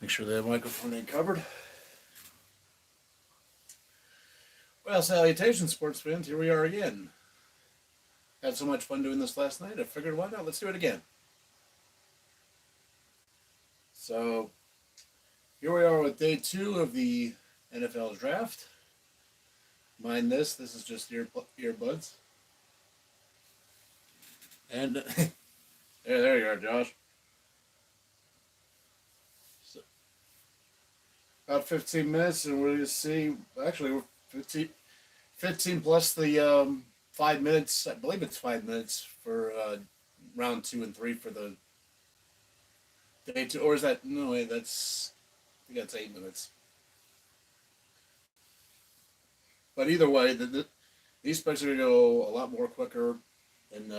Make sure the microphone ain't covered. Well, salutations, sports fans. Here we are again. Had so much fun doing this last night, I figured why not? Let's do it again. So, here we are with day 2 of the NFL draft. Mind this is just earbuds. And there you are, Josh. So, about 15 minutes, and we're going to see. Actually, we're 15 plus the 5 minutes. I believe it's 5 minutes for round 2 and 3 for the day 2. Or is that. No, wait, I think that's 8 minutes. But either way, these specs are going to go a lot more quicker. And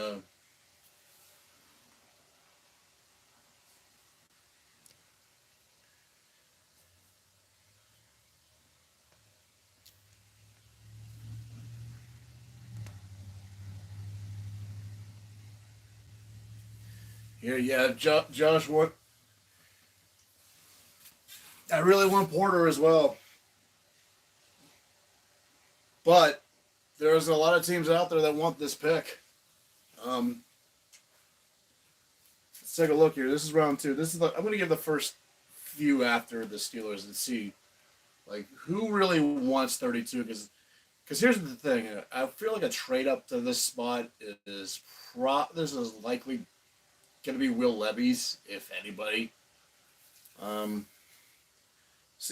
here you have Josh. What I really want Porter as well, but there's a lot of teams out there that want this pick. Let's take a look here. This is round 2. I'm going to give the first few after the Steelers and see like who really wants 32 because here's the thing. I feel like a trade up to this spot this is likely going to be Will Levis, if anybody.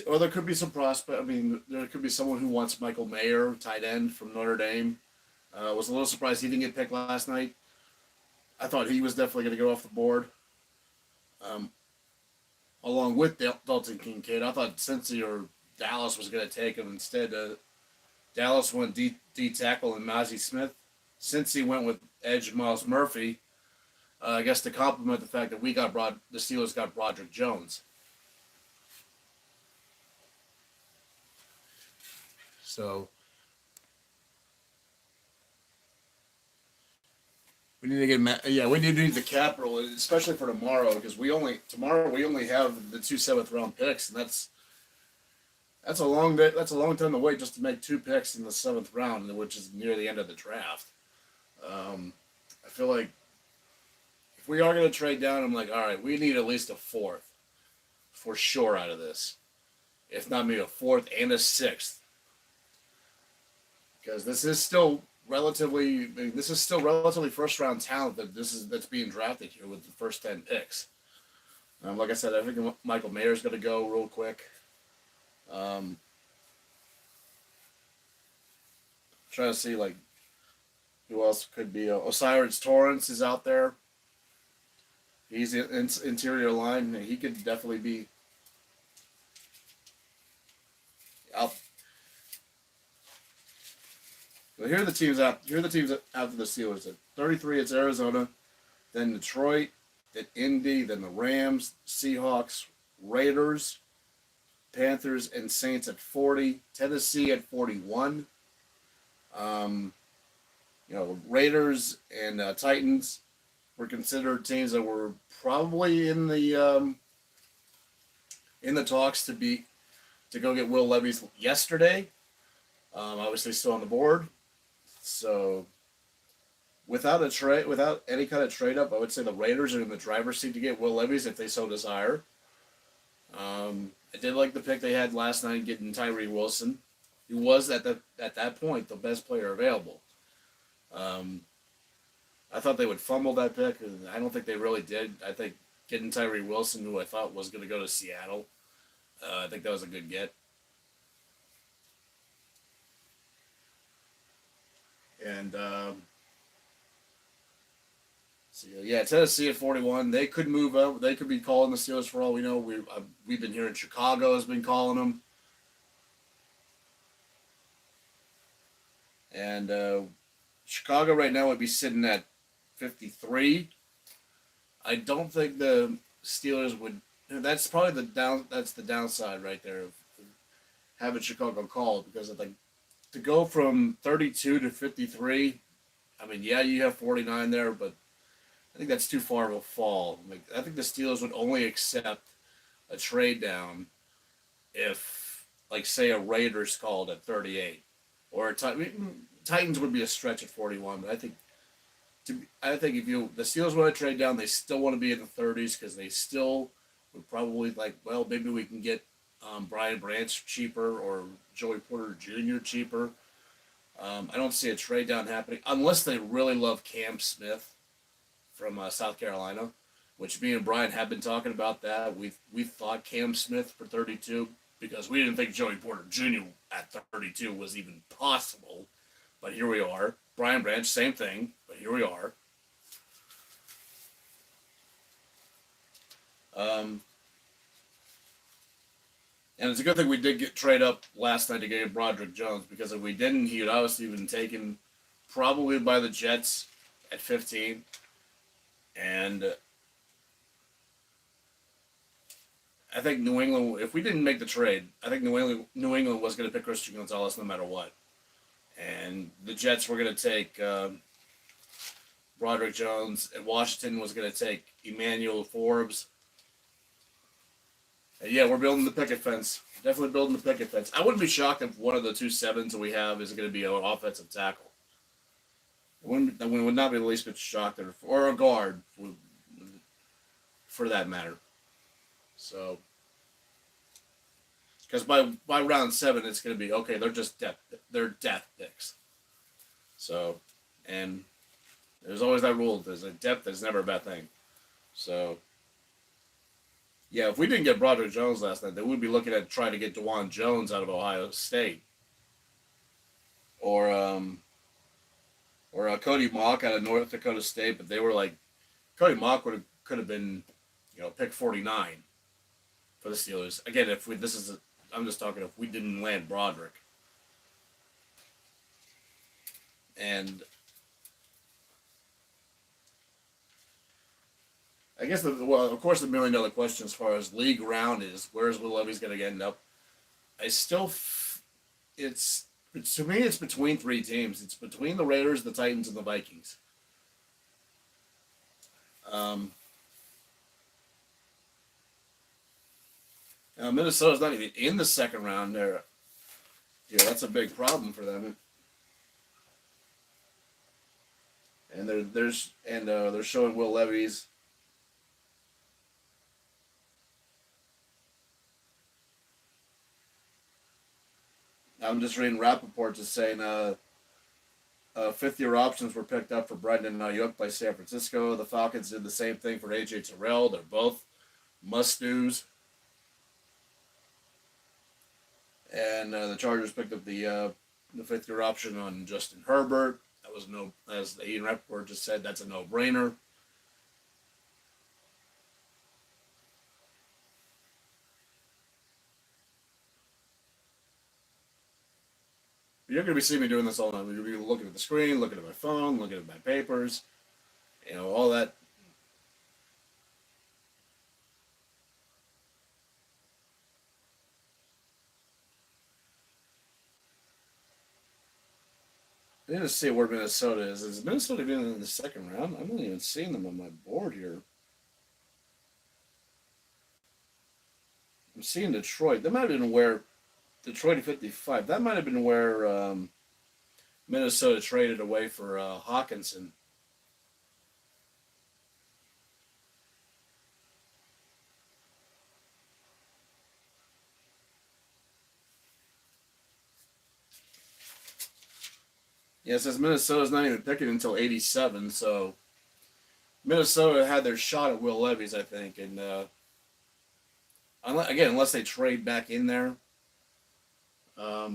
Or there could be some prospect. I mean, there could be someone who wants Michael Mayer, tight end from Notre Dame. Was a little surprised he didn't get picked last night. I thought he was definitely going to go off the board. Along with Dalton Kincaid, I thought Cincy or Dallas was going to take him instead. Dallas went D tackle and Mazi Smith. Cincy went with edge Miles Murphy. I guess to complement the fact that the Steelers got Broderick Jones. So we need to we need to do the capital, especially for tomorrow, because we only have the 2 7th-round picks, and that's a long day. That's a long time to wait just to make 2 picks in the 7th round, which is near the end of the draft. I feel like if we are going to trade down, I'm like, all right, we need at least a 4th for sure out of this, if not maybe a 4th and a 6th, because this is still relatively first round talent that's being drafted here with the first 10 picks. Like I said, I think Michael Mayer's going to go real quick. Trying to see like who else could be. Osiris Torrance is out there. He's in interior line. He could definitely be out. Well, here are the teams after the Steelers. At 33, it's Arizona, then Detroit, then Indy, then the Rams, Seahawks, Raiders, Panthers, and Saints at 40. Tennessee at 41. Raiders and Titans were considered teams that were probably in the talks to go get Will Levis yesterday. Obviously, still on the board. So, without any kind of trade up, I would say the Raiders are in the driver's seat to get Will Levis if they so desire. I did like the pick they had last night, getting Tyree Wilson, who was at that point the best player available. I thought they would fumble that pick, and I don't think they really did. I think getting Tyree Wilson, who I thought was going to go to Seattle, I think that was a good get. And Tennessee at 41. They could move up. They could be calling the Steelers for all we know. We've been hearing Chicago has been calling them. And Chicago right now would be sitting at 53. I don't think the Steelers would. That's probably that's the downside right there of having Chicago called, because to go from 32 to 53. I mean, yeah, you have 49 there, but I think that's too far of a fall. I think the Steelers would only accept a trade down if, like, say, a Raiders called at 38, or Titans would be a stretch at 41. But I think if the Steelers want to trade down, they still want to be in the 30s because they still would probably like, well, maybe we can get Brian Branch cheaper or Joey Porter Jr. cheaper. I don't see a trade down happening unless they really love Cam Smith from South Carolina, which me and Brian have been talking about that. We thought Cam Smith for 32 because we didn't think Joey Porter Jr. at 32 was even possible. But here we are. Brian Branch, same thing, but here we are. And it's a good thing we did get trade up last night to get Broderick Jones, because if we didn't, he would obviously been taken probably by the Jets at 15. And I think New England, if we didn't make the trade, I think New England was going to pick Christian Gonzalez no matter what. And the Jets were going to take Broderick Jones, and Washington was going to take Emmanuel Forbes. And yeah, we're building the picket fence. Definitely building the picket fence. I wouldn't be shocked if one of the 2 sevens that we have is going to be an offensive tackle. I would not be the least bit shocked, or a guard, for that matter. So, because by round 7, it's going to be okay. They're just depth picks. So, and there's always that rule. There's a depth is never a bad thing. So, yeah, if we didn't get Broderick Jones last night, then we'd be looking at trying to get DeJuan Jones out of Ohio State, or Cody Mock out of North Dakota State. But they were like, Cody Mock could have been, pick 49 for the Steelers. Again, I'm just talking if we didn't land Broderick. And I guess, of course, the $1 million question as far as league round is, where's Will Levis going to end up? To me, it's between 3 teams. It's between the Raiders, the Titans, and the Vikings. Minnesota's not even in the second round. That's a big problem for them. And they're showing Will Levis. I'm just reading Rappaport just saying 5th-year options were picked up for Brendan Ayuk by San Francisco. The Falcons did the same thing for A.J. Terrell. They're both must-dos. And the Chargers picked up the 5th-year option on Justin Herbert. That was as Ian Rappaport just said, that's a no-brainer. You're going to be seeing me doing this all the time. You're going to be looking at the screen, looking at my phone, looking at my papers, all that. I need to see where Minnesota is. Is Minnesota even in the second round? I'm not even seeing them on my board here. I'm seeing Detroit. That might have been where Detroit at 55. That might have been where Minnesota traded away for Hawkinson. Yeah, it says Minnesota's not even picking until 87, so Minnesota had their shot at Will Levis, I think. And unless they trade back in there, I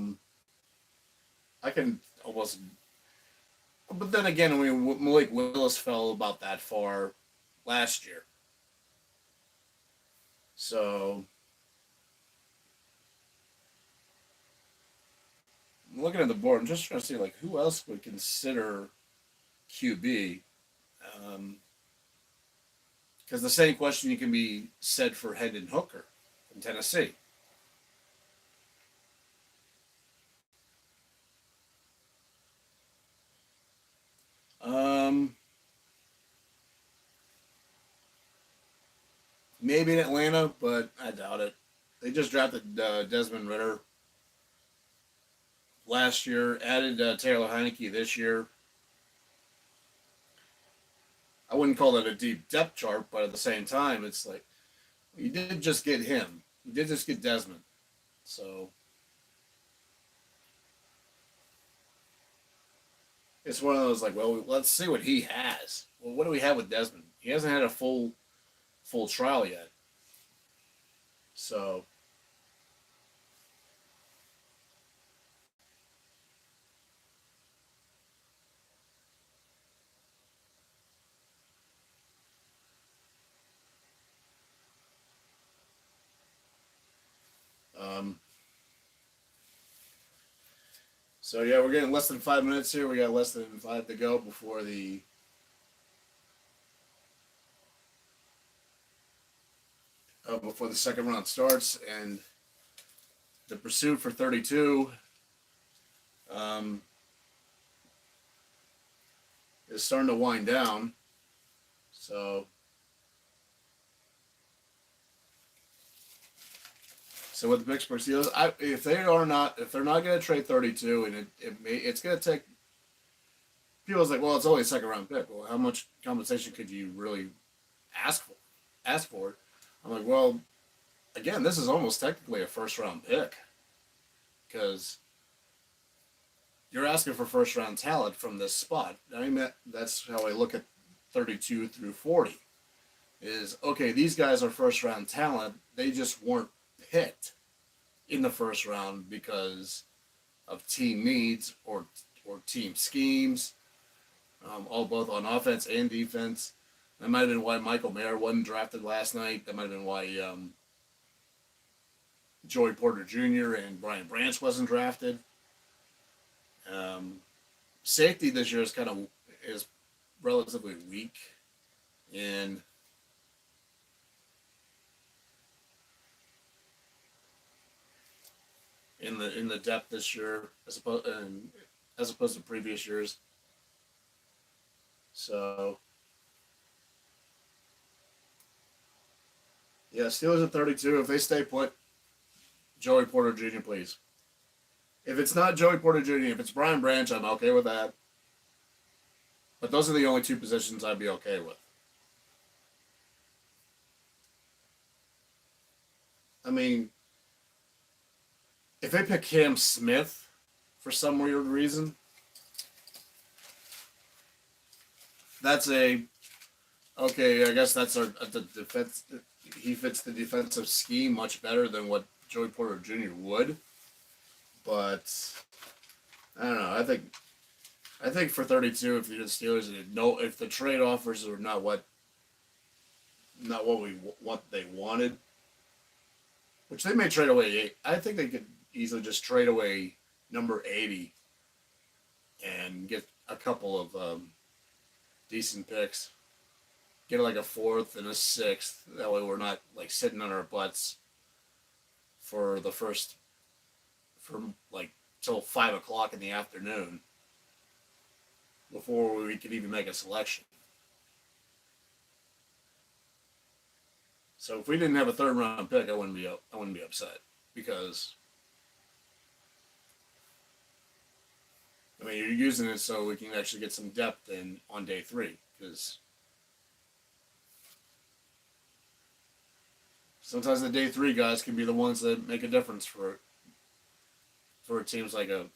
can almost. But then again, Malik Willis fell about that far last year. So, I'm looking at the board. I'm just trying to see who else would consider QB. Because the same question can be said for Hendon Hooker from Tennessee. maybe in Atlanta, but I doubt it. They just drafted Desmond Ritter last year, added Taylor Heineke this year. I wouldn't call it a deep depth chart, but at the same time, it's like you did just get him. You did just get Desmond. So it's one of those like, well, let's see what he has. Well, what do we have with Desmond? He hasn't had a full trial yet. So um, so yeah, we're getting less than 5 minutes here. We got less than 5 to go before the second round starts, and the pursuit for 32 um, is starting to wind down. So with the Pittsburgh Steelers, if they're not going to trade 32, and it's going to take. People's like, well, it's only a second round pick. Well, how much compensation could you really ask for? Ask for it. I'm like, well, again, this is almost technically a first round pick because you're asking for first round talent from this spot. I mean, that's how I look at 32 through 40. Is okay. These guys are first round talent. They just weren't picked in the first round because of team needs or team schemes, all both on offense and defense. That might have been why Michael Mayer wasn't drafted last night. That might have been why Joey Porter Jr. and Brian Branch wasn't drafted. Safety this year is relatively weak, and in the depth this year as opposed to previous years. So yeah, Steelers at 32. If they stay put, Joey Porter Jr. please. If it's not Joey Porter Jr., if it's Brian Branch, I'm okay with that. But those are the only two positions I'd be okay with. I mean, if they pick Cam Smith for some weird reason, that's okay. I guess that's the defense. He fits the defensive scheme much better than what Joey Porter Jr. would. But I don't know. I think for 32, if you're the Steelers, if the trade offers are not what they wanted, which they may trade away. I think they could easily just trade away number 80 and get a couple of decent picks. Get like a 4th and a 6th. That way we're not like sitting on our butts for like till 5 o'clock in the afternoon before we could even make a selection. So if we didn't have a 3rd round pick, I wouldn't be upset because I mean you're using it so we can actually get some depth in on day 3 because sometimes the day 3 guys can be the ones that make a difference for teams like the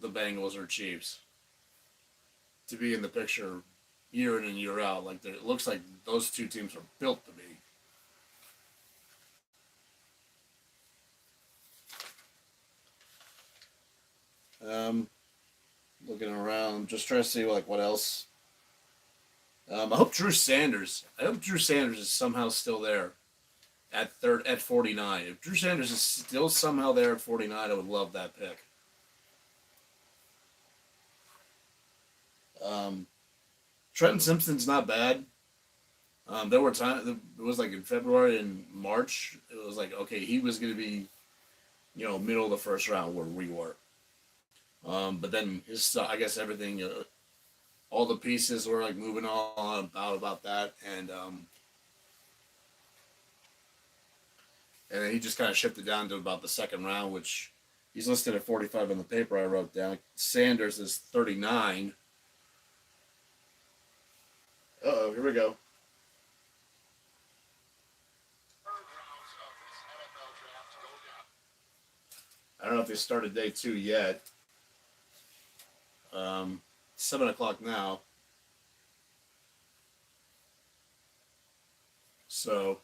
Bengals or Chiefs to be in the picture year in and year out. Like it looks like those two teams are built to be. Looking around, just trying to see like what else. I hope Drew Sanders is somehow still there at 49. If Drew Sanders is still somehow there at 49, I would love that pick. Trenton Simpson's not bad. There were times it was like in February and March. It was like okay, he was going to be, middle of the first round where we were. But then I guess everything, all the pieces were like moving on about that, and and then he just kind of shifted down to about the second round, which he's listed at 45 on the paper I wrote down. Sanders is 39. Uh-oh, here we go. I don't know if they started day 2 yet. 7 o'clock now. So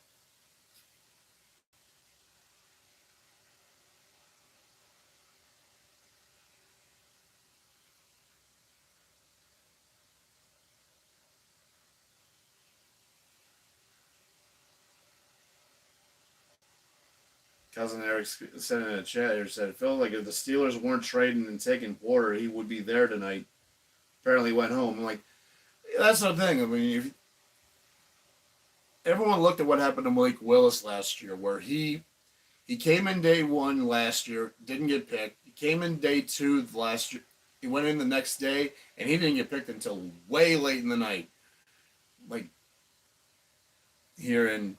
Cousin Eric sent in a chat here, said, "Phil, like if the Steelers weren't trading and taking Porter, he would be there tonight." Apparently went home. I'm like, yeah, that's the thing. I mean, if, everyone looked at what happened to Malik Willis last year, where he came in day 1 last year, didn't get picked. He came in day 2 last year. He went in the next day, and he didn't get picked until way late in the night. Like here in,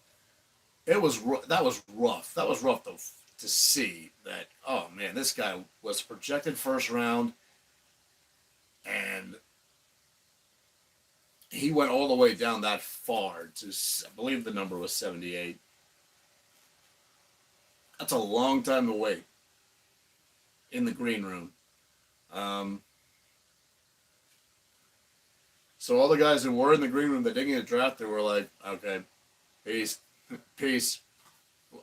it was that was rough. That was rough to see that. Oh man, this guy was projected first round, and he went all the way down that far to, I believe the number was 78. That's a long time to wait in the green room. Um, so all the guys who were in the green room that didn't get drafted were like, okay, peace, peace.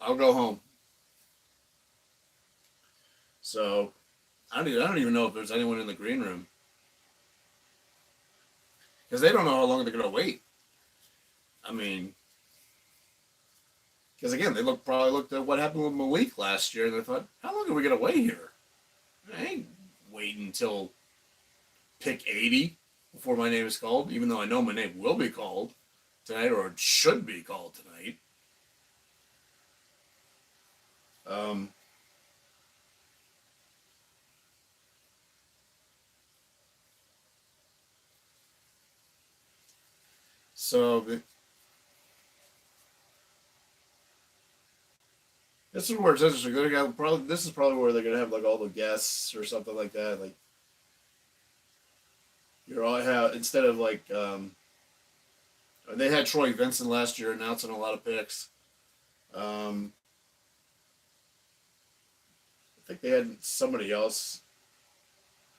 I'll go home. So I don't even know if there's anyone in the green room because they don't know how long they're gonna wait. I mean, because again, they probably looked at what happened with Malik last year and they thought, how long are we gonna wait here? I ain't waiting until pick 80 before my name is called, even though I know my name will be called tonight or it should be called tonight. Um, so this is where it's interesting. This is probably where they're gonna have like all the guests or something like that. Like you're all have instead of like they had Troy Vincent last year announcing a lot of picks. Um, I think they had somebody else.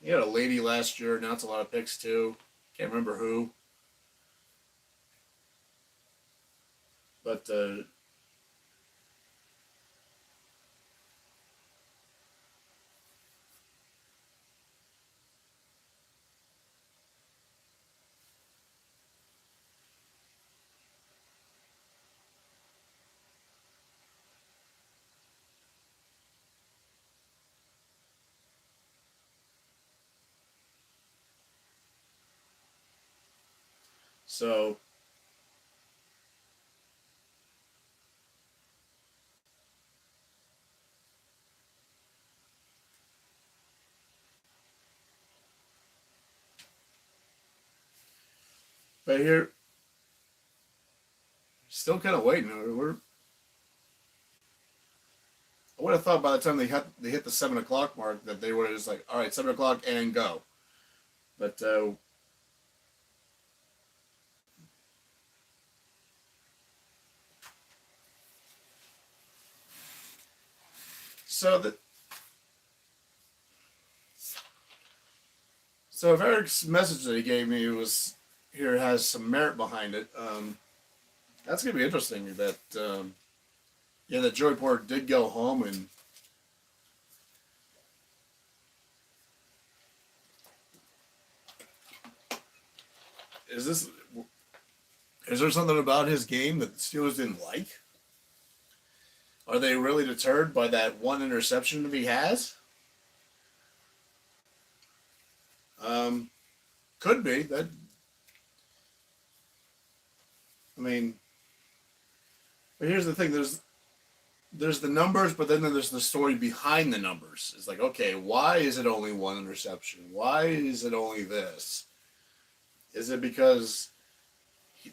He had a lady last year announce a lot of picks too. Can't remember who, but so but here still kind of waiting. I would have thought by the time they hit the 7 o'clock mark that they would have just like, all right, 7 o'clock and go. But so that so if Eric's message that he gave me was here has some merit behind it, that's gonna be interesting. That yeah, that Joey Porter did go home, and is this is there something about his game that the Steelers didn't like? Are they really deterred by that one interception that he has? Um, could be that. I mean, but here's the thing: there's the numbers, but then there's the story behind the numbers. It's like, okay, why is it only one interception? Why is it only this? Is it because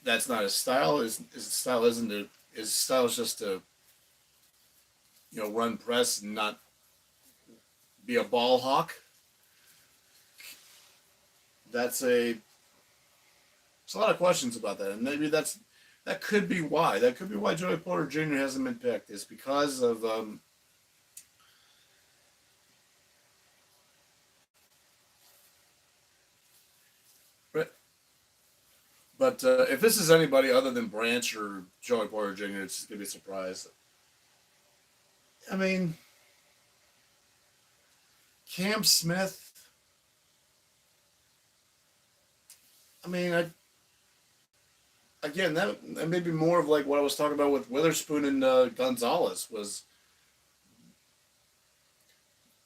that's not his style? His style isn't to, his style is just to run press and not be a ball hawk. That's a There's a lot of questions about that, and maybe that could be why. That could be why Joey Porter Jr. hasn't been picked. Is because of but if this is anybody other than Branch or Joey Porter Jr., it's gonna be a surprise. I mean, Cam Smith. I mean, again, that may be more of like what I was talking about with Witherspoon and Gonzalez.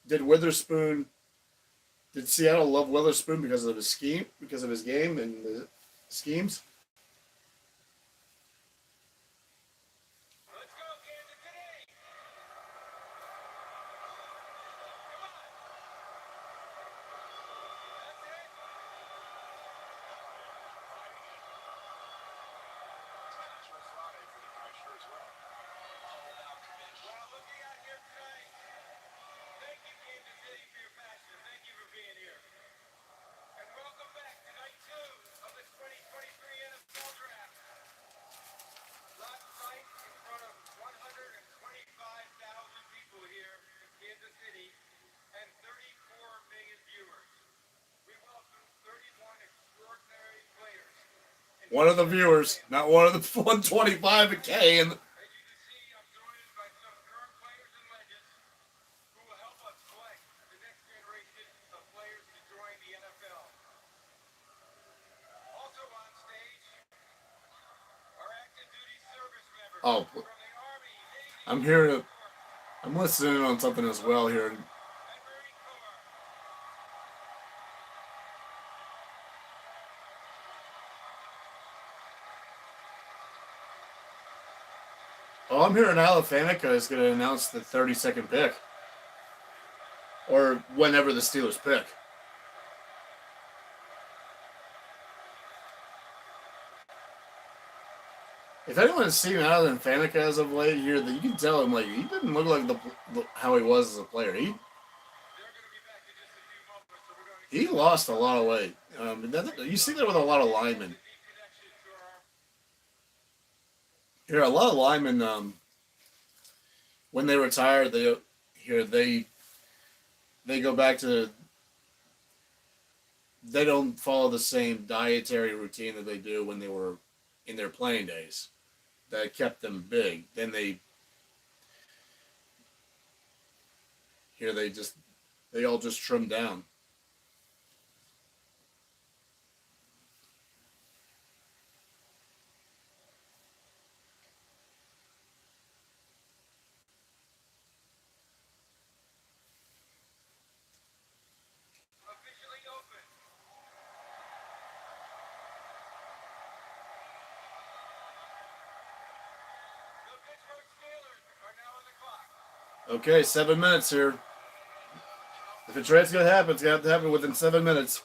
Did Witherspoon? Did Seattle love Witherspoon because of his scheme, because of his game and the schemes? One of the viewers, not one of the 125K. And oh, I'm hearing. I'm listening on something as well here. Oh, I'm hearing Alafanica is going to announce the 32nd pick, or whenever the Steelers pick. If anyone's seen Alafanica as of late here, that you can tell him like he didn't look like how he was as a player. He lost a lot of weight. You see that with a lot of linemen. Here, a lot of linemen, when they retire, they go back to. They don't follow the same dietary routine that they do when they were in their playing days. That kept them big. Then they all just trim down. Okay, 7 minutes here. If a trade's gonna happen, it's gonna have to happen within 7 minutes.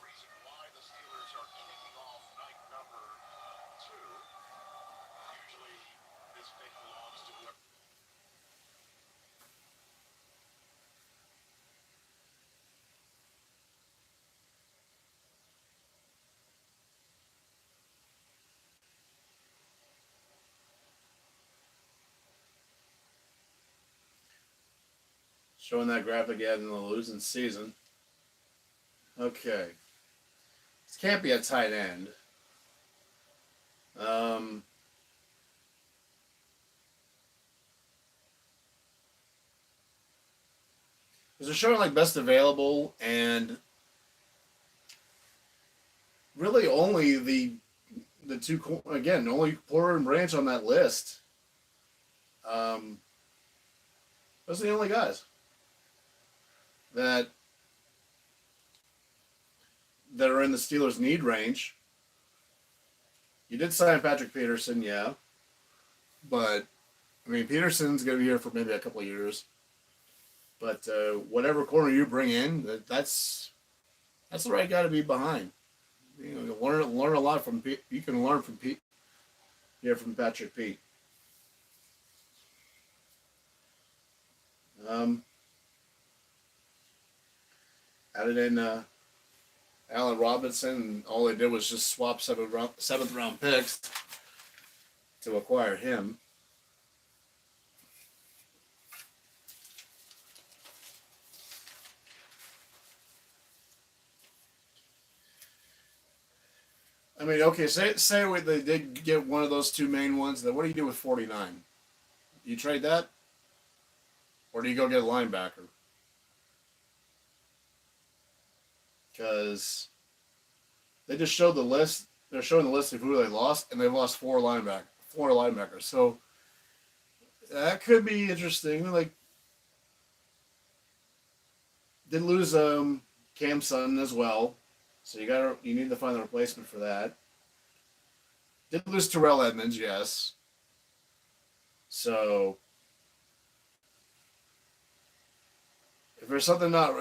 Showing that graphic again in the losing season. Okay. This can't be a tight end. Because they're showing like best available and really only the two, again, only Porter and Branch on that list. Those are the only guys that are in the Steelers' need range. You did sign Patrick Peterson, yeah. But, I mean, Peterson's going to be here for maybe a couple of years. But whatever corner you bring in, that's the right guy to be behind. You know, learn a lot from Pete. You can learn from Pete. Yeah, from Patrick Pete. Um, Added in Allen Robinson, and all they did was just swap seventh round picks to acquire him. I mean, okay, say they did get one of those two main ones. Then what do you do with 49? You trade that, or do you go get a linebacker? Because they just showed the list. They're showing the list of who they lost, and they've lost four linebackers. So that could be interesting. Like, did lose Cam Sutton as well, so you need to find a replacement for that. Did lose Terrell Edmonds, yes. So if there's something not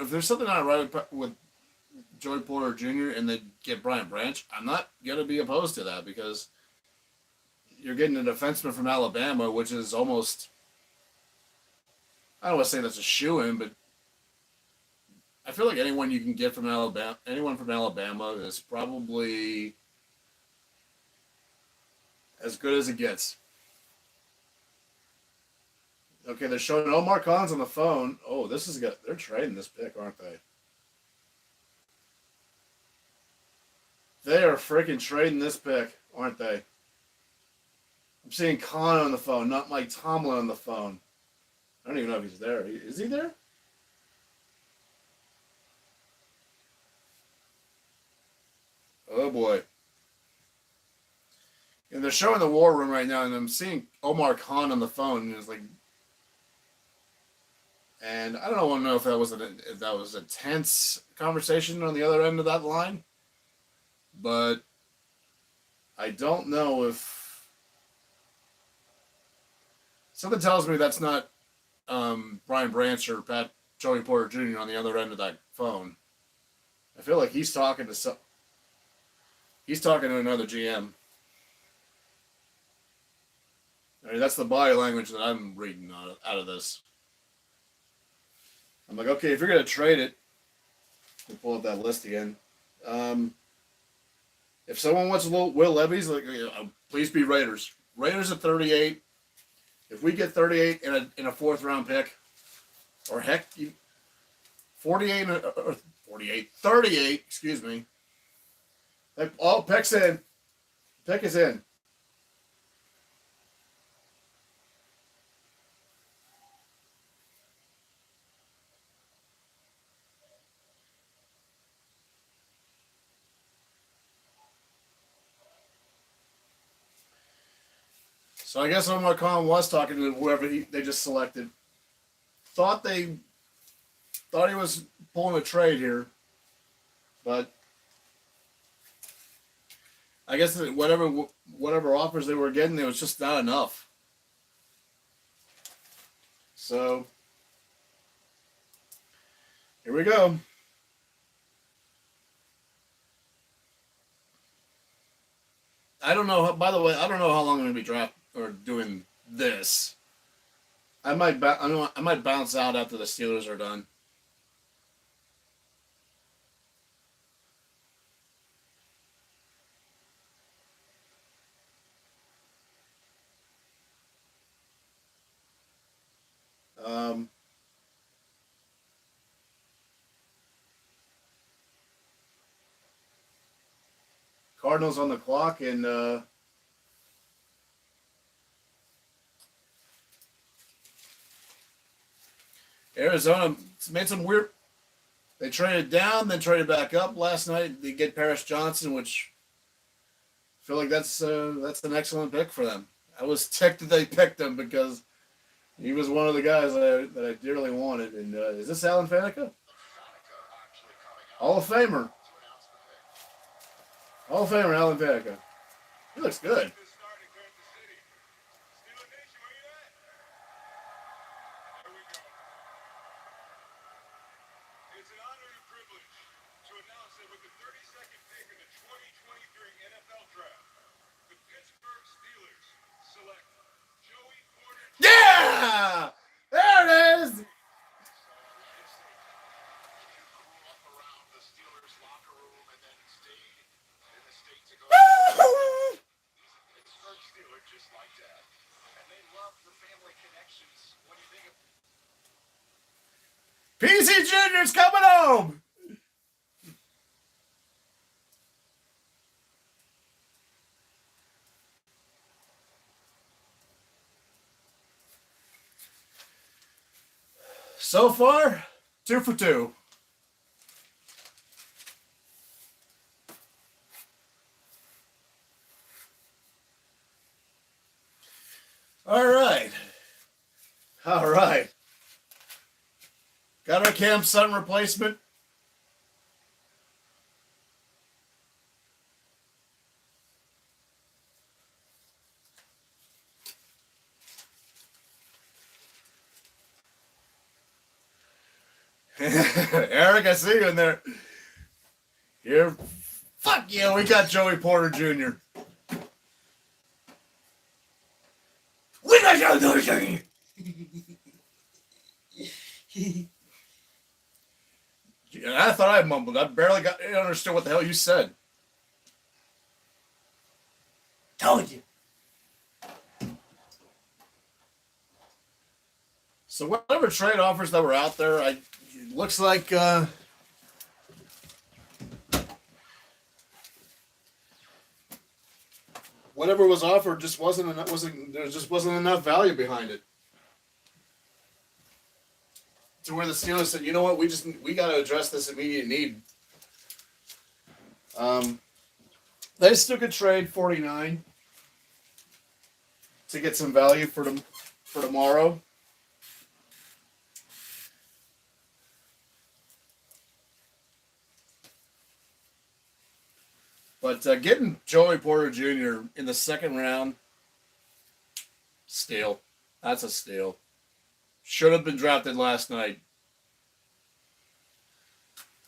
right with Joey Porter Jr. and they get Brian Branch, I'm not gonna be opposed to that because you're getting a defenseman from Alabama, which is almost, I don't want to say that's a shoe-in, but I feel like anyone you can get from anyone from Alabama is probably as good as it gets. Okay, they're showing Omar Khan's on the phone. Oh, this is good. They're trading this pick, aren't they? They are freaking trading this pick, aren't they? I'm seeing Khan on the phone, not Mike Tomlin on the phone. I don't even know if he's there. Is he there? Oh boy. And they're showing the war room right now, and I'm seeing Omar Khan on the phone, and it's like, and I don't know if that was a tense conversation on the other end of that line, but I don't know if something tells me that's not Brian Branch or Joey Porter Jr. on the other end of that phone. I feel like he's talking to another GM. I mean, that's the body language that I'm reading out of this. I'm like, okay, if you're going to trade it, we'll pull up that list again. If someone wants a little Will Levis, like, please be Raiders. Raiders at 38. If we get 38 in a fourth round pick, or heck, 48 or 48, 38, excuse me. Oh, pick's in. Pick is in. So I guess Omar Khan was talking to whoever they just selected. Thought he was pulling a trade here, but I guess whatever offers they were getting, it was just not enough. So here we go. I don't know. By the way, I don't know how long I'm going to be doing this. I might bounce out after the Steelers are done. Um, Cardinals on the clock, and Arizona made some weird. They traded down, then traded back up last night. They get Paris Johnson, which I feel like that's an excellent pick for them. I was ticked that they picked him because he was one of the guys that I dearly wanted. And is this Alan Faneca? Hall of Famer. Hall of Famer Alan Faneca. He looks good. Yeah! There it is! TC Jr.'s coming home. So far, 2 for 2. All right. All right. Got our Cam Sutton replacement. Eric, I see you in there. Here. Fuck yeah, we got Joey Porter Jr. We got Joey Porter Jr. And I thought I mumbled. I barely understood what the hell you said. Told you. So whatever trade offers that were out there, it looks like whatever was offered just there just wasn't enough value behind it. To where the Steelers said, you know what, we got to address this immediate need. They still could trade 49 to get some value for tomorrow. But getting Joey Porter Jr. in the second round, steal. That's a steal. Should have been drafted last night.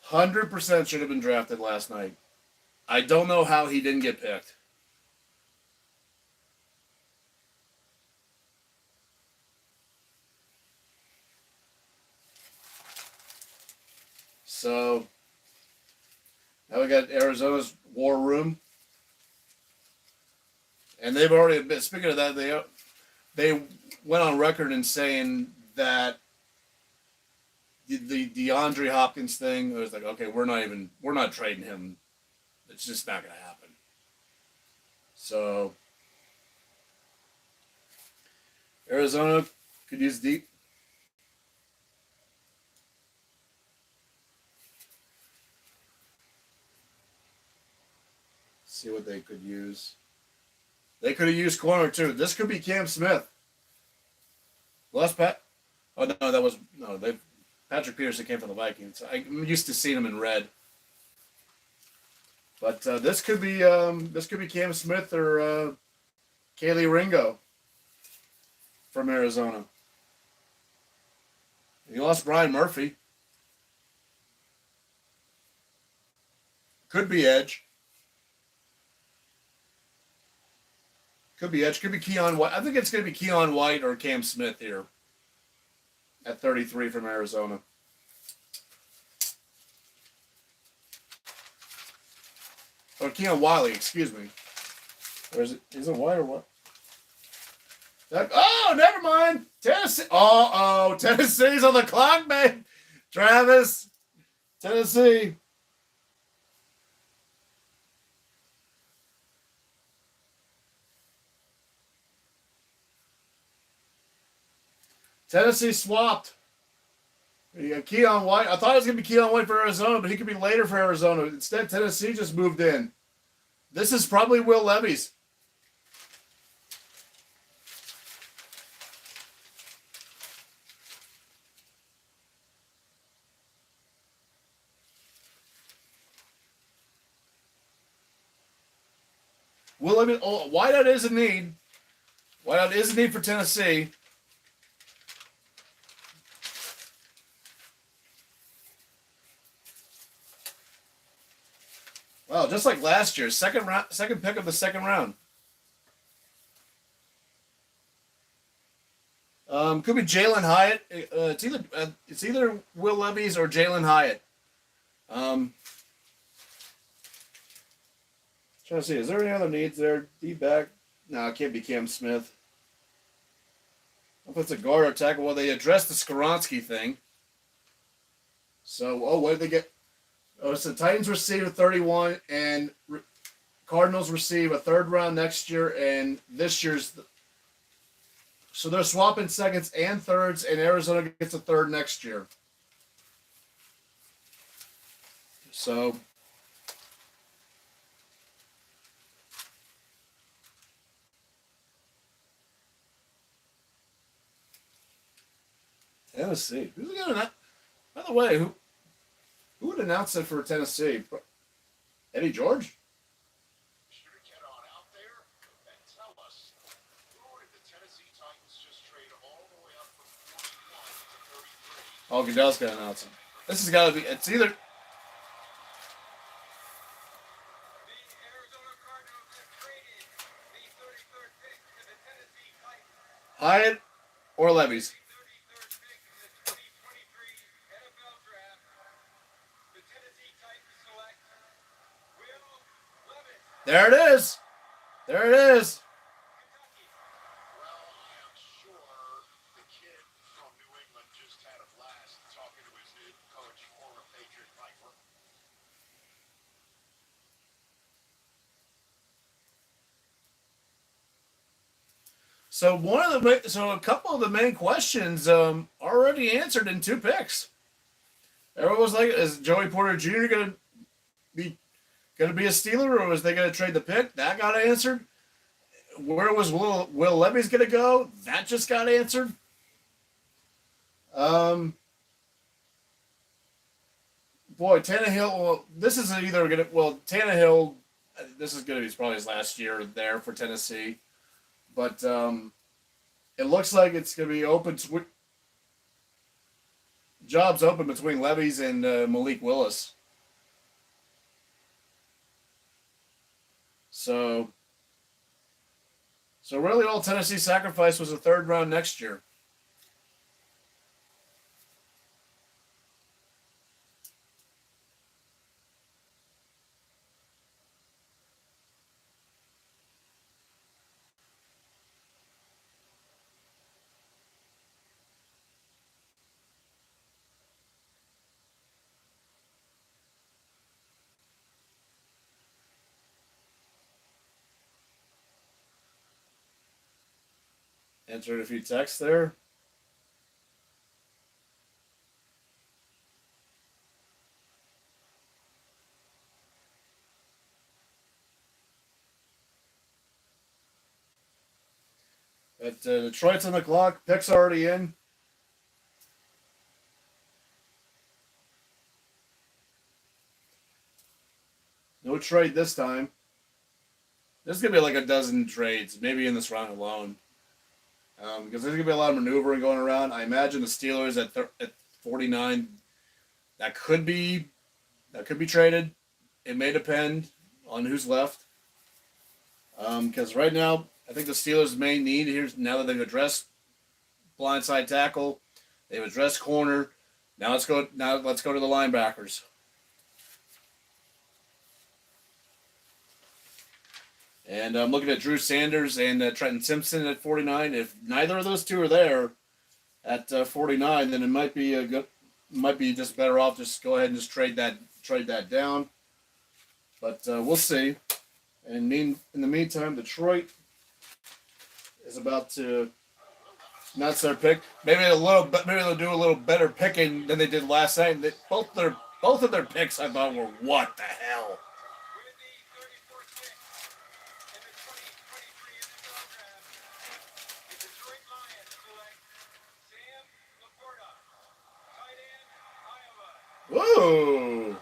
100% should have been drafted last night. I don't know how he didn't get picked. So, now we got Arizona's War Room. And they've already been, speaking of that, they went on record in saying that the DeAndre Hopkins thing, it was like, okay, we're not trading him. It's just not going to happen. So, Arizona could use deep. See what they could use. They could have used corner too. This could be Cam Smith. Lost Pat. Oh no, that was no. Patrick Peterson came from the Vikings. I'm used to seeing him in red. But this could be Cam Smith or Kaylee Ringo from Arizona. You lost Brian Murphy. Could be edge. Could be edge. Could be Keon White. I think it's going to be Keon White or Cam Smith here at 33 from Arizona. Or Keon Wiley, excuse me. Or is it White or what? Oh, never mind. Tennessee. Tennessee's on the clock, man. Travis. Tennessee. Tennessee swapped. You got Keon White. I thought it was going to be Keon White for Arizona, but he could be later for Arizona. Instead, Tennessee just moved in. This is probably Will Levis. Will Levis. Oh, wideout is a need. Wideout is a need for Tennessee. Wow, just like last year, second pick of the second round. Could be Jalen Hyatt. It's either Will Levis or Jalen Hyatt. Trying to see, is there any other needs there? D-back? No, it can't be Cam Smith. If it's a guard or tackle, well, they addressed the Skoronski thing. So, what did they get? Oh, so Titans receive a 31, and Cardinals receive a third round next year, and this year's. So they're swapping seconds and thirds, and Arizona gets a third next year. So. Tennessee. Who's going to? By the way, who would announce it for Tennessee? Eddie George? Oh, Goodell's going to announce it. This has got to be. It's either. Hyatt or Levy's. There it is. There it is. So a couple of the main questions already answered in 2 picks. Everyone was like, "Is Joey Porter Jr. going to be a Steeler, or was they going to trade the pick?" That got answered. Where was Will Levis going to go? That just got answered. Boy, Tannehill. Well, this is either going to. Well, Tannehill. This is going to be probably his last year there for Tennessee. But it looks like it's going to be open. Jobs open between Levis and Malik Willis. So really, all Tennessee sacrifice was a third round next year. Answered a few texts there. But Detroit's on the clock. Pick's already in. No trade this time. There's going to be like a dozen trades, maybe in this round alone. Because there's going to be a lot of maneuvering going around. I imagine the Steelers at 49, that could be traded. It may depend on who's left. Because right now, I think the Steelers' main need here, now that they've addressed blindside tackle, they've addressed corner. Now let's go to the linebackers. And I'm looking at Drew Sanders and Trenton Simpson at 49. If neither of those two are there at 49, then it might be just better off just go ahead and just trade that down. But we'll see. And in the meantime, Detroit is about to announce their pick. Maybe they'll do a little better picking than they did last night. Both of their picks, I thought, were what the hell. Whoa.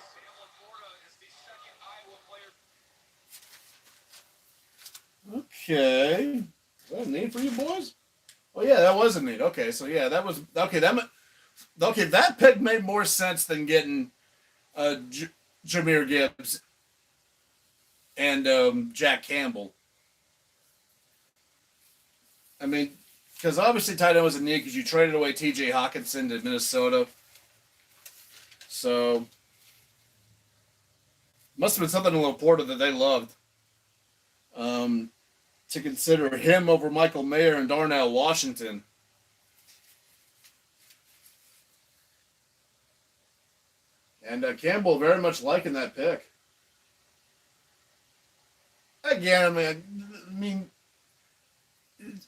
Okay. Is that a need for you boys? Oh yeah, that was a need. Okay, so yeah, that was okay. That pick made more sense than getting Jahmyr Gibbs and Jack Campbell. I mean, because obviously tight end was a need because you traded away T.J. Hockenson to Minnesota. So, must have been something in Laporta that they loved. To consider him over Michael Mayer and Darnell Washington. And Campbell very much liking that pick. Again, I mean,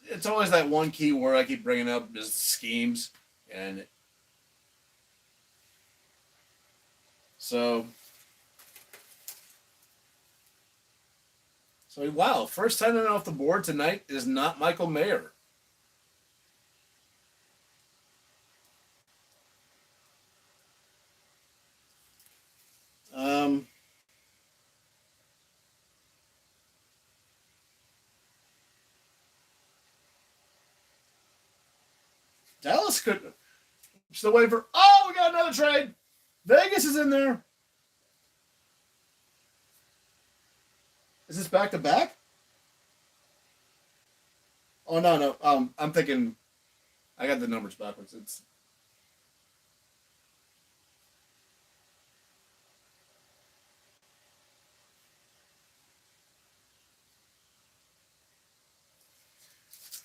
it's always that one key word I keep bringing up is schemes, and so wow, first tight end off the board tonight is not Michael Mayer. Dallas could still waiting for. Oh, we got another trade. Vegas is in there. Is this back to back? Oh no. I'm thinking. I got the numbers backwards. It's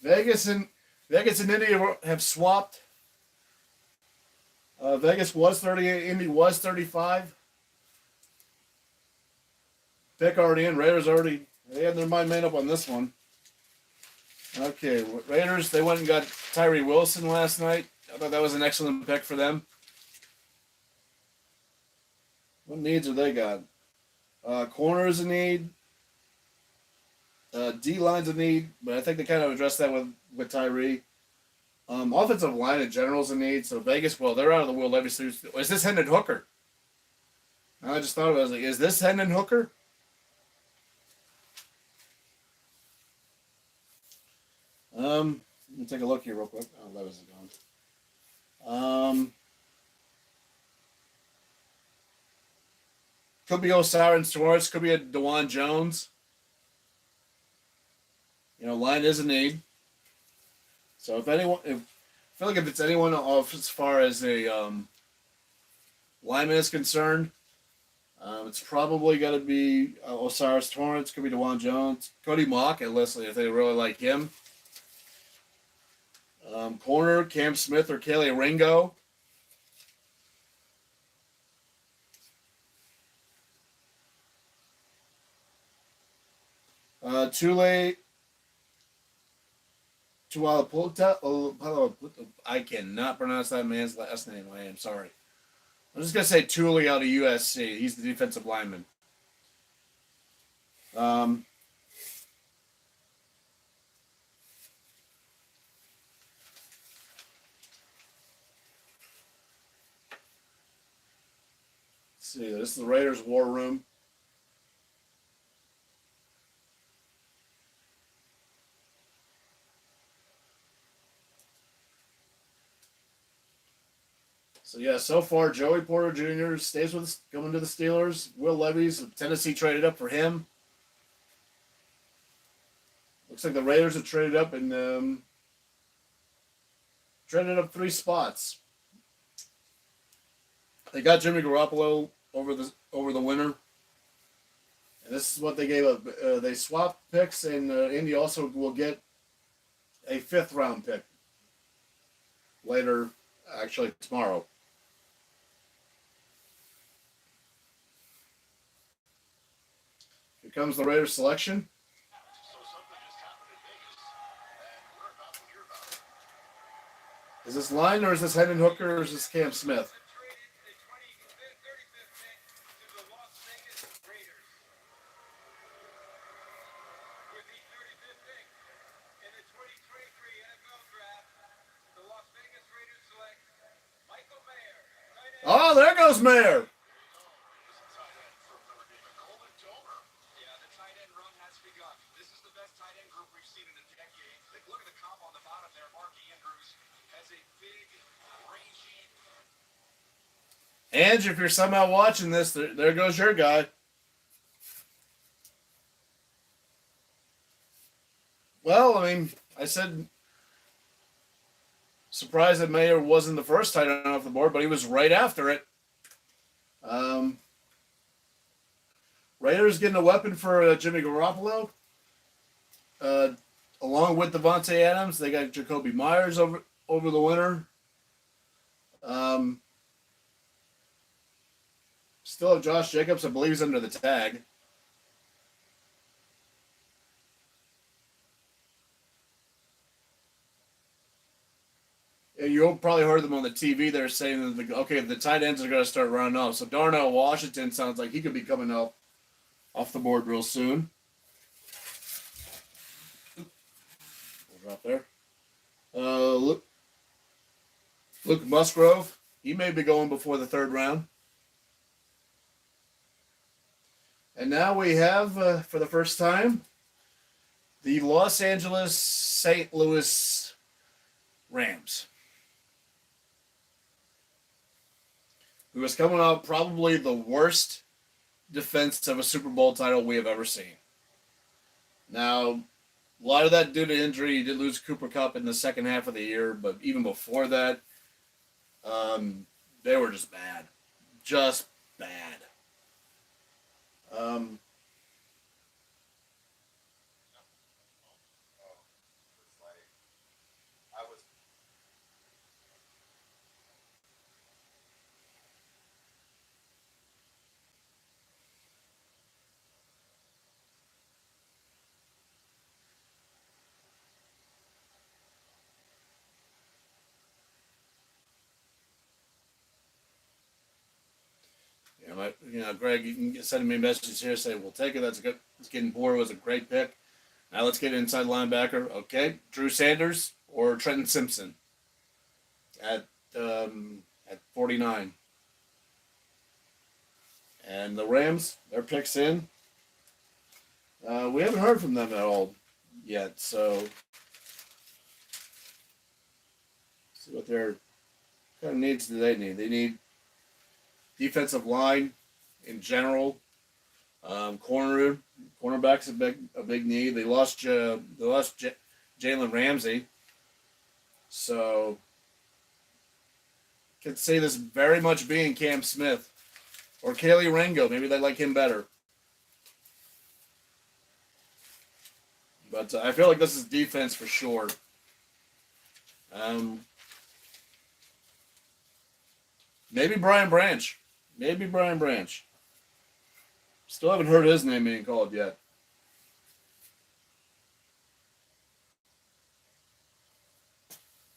Vegas and Indy have swapped. Vegas was 38. Indy was 35. Pick already in. Raiders already. They had their mind made up on this one. Okay, Raiders. They went and got Tyree Wilson last night. I thought that was an excellent pick for them. What needs have they got? Corners a need. D line's a need, but I think they kind of addressed that with Tyree. Offensive line in general is a need. So Vegas, well, they're out of the Will Levis. Is this Hendon Hooker? I just thought of it. I was like, is this Hendon Hooker? Let me take a look here real quick. Oh, Levis is gone. Could be Osiris Torres. Could be a DeJuan Jones. Line is a need. So if anyone, I feel like if it's anyone off as far as a lineman is concerned, it's probably got to be Osiris Torrance. Could be DeJuan Jones, Cody Mock, and Leslie if they really like him. Corner Cam Smith or Kelly Ringo. Tule. I cannot pronounce that man's last name. I am sorry. I'm just gonna say Tule out of USC. He's the defensive lineman. Let's see, this is the Raiders' war room. So yeah, so far Joey Porter Jr. stays with us, going to the Steelers. Will Levis, Tennessee traded up for him. Looks like the Raiders have traded up and traded up 3 spots. They got Jimmy Garoppolo over the winter, and this is what they gave up. They swapped picks, and Indy also will get a 5th round pick later, actually tomorrow. Here comes the Raiders selection. Is this line or is this Hendon Hooker or is this Cam Smith? Oh, there goes Mayer. Ange, if you're somehow watching this, there goes your guy. Well, I mean, I said surprised that Mayer wasn't the first tight end off the board, but he was right after it. Raiders getting a weapon for Jimmy Garoppolo. Along with Devontae Adams, they got Jacoby Myers over the winter. Still have Josh Jacobs. I believe he's under the tag. Yeah, you probably heard them on the TV. They're saying that the tight ends are going to start running off. So Darnell Washington sounds like he could be coming off the board real soon. We'll drop there. Luke Musgrove. He may be going before the third round. And now we have, for the first time, the Los Angeles St. Louis Rams, who is coming out probably the worst defense of a Super Bowl title we have ever seen. Now, a lot of that due to injury. You did lose Cooper Kupp in the second half of the year, but even before that, they were just bad. Just bad. Greg, you can send me messages here. Say we'll take it. That's a good. It's getting bored. Was a great pick. Now let's get inside linebacker. Okay, Drew Sanders or Trenton Simpson at 49. And the Rams, their picks in. We haven't heard from them at all yet. So see what their kind of needs do they need. They need defensive line in general. Cornerback's a big need. They lost Jalen Ramsey, so could see this very much being Cam Smith or Kaylee Rango. Maybe they like him better. But I feel like this is defense for sure. Maybe Brian Branch. Still haven't heard his name being called yet.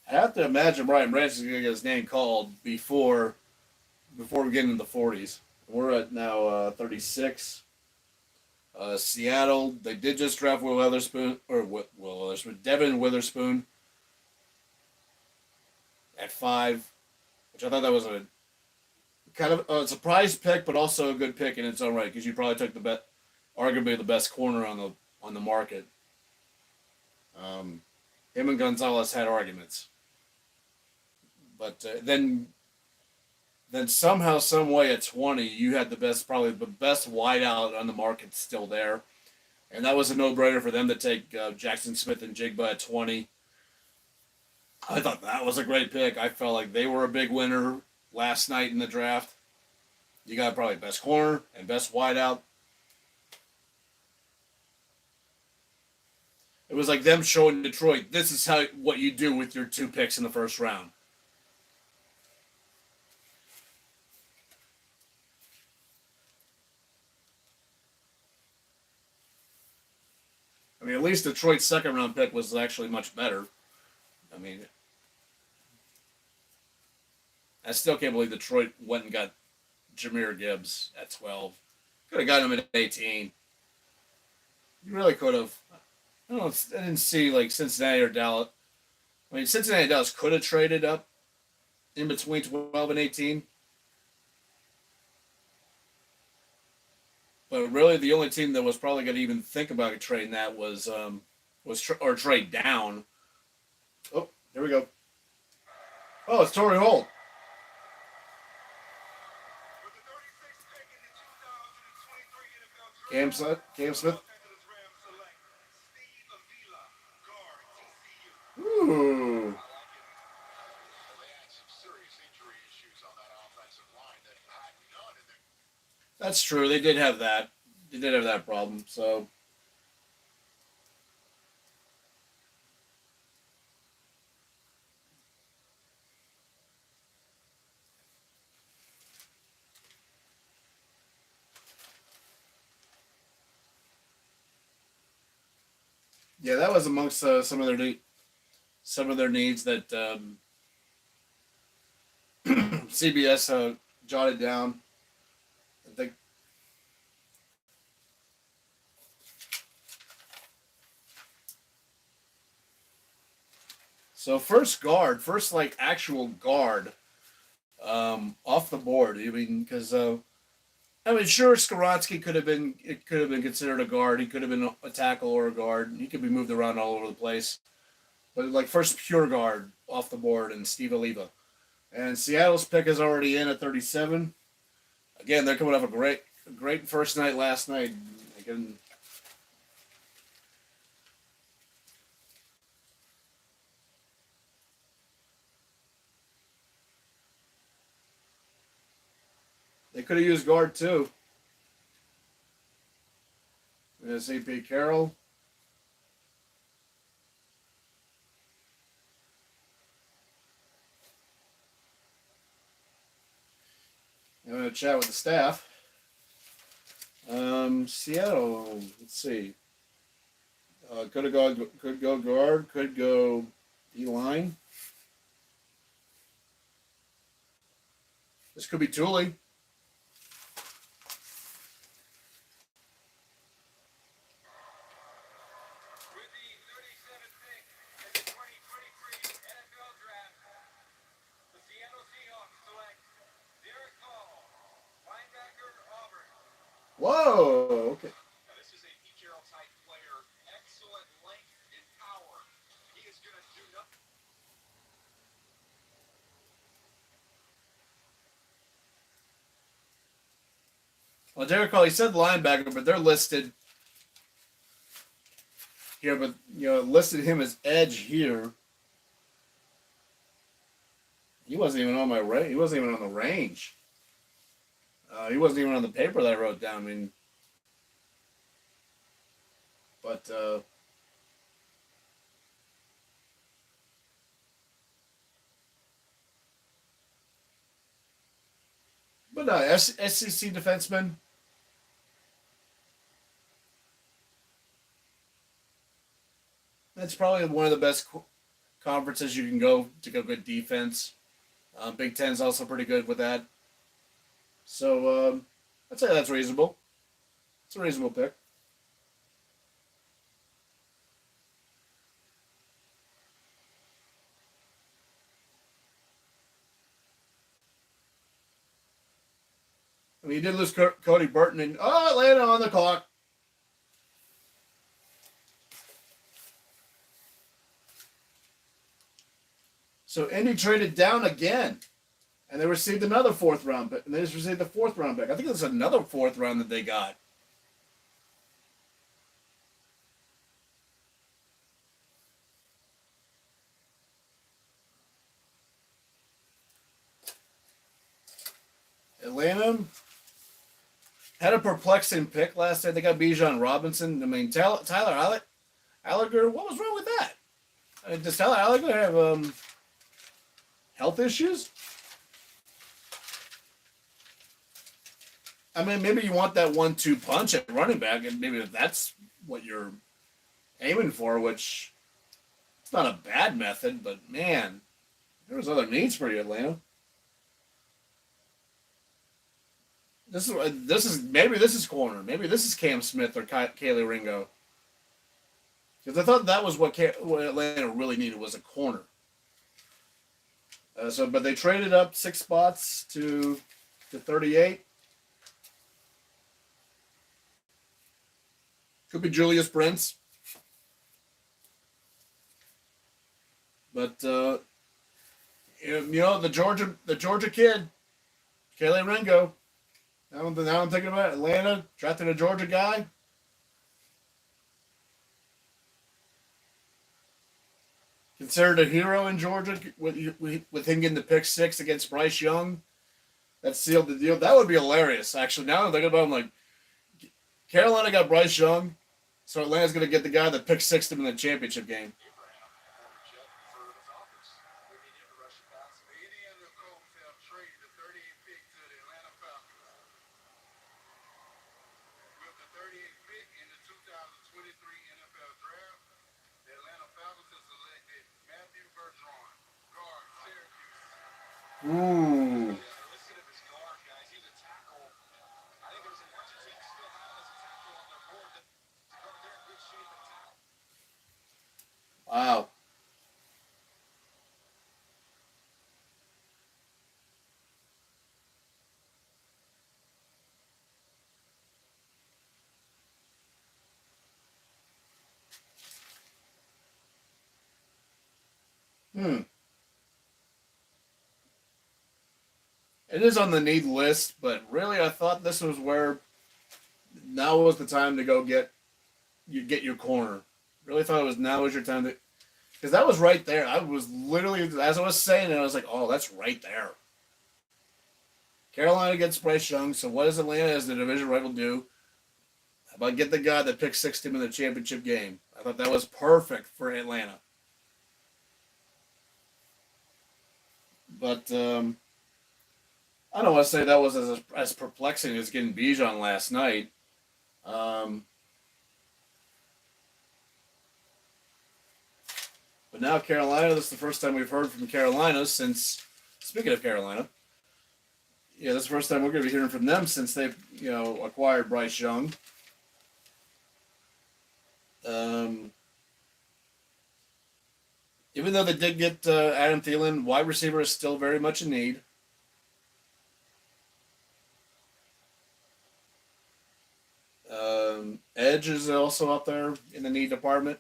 I have to imagine Brian Branch is going to get his name called before we get into the 40s. We're at now 36. Seattle, they did just draft Devin Witherspoon at 5, which I thought that was a kind of a surprise pick, but also a good pick in its own right because you probably took arguably the best corner on the market. Him and Gonzalez had arguments, but then somehow, some way at 20, you had probably the best wideout on the market still there, and that was a no-brainer for them to take Jackson Smith and Jigba at 20. I thought that was a great pick. I felt like they were a big winner last night in the draft. You got probably best corner and best wideout. It was like them showing Detroit, this is what you do with your 2 picks in the first round. I mean, at least Detroit's second round pick was actually much better. I mean, I still can't believe Detroit went and got Jahmyr Gibbs at 12. Could have gotten him at 18. You really could have. I don't know. I didn't see like Cincinnati or Dallas. I mean, Cincinnati and Dallas could have traded up in between 12 and 18. But really, the only team that was probably going to even think about trading that was trade down. Oh, here we go. Oh, it's Torrey Holt. Cam Smith. Ooh. That's true. They did have that. They did have that problem. So. Yeah, that was amongst some of their needs that CBS jotted down. I think so. First like actual guard off the board. I mean, because I mean, sure, Skarotsky could have been it could have been considered a guard. He could have been a tackle or a guard. He could be moved around all over the place. But like first pure guard off the board and Steve Oliva. And Seattle's pick is already in at 37. Again, they're coming off a great first night last night. They could have used guard too. There's AP Carroll. I'm going to chat with the staff. Seattle, let's see. Could go guard, could go D line. This could be Tooley. Whoa, okay. This is a Pete Carroll type player. Excellent length and power. He is going to do nothing. Well, Derek Hall, he said linebacker, but they're listed here, but listed him as edge here. He wasn't even on my range. He wasn't even on the range. He wasn't even on the paper that I wrote down. I mean, but SEC defenseman. That's probably one of the best conferences you can go to go good defense. Big Ten's also pretty good with that. So I'd say that's reasonable. It's a reasonable pick. I mean, you did lose Cody Burton, and Atlanta on the clock. So Indy traded down again, and they received another fourth round pick. And they just received the fourth round pick. I think there's another fourth round that they got. Atlanta had a perplexing pick last night. They got Bijan Robinson. I mean, Tyler Allgeier. What was wrong with that? Does Tyler Allgeier have health issues? I mean, maybe you want that 1-2 punch at running back, and maybe if that's what you're aiming for, which it's not a bad method, but man, there was other needs for you, Atlanta. This is corner. Maybe this is Cam Smith or Kaylee Ringo. Because I thought that was what Atlanta really needed was a corner. But they traded up 6 spots to 38. Could be Julius Brents. But the Georgia kid, Kaylee Ringo. Now I'm thinking about Atlanta drafting a Georgia guy. Considered a hero in Georgia with him getting the pick 6 against Bryce Young. That sealed the deal. That would be hilarious. Actually, now I'm thinking about it, I'm like, Carolina got Bryce Young, so Atlanta's going to get the guy that picked 6th in the championship game. Ooh. Wow. Hmm. It is on the need list, but really, I thought this was where now was the time to go get your corner. Really thought it was now was your time to because that was right there. I was literally as I was saying it, I was like, oh, that's right there. Carolina gets Bryce Young. So what does Atlanta as the division rival do? How about get the guy that picked 60 in the championship game? I thought that was perfect for Atlanta. But I don't want to say that was as perplexing as getting Bijan last night. Um, but now Carolina, this is the first time we've heard from Carolina since, speaking of Carolina, yeah, this is the first time we're going to be hearing from them since they've, acquired Bryce Young. Um, Even though they did get Adam Thielen, wide receiver is still very much in need. Edge is also up there in the need department.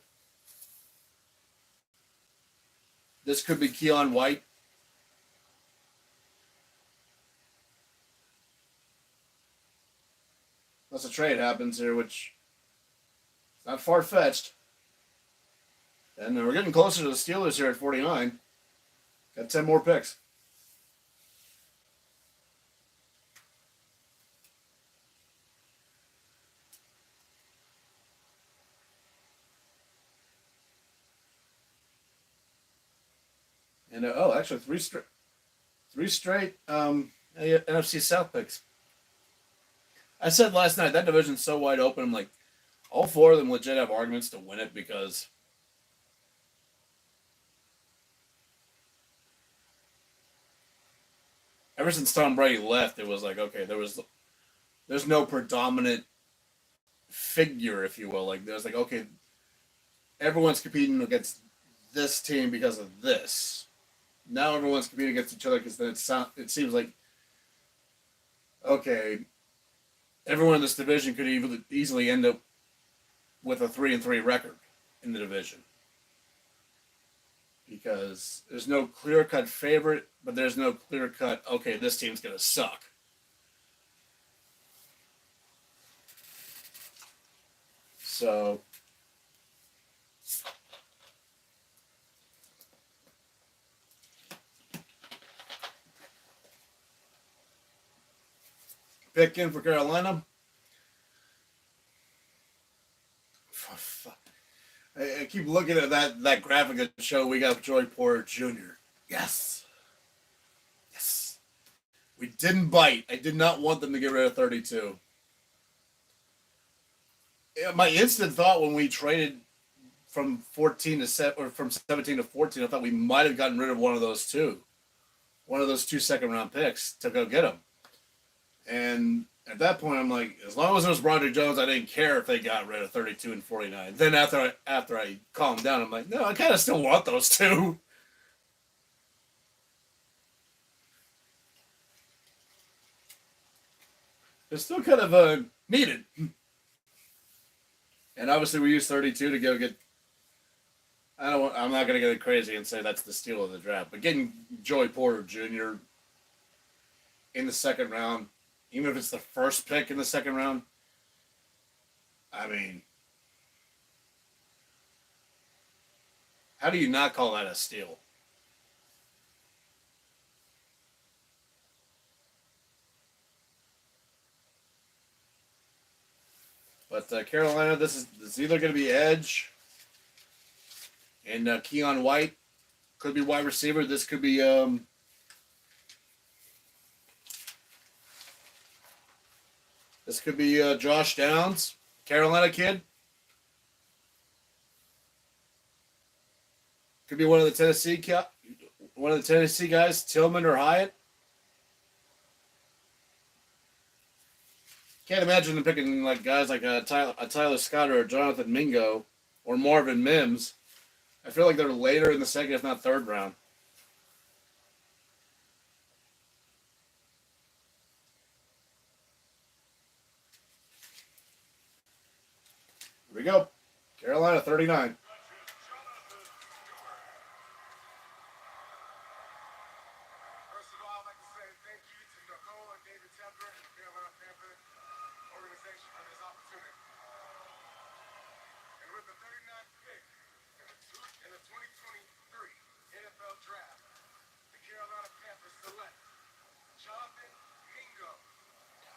This could be Keon White. Unless a trade happens here, which is not far fetched. And we're getting closer to the Steelers here at 49. Got 10 more picks. And actually three straight NFC South picks. I said last night that division's so wide open. I'm like, all four of them legit have arguments to win it because ever since Tom Brady left, it was like okay, there's no predominant figure, if you will. Like there's like okay, everyone's competing against this team because of this. Now everyone's competing against each other because then it seems like okay, everyone in this division could easily end up with a 3-3 record in the division because there's no clear cut favorite, but there's no clear cut okay, this team's gonna suck. So pick in for Carolina. I keep looking at that graphic that show we got Joey Porter Jr. Yes. Yes. We didn't bite. I did not want them to get rid of 32. Yeah, my instant thought when we traded from 14 to set or from 17 to 14, I thought we might have gotten rid of one of those two. One of those 2 second-round picks to go get him. And at that point, I'm like, as long as it was Roger Jones, I didn't care if they got rid of 32 and 49. Then after I calmed down, I'm like, no, I kind of still want those two. They're still kind of needed. And obviously, we used 32 to go get. I'm not going to get crazy and say that's the steal of the draft, but getting Joey Porter Jr. in the second round, even if it's the first pick in the second round, I mean, how do you not call that a steal? But Carolina, this is either going to be edge and Keon White could be wide receiver. This could be Josh Downs, Carolina kid. Could be one of the Tennessee one of the Tennessee guys, Tillman or Hyatt. Can't imagine them picking like guys like a Tyler Scott or a Jonathan Mingo or Marvin Mims. I feel like they're later in the second, if not third round. Here we go. Carolina 39.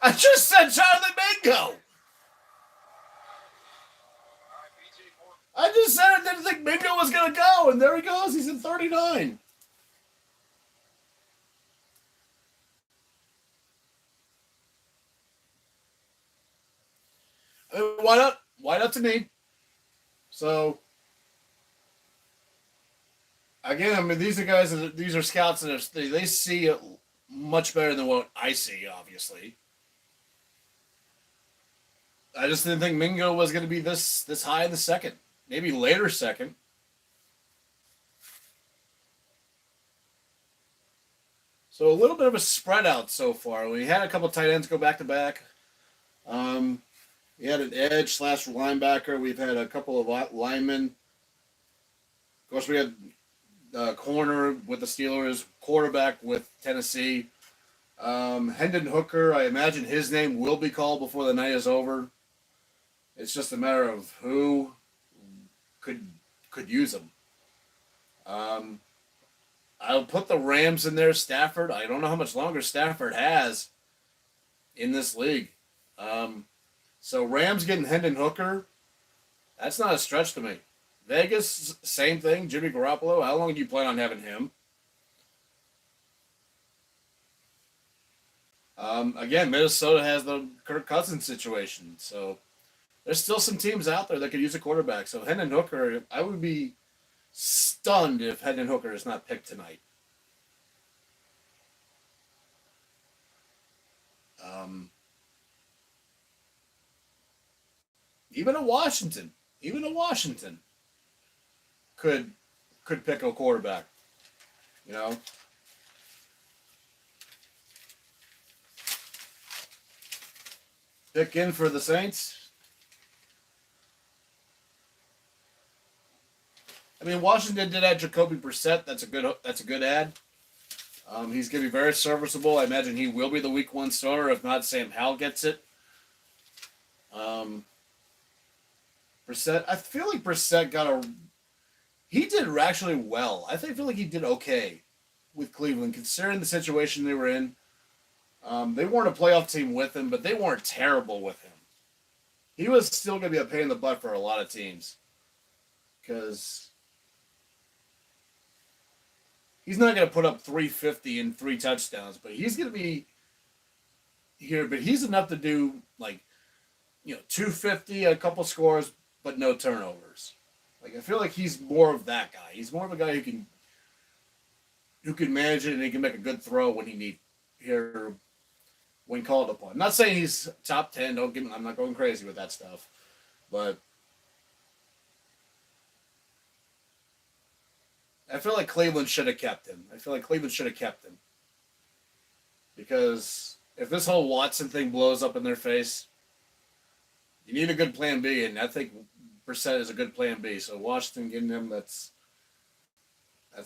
I just said Jonathan Mingo. I just said I didn't think Mingo was going to go, and there he goes. He's in 39. I mean, why not? Why not to me? So, again, I mean, these are guys, these are scouts that they see it much better than what I see, obviously. I just didn't think Mingo was going to be this high in the second. Maybe later second. So a little bit of a spread out so far. We had a couple tight ends go back to back. We had an edge / linebacker. We've had a couple of linemen. Of course, we had corner with the Steelers, quarterback with Tennessee. Hendon Hooker, I imagine his name will be called before the night is over. It's just a matter of who could use him. I'll put the Rams in there. Stafford, I don't know how much longer Stafford has in this league. So Rams getting Hendon Hooker, that's not a stretch to me. Vegas, same thing. Jimmy Garoppolo, how long do you plan on having him? Again, Minnesota has the Kirk Cousins situation. So there's still some teams out there that could use a quarterback. So Hendon Hooker, I would be stunned if Hendon Hooker is not picked tonight. Even a Washington could pick a quarterback. You know. Pick in for the Saints. I mean, Washington did add Jacoby Brissett. That's a good add. He's going to be very serviceable. I imagine he will be the week 1 starter. If not, Sam Howell gets it. Brissett, I feel like Brissett he did actually well. I feel like he did okay with Cleveland, considering the situation they were in. They weren't a playoff team with him, but they weren't terrible with him. He was still going to be a pain in the butt for a lot of teams. Because he's not going to put up 350 and 3 touchdowns, but he's going to be here. But he's enough to do 250, a couple scores, but no turnovers. I feel like he's more of that guy. He's more of a guy who can manage it and he can make a good throw when he need here when called upon. I'm not saying he's top 10. I'm not going crazy with that stuff, but I feel like Cleveland should have kept him. Because if this whole Watson thing blows up in their face, you need a good plan B, and I think Brissett is a good plan B. So Washington getting him, that's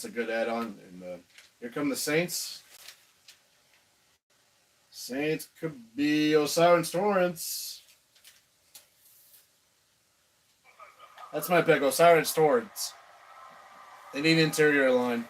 a good add-on. And here come the Saints. Saints could be O'Cyrus Torrence. That's my pick, O'Cyrus Torrence. They need interior line.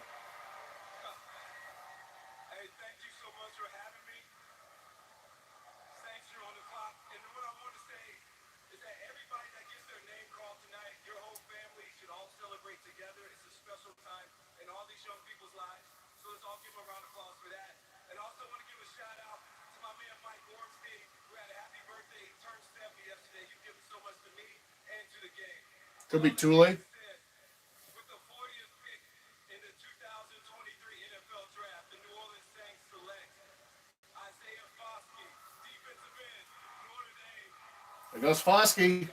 Could be Tule. There goes Foskey.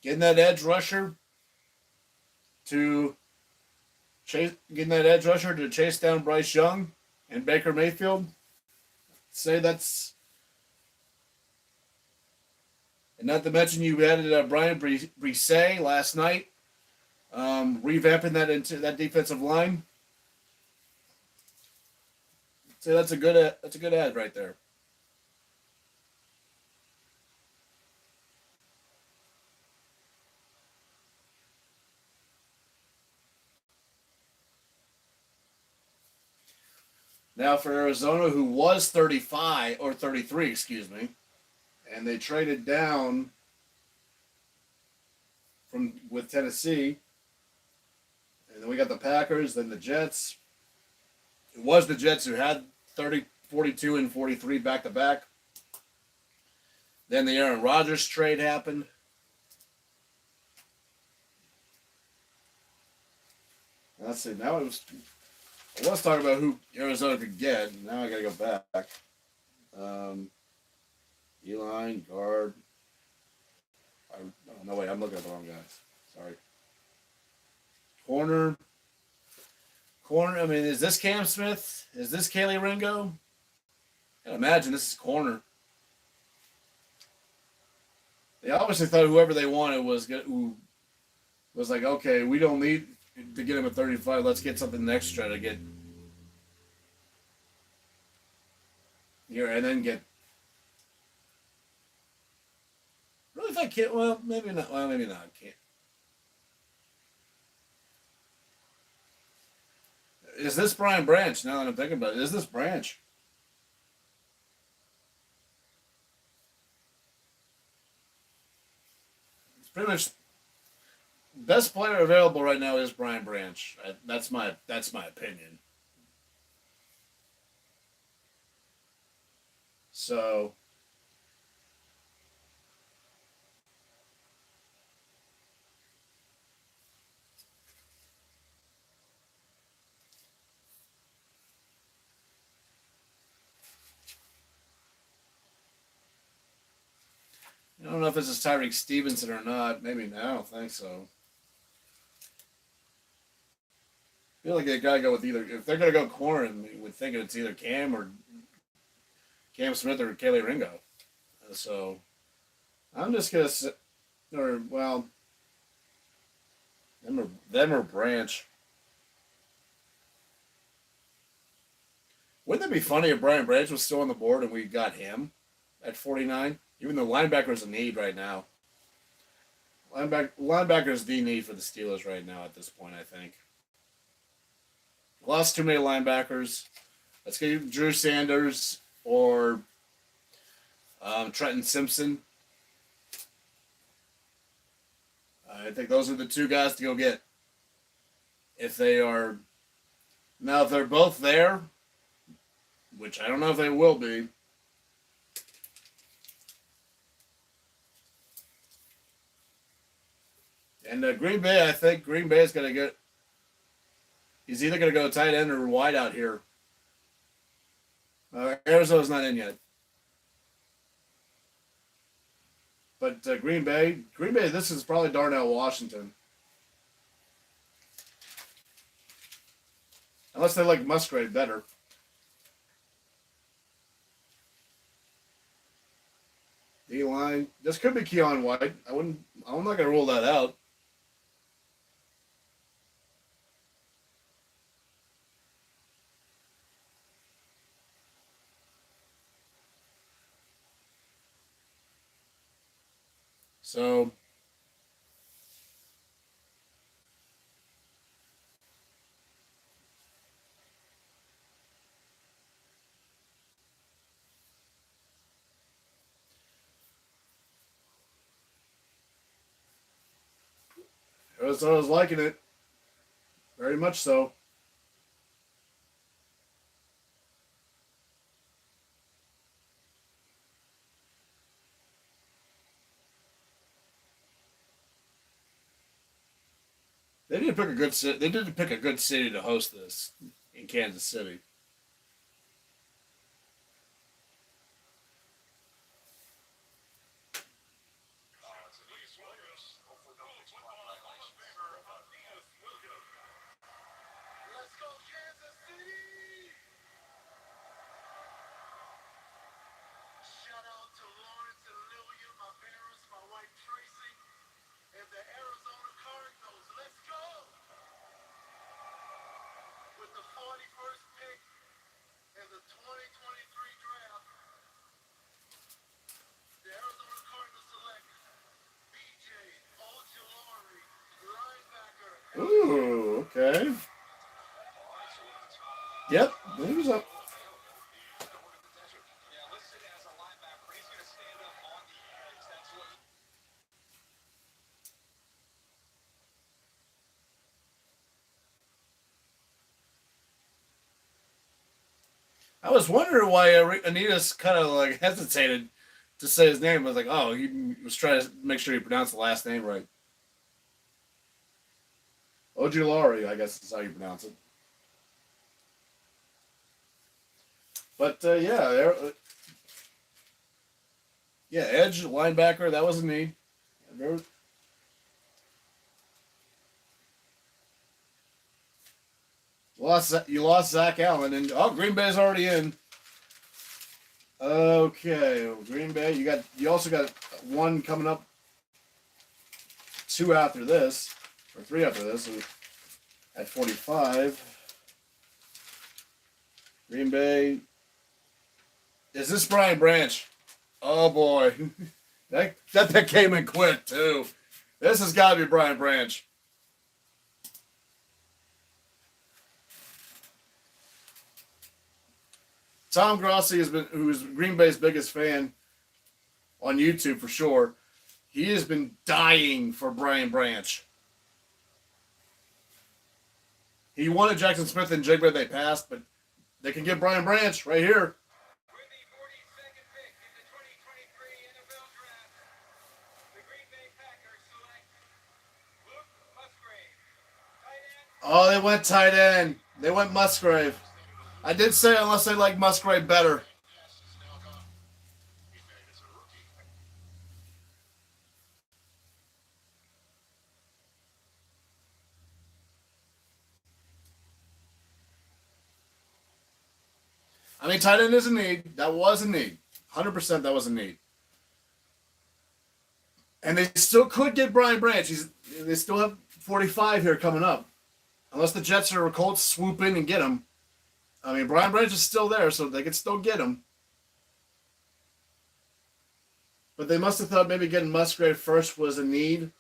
Getting that edge rusher to chase down Bryce Young and Baker Mayfield. Say that's, and not to mention you added Brian Brisset last night, revamping that into that defensive line. So that's a good ad right there. Now for Arizona, who was 35 or 33, excuse me, and they traded down from with Tennessee, and then we got the Packers, then the Jets. It was the Jets who had 30, 42, and 43 back to back. Then the Aaron Rodgers trade happened. Let's see. Now I was talking about who Arizona could get. Now I got to go back. E-line, guard. No, wait. I'm looking at the wrong guys. Sorry. Corner. I mean, is this Cam Smith? Is this Kaylee Ringo? I can imagine this is corner. They obviously thought whoever they wanted was like, okay, we don't need to get him at 35. Let's get something extra to get here and then get. Really think Kid? Well, maybe not. Well, maybe not. Can't. Is this Brian Branch? Now that I'm thinking about it, is this Branch? It's pretty much best player available right now is Brian Branch. That's my opinion. So I don't know if this is Tyreek Stevenson or not. Maybe I don't think so. I feel like they gotta go with either. If they're gonna go corner, we would think it's either Cam or Cam Smith or Kaylee Ringo. So I'm just gonna sit, or well, them or Branch. Wouldn't it be funny if Brian Branch was still on the board and we got him at 49? Even though linebacker's a need right now. Linebacker's the need for the Steelers right now at this point, I think. Lost too many linebackers. Let's get Drew Sanders or Trenton Simpson. I think those are the two guys to go get. If they are now, if they're both there, which I don't know if they will be. And Green Bay, I think Green Bay is going to get. He's either going to go tight end or wide out here. Arizona's not in yet. But Green Bay, this is probably Darnell Washington. Unless they like Musgrave better. D-line. This could be Keon White. I'm not going to rule that out. So Arizona's liking it. Very much so. They need to pick a good city. They did pick a good city to host this in Kansas City. Ooh, okay. Yep, he was up. I was wondering why Anita's kind of like hesitated to say his name. I was like, oh, he was trying to make sure he pronounced the last name right. Ojulari, I guess is how you pronounce it. But yeah, edge linebacker. That was a need. You lost Zach Allen, and Green Bay's already in. Okay, Green Bay. You also got one coming up, two after this, or three after this, at 45. Green Bay. Is this Brian Branch? Oh boy, that pick came in quick too. This has got to be Brian Branch. Tom Grossi who's Green Bay's biggest fan on YouTube for sure. He has been dying for Brian Branch. He wanted Jackson Smith and Jigba, they passed, but they can get Brian Branch right here. Oh, they went tight end. They went Musgrave. I did say unless they like Musgrave better. I mean, tight end is a need. That was a need. 100% that was a need. And they still could get Brian Branch. They still have 45 here coming up. Unless the Jets or Colts swoop in and get him. I mean, Brian Branch is still there, so they could still get him. But they must have thought maybe getting Musgrave first was a need.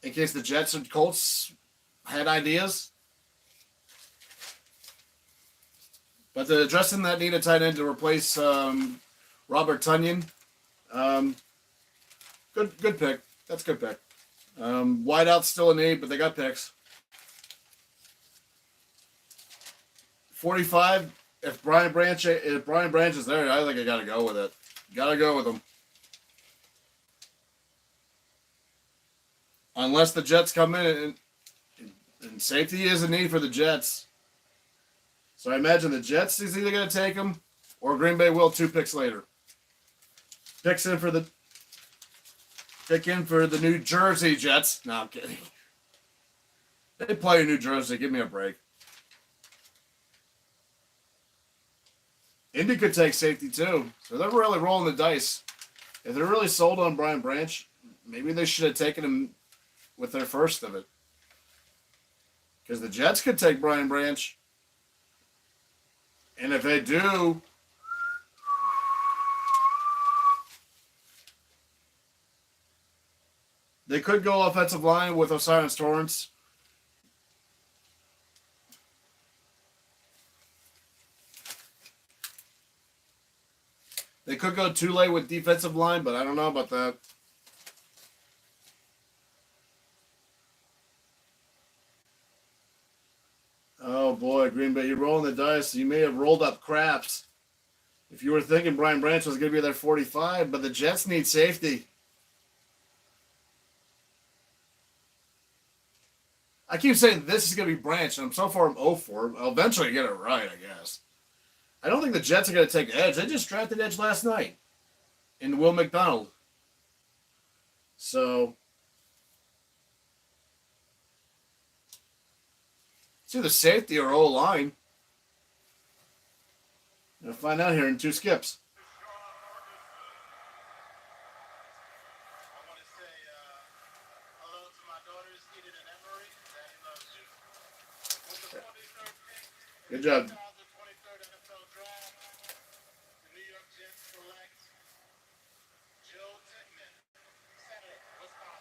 In case the Jets and Colts had ideas. But they're addressing that need a tight end to replace Robert Tonyan. Good pick. That's a good pick. Wideout's still a need, but they got picks. 45. If Brian Branch is there, I think I gotta go with it. Gotta go with him. Unless the Jets come in and safety is a need for the Jets. So I imagine the Jets is either going to take him or Green Bay will 2 picks later. Pick in for the New Jersey Jets. No, I'm kidding. They play in New Jersey. Give me a break. Indy could take safety too. So they're really rolling the dice. If they're really sold on Brian Branch, maybe they should have taken him with their first of it. Because the Jets could take Brian Branch. And if they do, they could go offensive line with Osiris Torrance. They could go too late with defensive line, but I don't know about that. Oh boy, Green Bay, you're rolling the dice. You may have rolled up craps. If you were thinking Brian Branch was going to be there 45, but the Jets need safety. I keep saying this is going to be Branch, and so far I'm 0 for. I'll eventually get it right, I guess. I don't think the Jets are going to take Edge. They just drafted Edge last night in Will McDonald. So, it's either safety or O line. We'll find out here in 2 skips. Good job.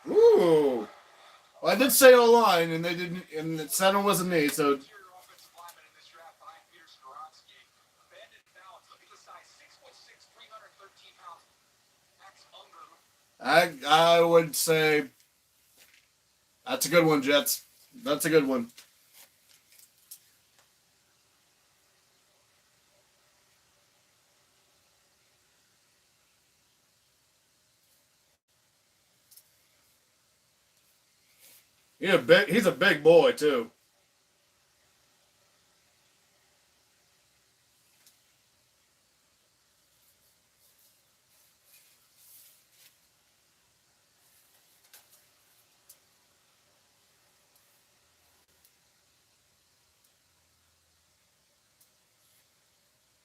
Ooh. Well, I did say O line, and they didn't, and the center wasn't me, so. I would say that's a good one, Jets. That's a good one. He's a big boy too.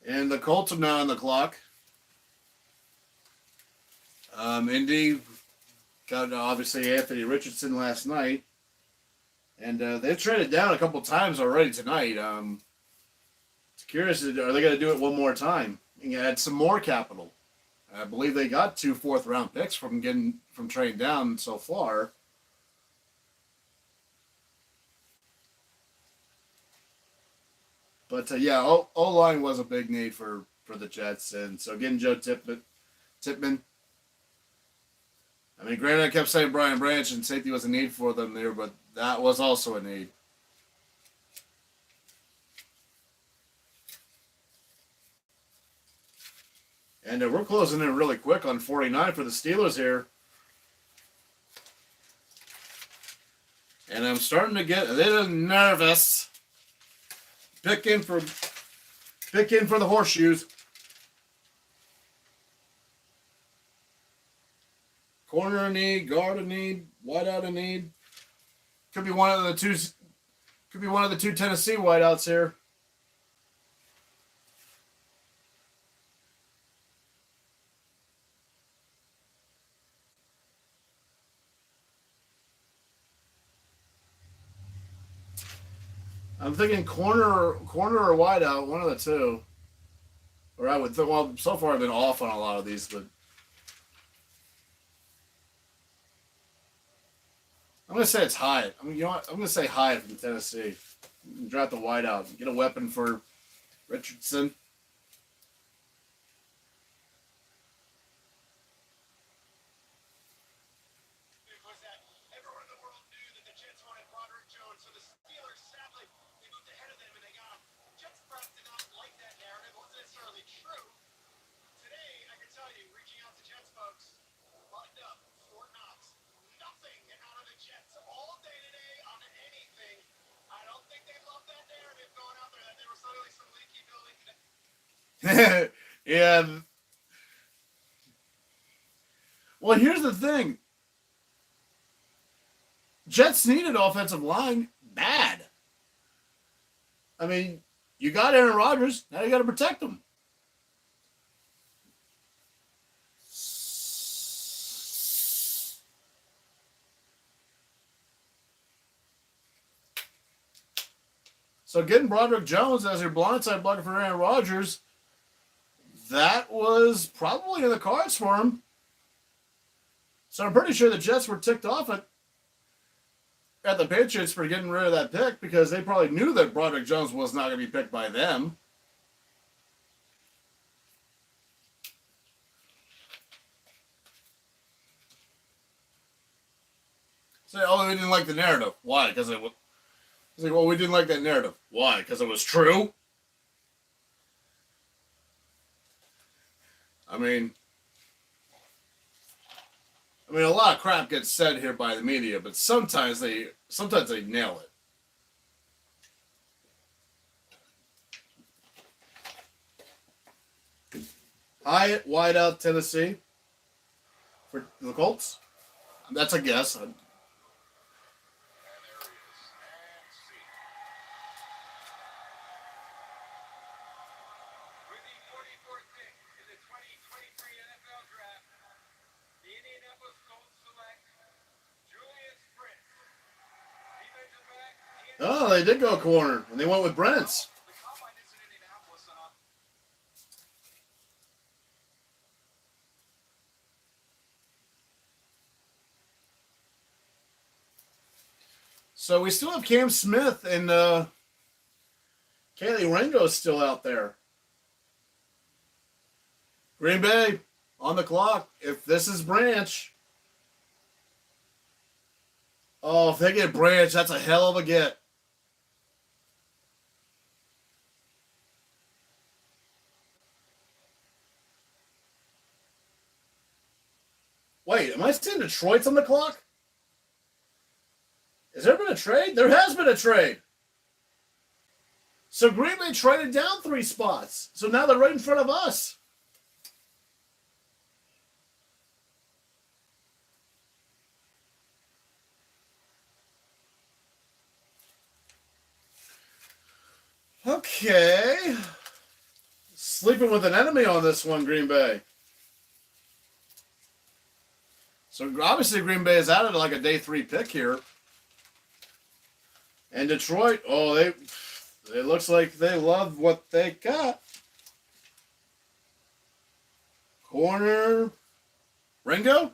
And the Colts are now on the clock. Indy got obviously Anthony Richardson last night, and they've traded down a couple times already tonight. It's curious, are they going to do it one more time and add some more capital? I believe they got 2 4th-round picks from trading down so far. But yeah, O-line was a big need for the Jets, and so getting Joe Tippmann. I mean, granted, I kept saying Brian Branch and safety was a need for them there, but that was also a need. And we're closing in really quick on 49 for the Steelers here. And I'm starting to get a little nervous. Pick in for the horseshoes. Corner a need, guard a need, wideout a need. Could be one of the two. Could be one of the 2 Tennessee wideouts here. I'm thinking corner or wideout, one of the 2. Or I would think. Well, so far I've been off on a lot of these, but. I'm gonna say it's Hyatt. I mean, you know what? I'm gonna say Hyatt from Tennessee. Draft the wideout. Get a weapon for Richardson. Yeah. Well, here's the thing. Jets needed offensive line bad. I mean, you got Aaron Rodgers. Now you got to protect him. So getting Broderick Jones as your blindside blocker for Aaron Rodgers, that was probably in the cards for him. So I'm pretty sure the Jets were ticked off at the Patriots for getting rid of that pick because they probably knew that Broderick Jones was not going to be picked by them. Say, oh, we didn't like the narrative. Why? Because it was. It's like, well, we didn't like that narrative. Why? Because it was true. I mean, a lot of crap gets said here by the media, but sometimes they nail it. Hyatt, wideout, Tennessee for the Colts. That's a guess. Oh, they did go corner, and they went with Brents. So we still have Cam Smith and Kaylee Ringo's still out there. Green Bay on the clock. If this is Branch, oh, if they get Branch, that's a hell of a get. Wait, am I saying Detroit's on the clock? Has there been a trade? There has been a trade. So Green Bay traded down 3 spots. So now they're right in front of us. Okay. Sleeping with an enemy on this one, Green Bay. So obviously Green Bay is out of like a day 3 pick here. And Detroit, oh, it looks like they love what they got. Corner, Ringo?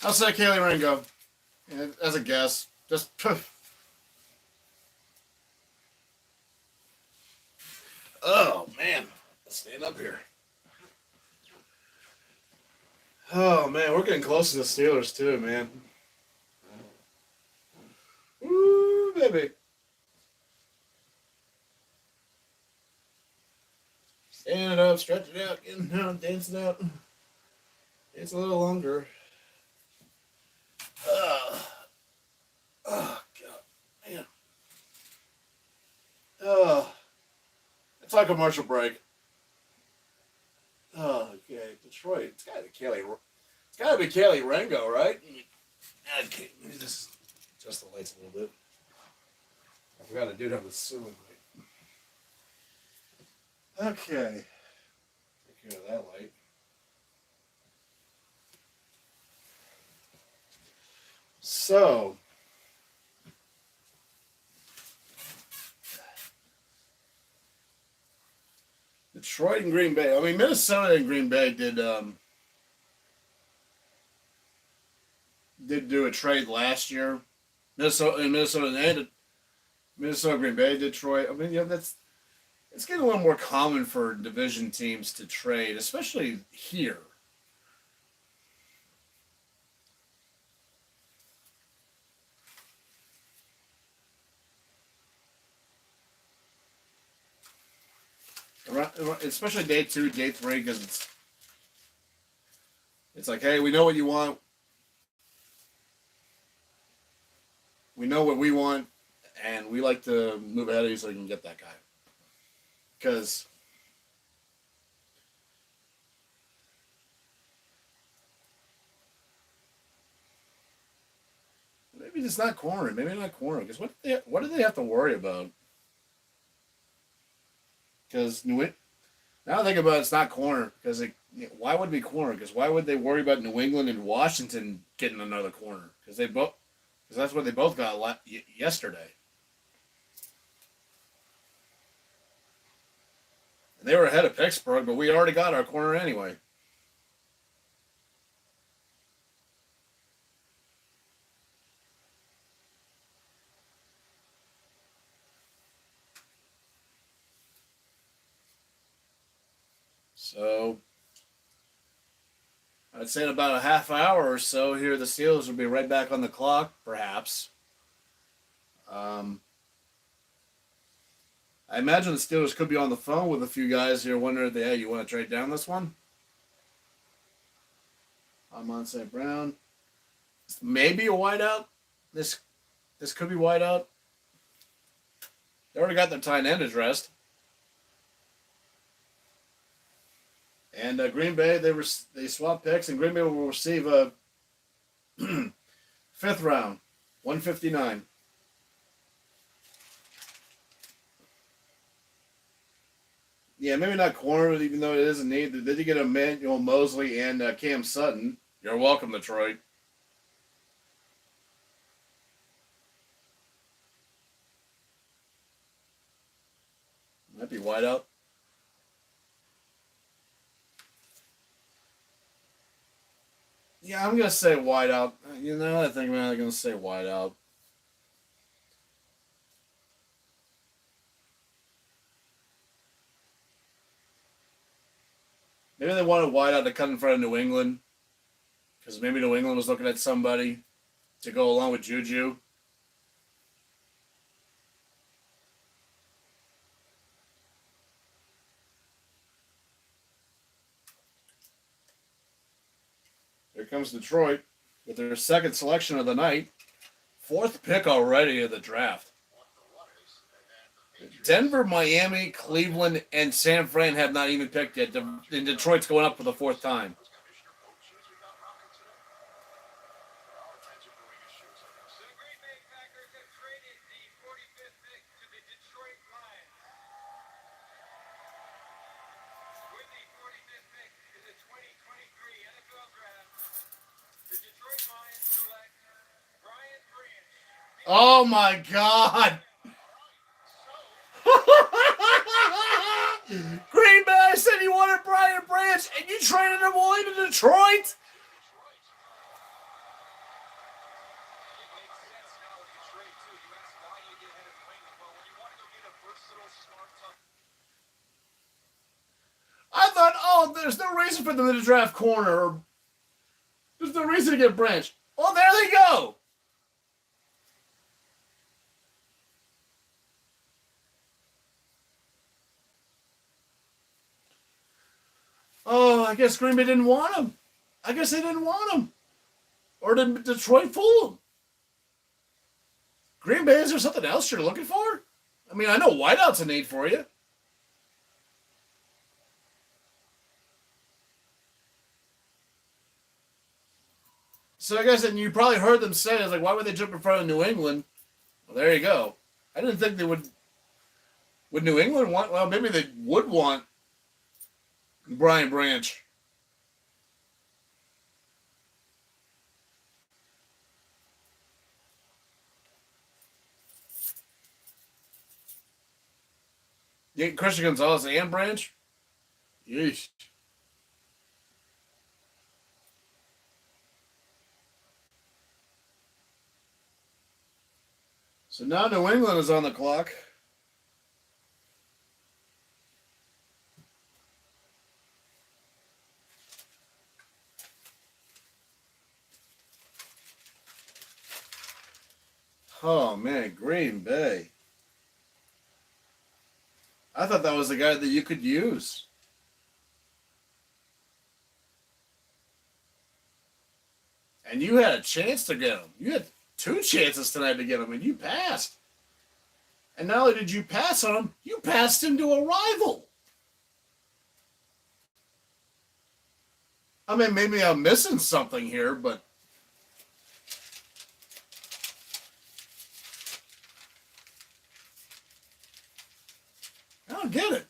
I'll say Kaylee Ringo. As a guess. Just. Oh, man. Let's stand up here. Oh, man. We're getting close to the Steelers, too, man. Woo, baby. Stand it up, stretch it out, getting out, dancing out. It's a little longer. Oh, God. Man. Oh. It's like a commercial break. Oh, okay. Detroit. It's got to be Kaylee Ringo, right? Okay. Let me just adjust the lights a little bit. I forgot to do that with ceiling light. Okay. Take care of that light. So, Detroit and Green Bay. I mean, Minnesota and Green Bay did do a trade last year. Minnesota and Green Bay, Detroit. I mean, yeah, it's getting a little more common for division teams to trade, especially here. Especially day 2, day 3, because it's like, hey, we know what you want. We know what we want, and we like to move ahead of you so we can get that guy. Because maybe it's not corner. Maybe not corner. Because what do they have to worry about? Because now I think about it, it's not corner. Because why would it be corner? Because why would they worry about New England and Washington getting another corner? Because that's what they both got yesterday. And they were ahead of Pittsburgh, but we already got our corner anyway. So I'd say in about a half hour or so here, the Steelers will be right back on the clock, perhaps. I imagine the Steelers could be on the phone with a few guys here wondering if hey, you want to trade down this one? Amon St. Brown. Maybe a wideout. This could be wideout. They already got their tight end addressed. And Green Bay, they swap picks, and Green Bay will receive a fifth round, 159. Yeah, maybe not corner, even though it is a need. They did get Emmanuel Mosley and Cam Sutton. You're welcome, Detroit. Might be wide out. Yeah, I'm gonna say wide out. You know, I think I'm gonna say wide out. Maybe they wanted wide out to cut in front of New England, because maybe New England was looking at somebody to go along with Juju. Here comes Detroit with their second selection of the night. Fourth pick already of the draft. Denver, Miami, Cleveland, and San Fran have not even picked yet. And Detroit's going up for the fourth time. Oh my God! Green Bay said you wanted Brian Branch, and you traded him away to Detroit? I thought, oh, there's no reason for them to draft corner. There's no reason to get Branch. Oh, there they go. Oh, I guess Green Bay didn't want him. I guess they didn't want him. Or did Detroit fool him? Green Bay, is there something else you're looking for? I mean, I know wideout's a need for you. So I guess then you probably heard them say, I was like, why would they jump in front of New England? Well, there you go. I didn't think they would. Would New England want? Well, maybe they would want Brian Branch. Yeah, Christian Gonzalez and Branch? Yeesh. So now New England is on the clock. Oh, man, Green Bay. I thought that was the guy that you could use. And you had a chance to get him. You had two chances tonight to get him, and you passed. And not only did you pass on him, you passed him to a rival. I mean, maybe I'm missing something here, but I don't get it.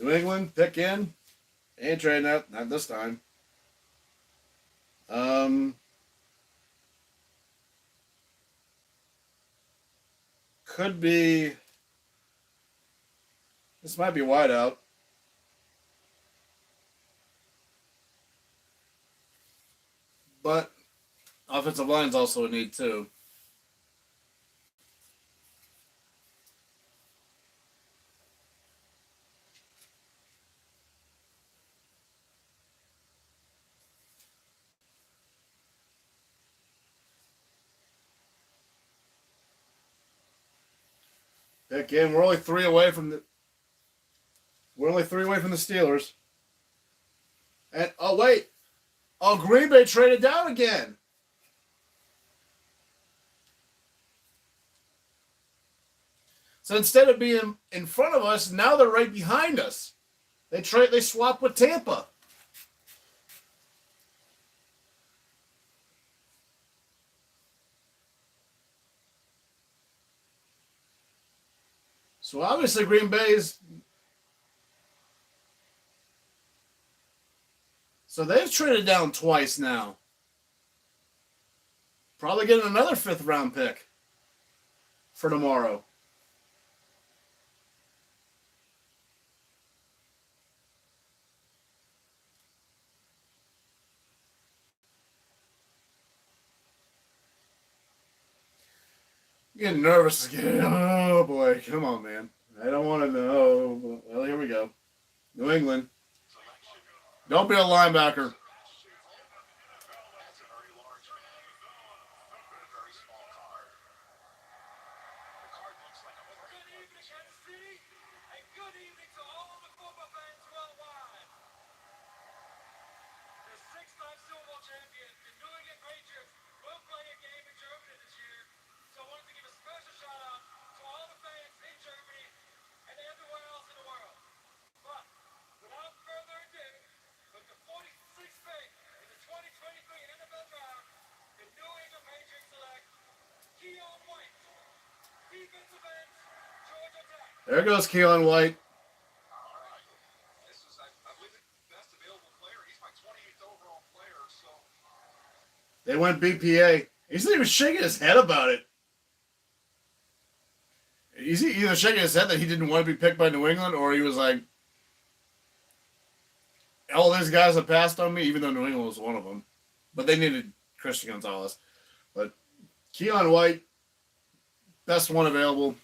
New England, pick in. Ain't trading that. Not this time. Um, could be. This might be wide out. But offensive line's also a need, too. Pick in. We're only 3 away from the. We're only 3 away from the Steelers. And oh wait, Green Bay traded down again. So instead of being in front of us, now they're right behind us. They swap with Tampa. So obviously Green Bay is. So they've traded down twice now. Probably getting another 5th round pick for tomorrow. Getting nervous again. Oh boy, come on, man. I don't want to know. Well, here we go. New England. Don't be a linebacker. There goes Keon White. They went BPA. He's not even shaking his head about it. He's either shaking his head that he didn't want to be picked by New England, or he was like, all these guys have passed on me, even though New England was one of them. But they needed Christian Gonzalez. But Keon White, best one available.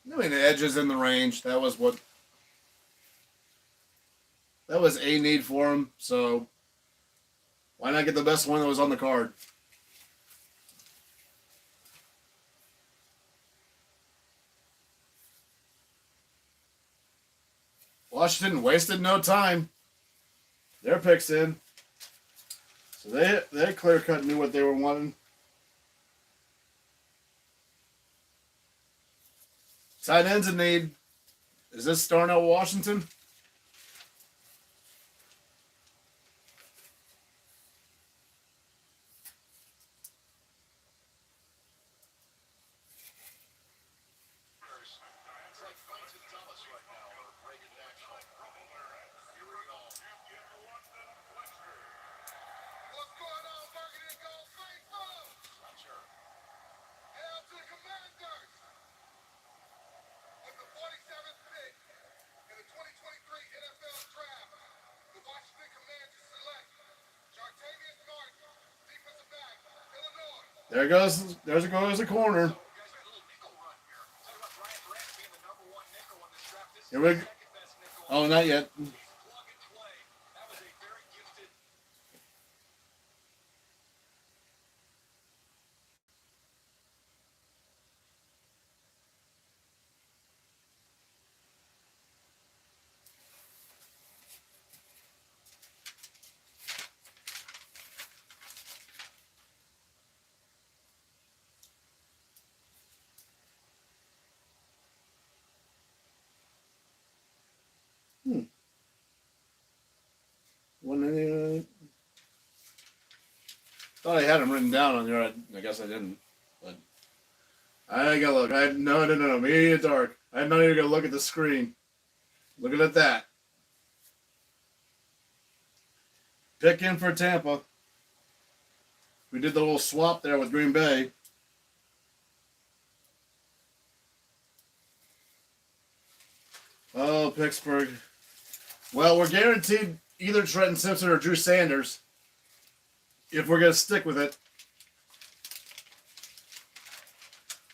I mean, the edges in the range. That was a need for him. So why not get the best one that was on the card? Washington wasted no time. Their picks in. So they clear cut knew what they were wanting. Tight ends in need. Is this Darnell Washington? There goes the corner. Here we go. Oh, not yet. Thought I had them written down on there. I guess I didn't. But I gotta look. No. Media dark. I'm not even gonna look at the screen. Looking at that. Pick in for Tampa. We did the little swap there with Green Bay. Oh, Pittsburgh. Well, we're guaranteed either Trenton Simpson or Drew Sanders if we're going to stick with it.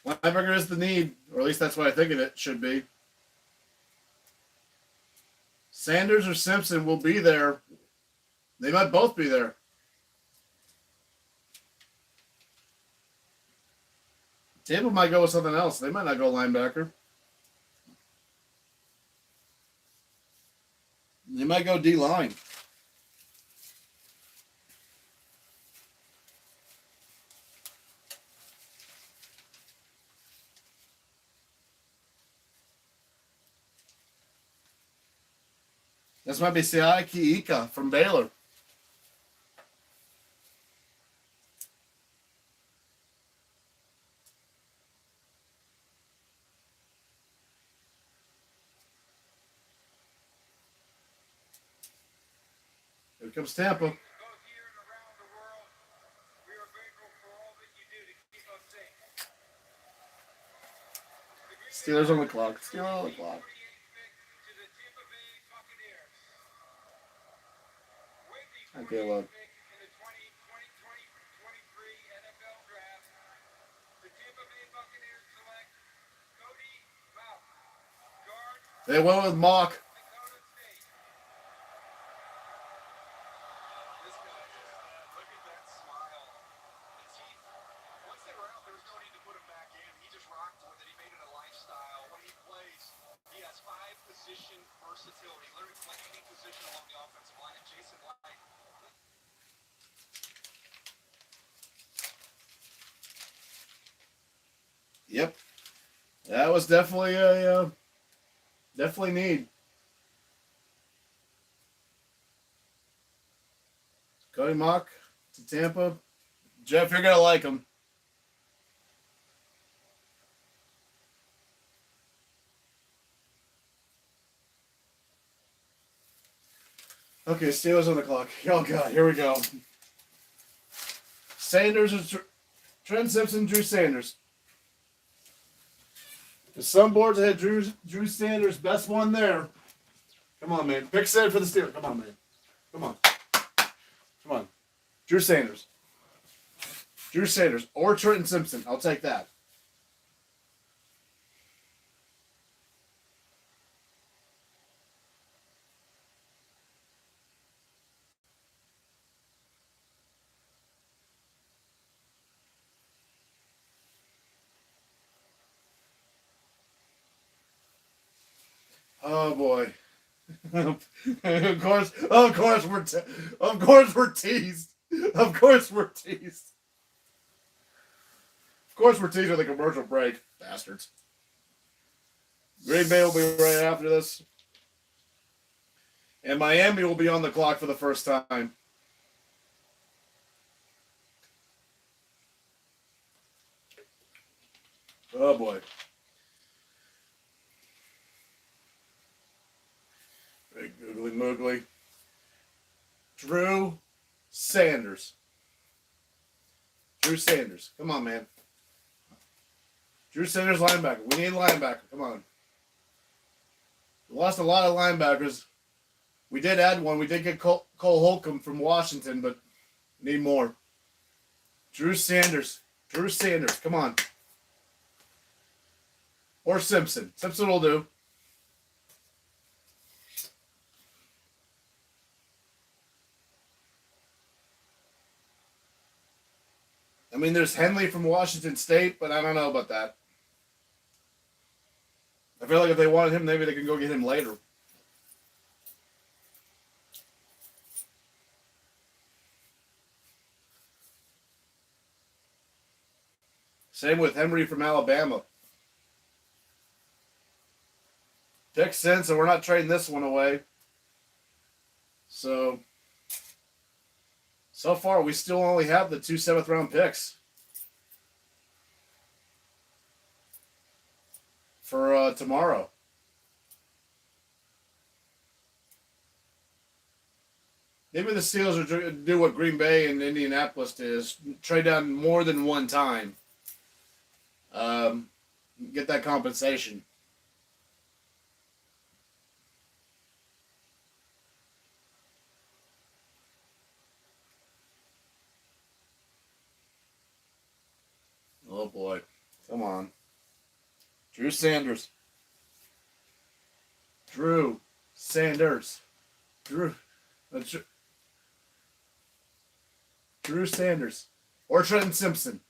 Linebacker is the need, or at least that's what I think it should be. Sanders or Simpson will be there. They might both be there. Tampa might go with something else. They might not go linebacker. They might go D-line. This might be Siaki Ika from Baylor. Here comes Tampa. Steelers on the clock. Steelers on the clock. Okay, look. They went with Mock. Yep. That was definitely a definitely need. Cody Mock to Tampa. Jeff, you're going to like him. Okay, Steelers on the clock. Oh, God, here we go. Sanders or Trent Simpson, Drew Sanders. Some boards had Drew Sanders, best one there. Come on, man. Pick set for the Steelers. Come on, man. Come on. Come on. Drew Sanders. Drew Sanders or Trenton Simpson. I'll take that. Oh boy. of course we're teased. Of course we're teased. Of course we're teased with a commercial break, bastards. Green Bay will be right after this, and Miami will be on the clock for the first time. Oh boy. Big googly moogly. Drew Sanders. Drew Sanders. Come on, man. Drew Sanders, linebacker. We need a linebacker. Come on. We lost a lot of linebackers. We did add one. We did get Cole Holcomb from Washington, but need more. Drew Sanders. Drew Sanders. Come on. Or Simpson. Simpson will do. I mean, there's Henley from Washington State, but I don't know about that. I feel like if they wanted him, maybe they can go get him later. Same with Henry from Alabama. Pick sense, and we're not trading this one away. So far, we still only have the 2 7th-round picks for tomorrow. Maybe the Steelers will do what Green Bay and Indianapolis did, is trade down more than one time. Get that compensation. Oh boy. Come on. Drew Sanders. Drew Sanders. Drew. Drew Sanders. Or Trenton Simpson.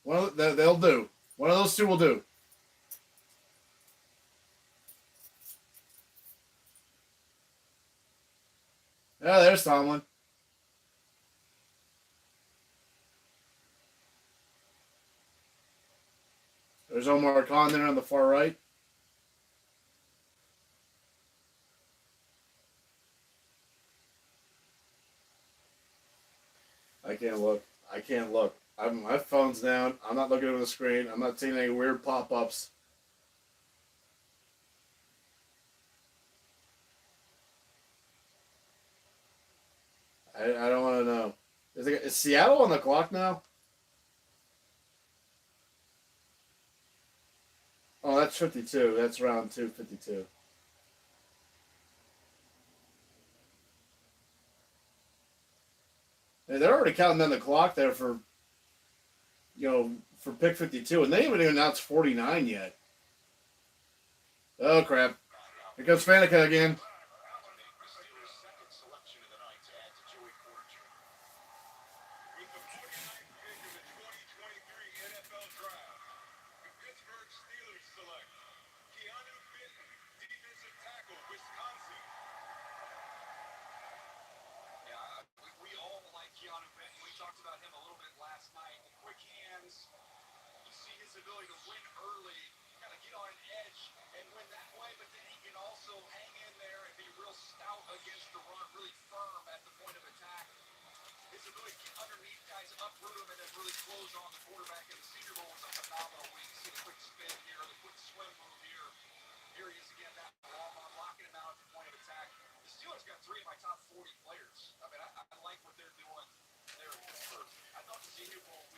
They'll do. One of those two will do. Yeah, there's Tomlin. There's Omar Khan there on the far right. I can't look. I can't look. My phone's down. I'm not looking at the screen. I'm not seeing any weird pop-ups. I don't want to know. Is Seattle on the clock now? Oh, that's 52. That's round 252. And they're already counting down the clock there for, for pick 52, and they haven't even announced 49 yet. Oh crap! Here comes Faneca again.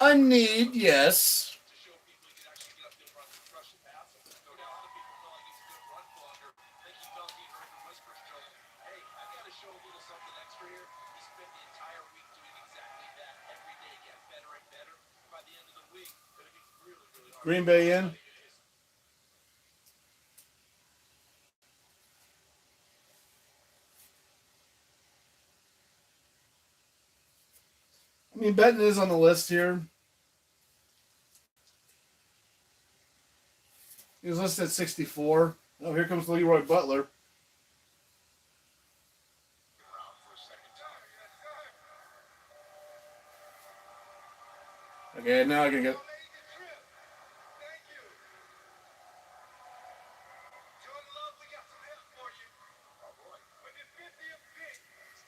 A need, yes. Green Bay in. I mean, Benton is on the list here. He was listed at 64. Oh, here comes Leroy Butler. Okay, now I can get.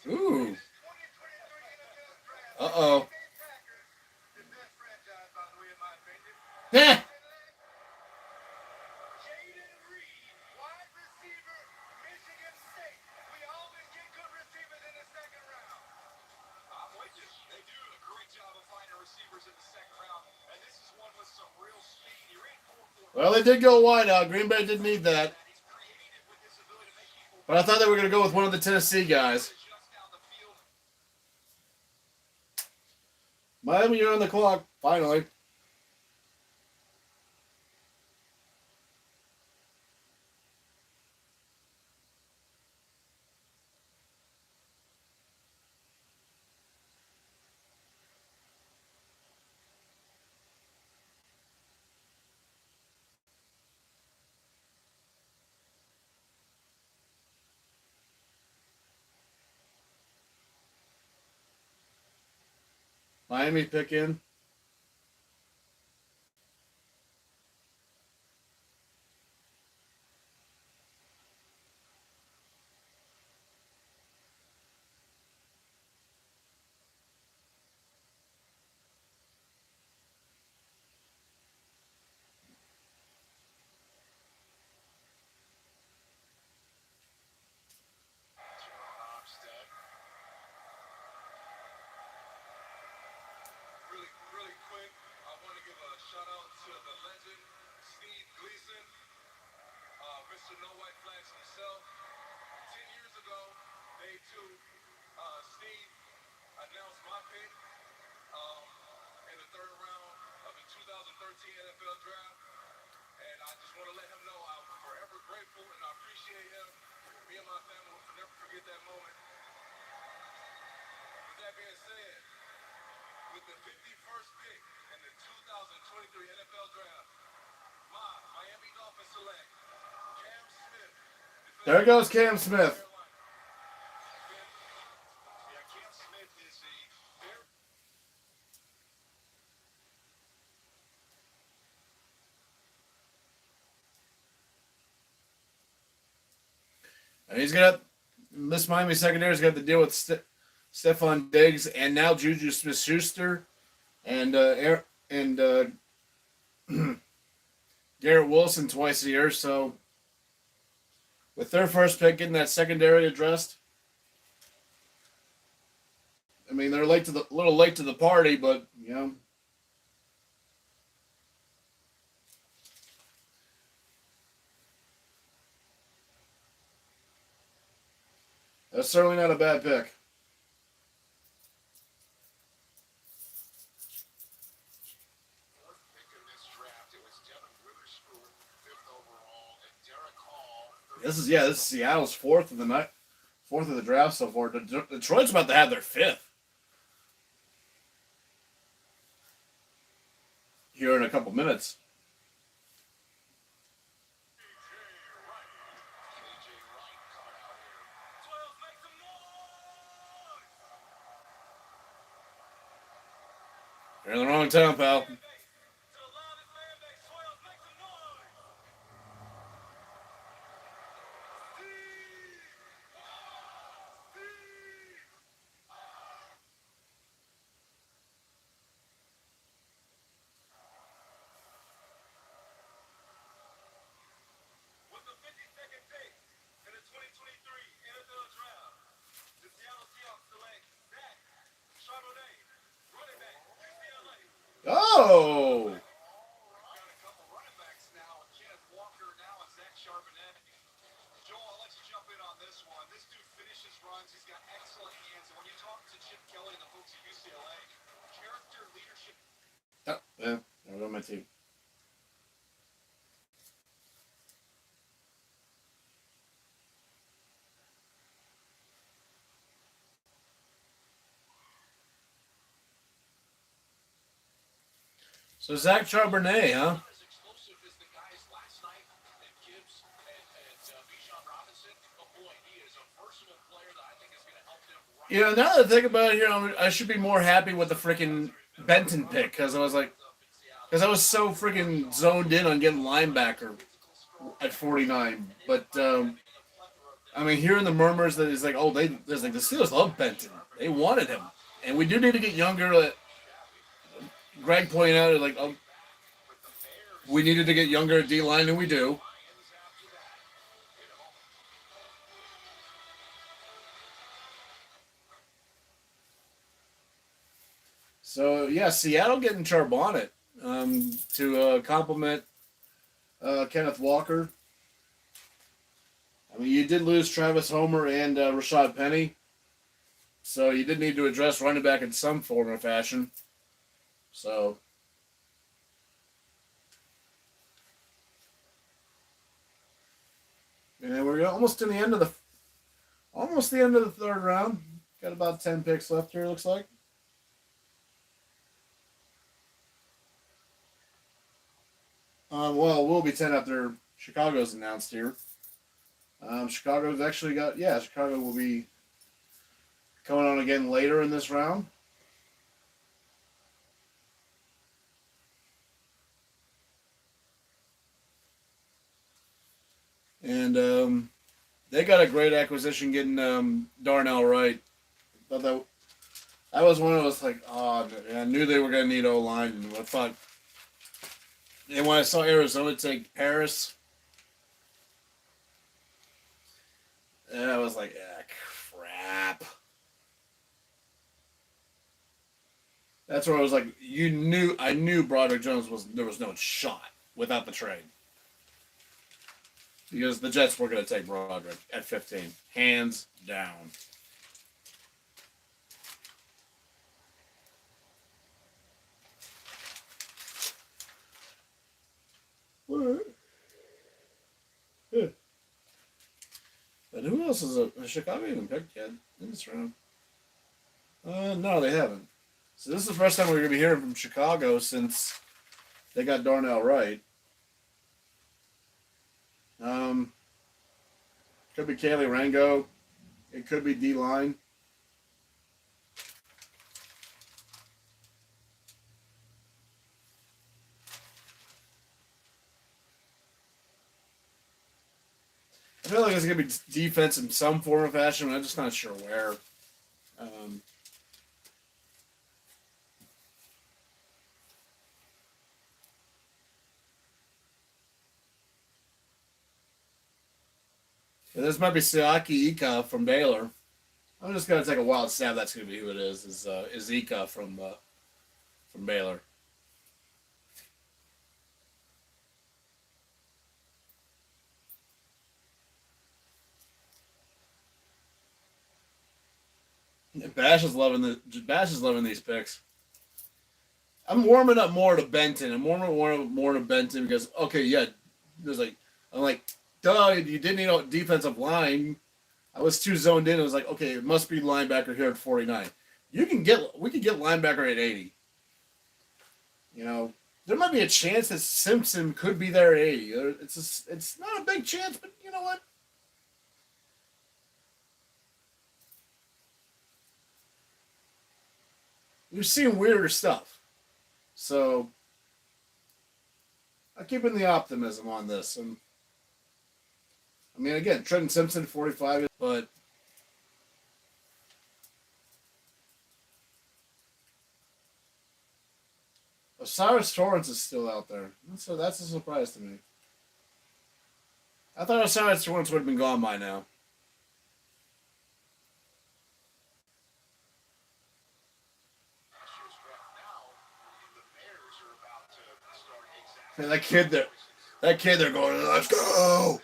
Ooh. Uh-oh. Yeah. Well, they did go wide out. Green Bay did need that. But I thought they were going to go with one of the Tennessee guys. Miami, you're on the clock, finally. Miami pick in. There goes Cam Smith. And he's got this Miami secondary's got to deal with Stephon Diggs and now Juju Smith-Schuster and Garrett Wilson twice a year. So with their first pick getting that secondary addressed, I mean they're little late to the party, but you know. That's certainly not a bad pick. This is Seattle's fourth of the draft so far. Detroit's about to have their fifth here in a couple minutes. You're in the wrong town, pal. Oh! Oh, yeah, there go my team. So Zach Charbonnet, huh? You know, now that I think about it here, I should be more happy with the freaking Benton pick because I was so freaking zoned in on getting linebacker at 49. But I mean, hearing the murmurs that it's like, oh, the Steelers love Benton, they wanted him, and we do need to get younger. Greg pointed out, like, oh, we needed to get younger at D-line, and we do. So, yeah, Seattle getting Charbonnet to complement Kenneth Walker. I mean, you did lose Travis Homer and Rashad Penny. So you did need to address running back in some form or fashion. So... and we're almost to the end of the third round. Got about 10 picks left here, looks like. Well, we'll be 10 after Chicago's announced here. Chicago will be coming on again later in this round. And they got a great acquisition getting Darnell Wright. Thought that was one of those like, oh, I knew they were going to need O-line. And I thought, and when I saw Arizona take Paris, I was like, crap. That's where I was like, I knew Broderick Jones there was no shot without the trade. Because the Jets were going to take Broderick at 15. Hands down. What? Yeah. And who else is a Chicago even picked yet in this round? No, they haven't. So this is the first time we're going to be hearing from Chicago since they got Darnell Wright. Could be Kaylee Rango. It could be D-line. I feel like it's going to be defense in some form or fashion, but I'm just not sure where. This might be Siaki Ika from Baylor. I'm just going to take a wild stab. That's going to be who it is Ika from Baylor. Bash is loving these picks. I'm warming up more to Benton. I'm warming more to Benton because okay, yeah, there's like I'm like, duh, you didn't need a defensive line. I was too zoned in. I was like, okay, it must be linebacker here at 49. We can get linebacker at 80. You know, there might be a chance that Simpson could be there at 80. It's not a big chance, but you know what? We've seen weirder stuff. So I'm keeping the optimism on this. And I mean, again, Trenton Simpson, 45, but Osiris Torrance is still out there. So that's a surprise to me. I thought Osiris Torrance would have been gone by now. And that kid they're going, let's go.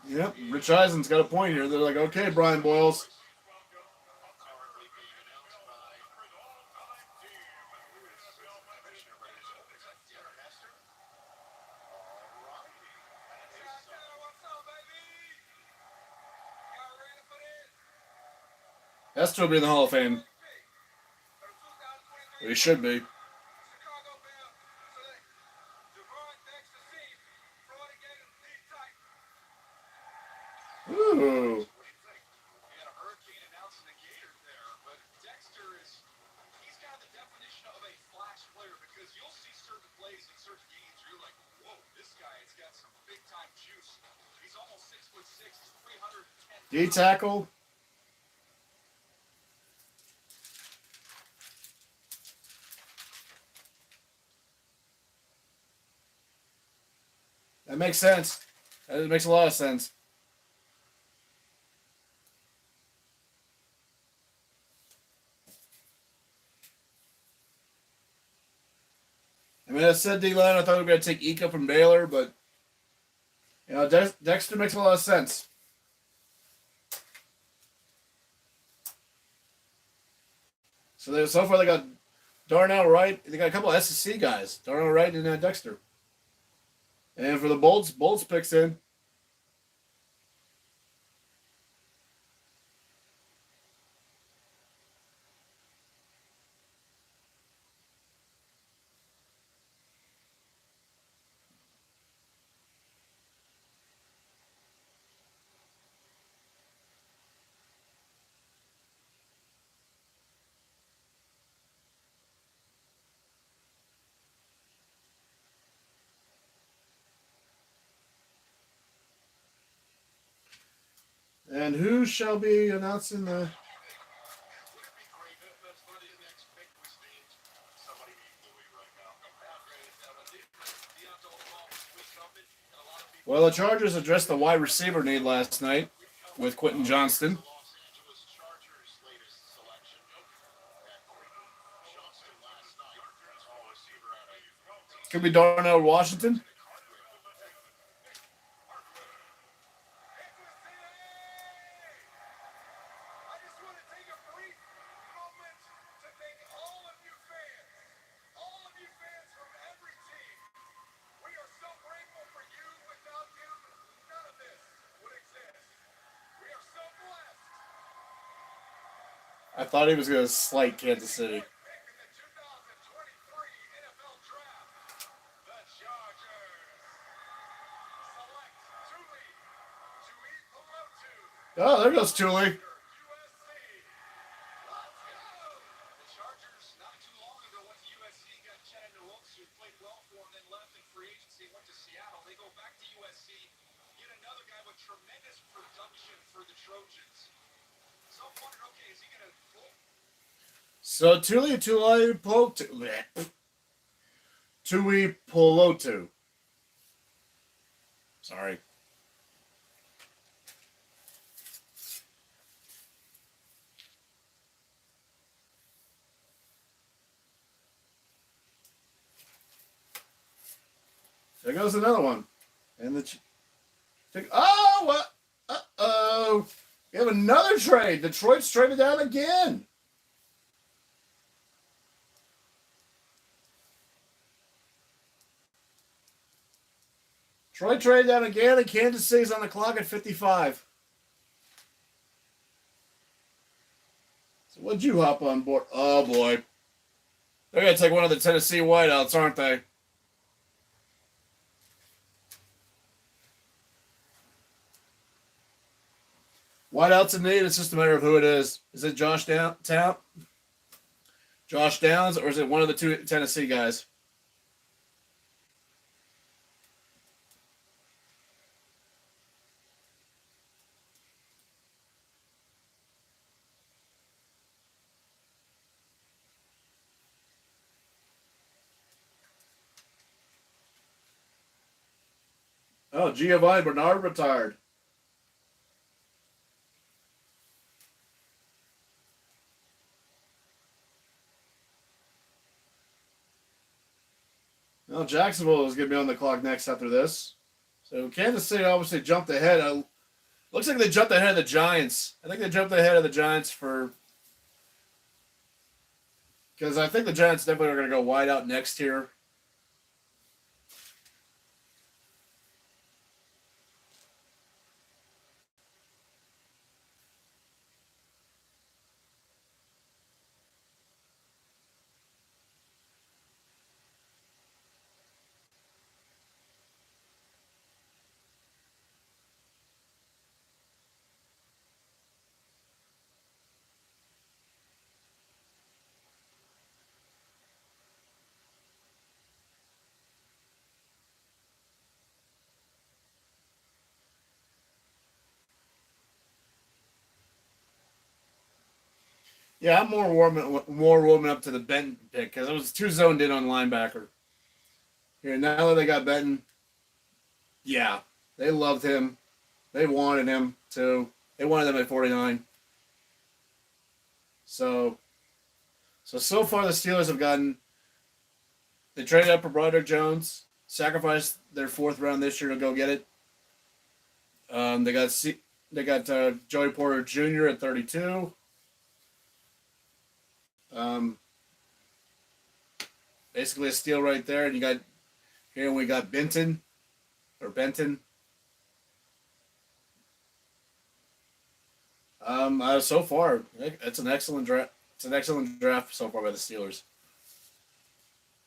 Yep, Rich Eisen's got a point here. They're like, okay, Brian Boyles. Hester will be in the Hall of Fame. He should be. Ooh. D tackle. That makes sense. That makes a lot of sense. I mean, I said D-line. I thought we were going to take Ika from Baylor, but you know, Dexter makes a lot of sense. So far they got Darnell Wright. They got a couple of SEC guys, Darnell Wright and Dexter. And for the Bolts picks in. And who shall be announcing the... Well, the Chargers addressed the wide receiver need last night with Quentin Johnston. Could be Darnell Washington. I thought he was going to slight Kansas City. Oh, there goes Thule. So Tuli Tui Polotu. Sorry. There goes another one. And oh, what? Uh-oh. We have another trade. Detroit's traded down again. Detroit traded down again, and Kansas City's on the clock at 55. So what'd you hop on board? Oh, boy. They're going to take one of the Tennessee wideouts, aren't they? Wideouts in need. It's just a matter of who it is. Is it Josh Downs, or is it one of the two Tennessee guys? Oh, Giovanni Bernard retired. Well, Jacksonville is going to be on the clock next after this. So Kansas City obviously jumped ahead. Looks like they jumped ahead of the Giants. I think they jumped ahead of the Giants because I think the Giants definitely are going to go wide out next year. Yeah, I'm more warming up to the Benton pick because it was too zoned in on linebacker. Here now that they got Benton, yeah, they loved him. They wanted him too. They wanted him at 49. So far the Steelers have gotten. They traded up for Broderick Jones, sacrificed their fourth round this year to go get it. They got Joey Porter Jr. at 32. Basically a steal right there. And we got Benton. So far, it's an excellent draft. It's an excellent draft so far by the Steelers.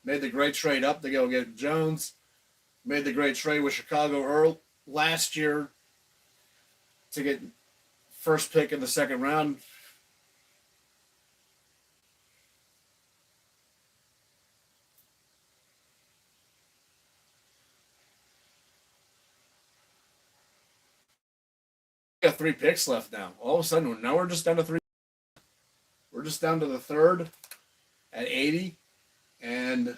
Made the great trade up to go get Jones. Made the great trade with Chicago last year to get first pick in the second round. We got 3 picks left now. All of a sudden, now we're just down to 3. We're just down to the third at 80. And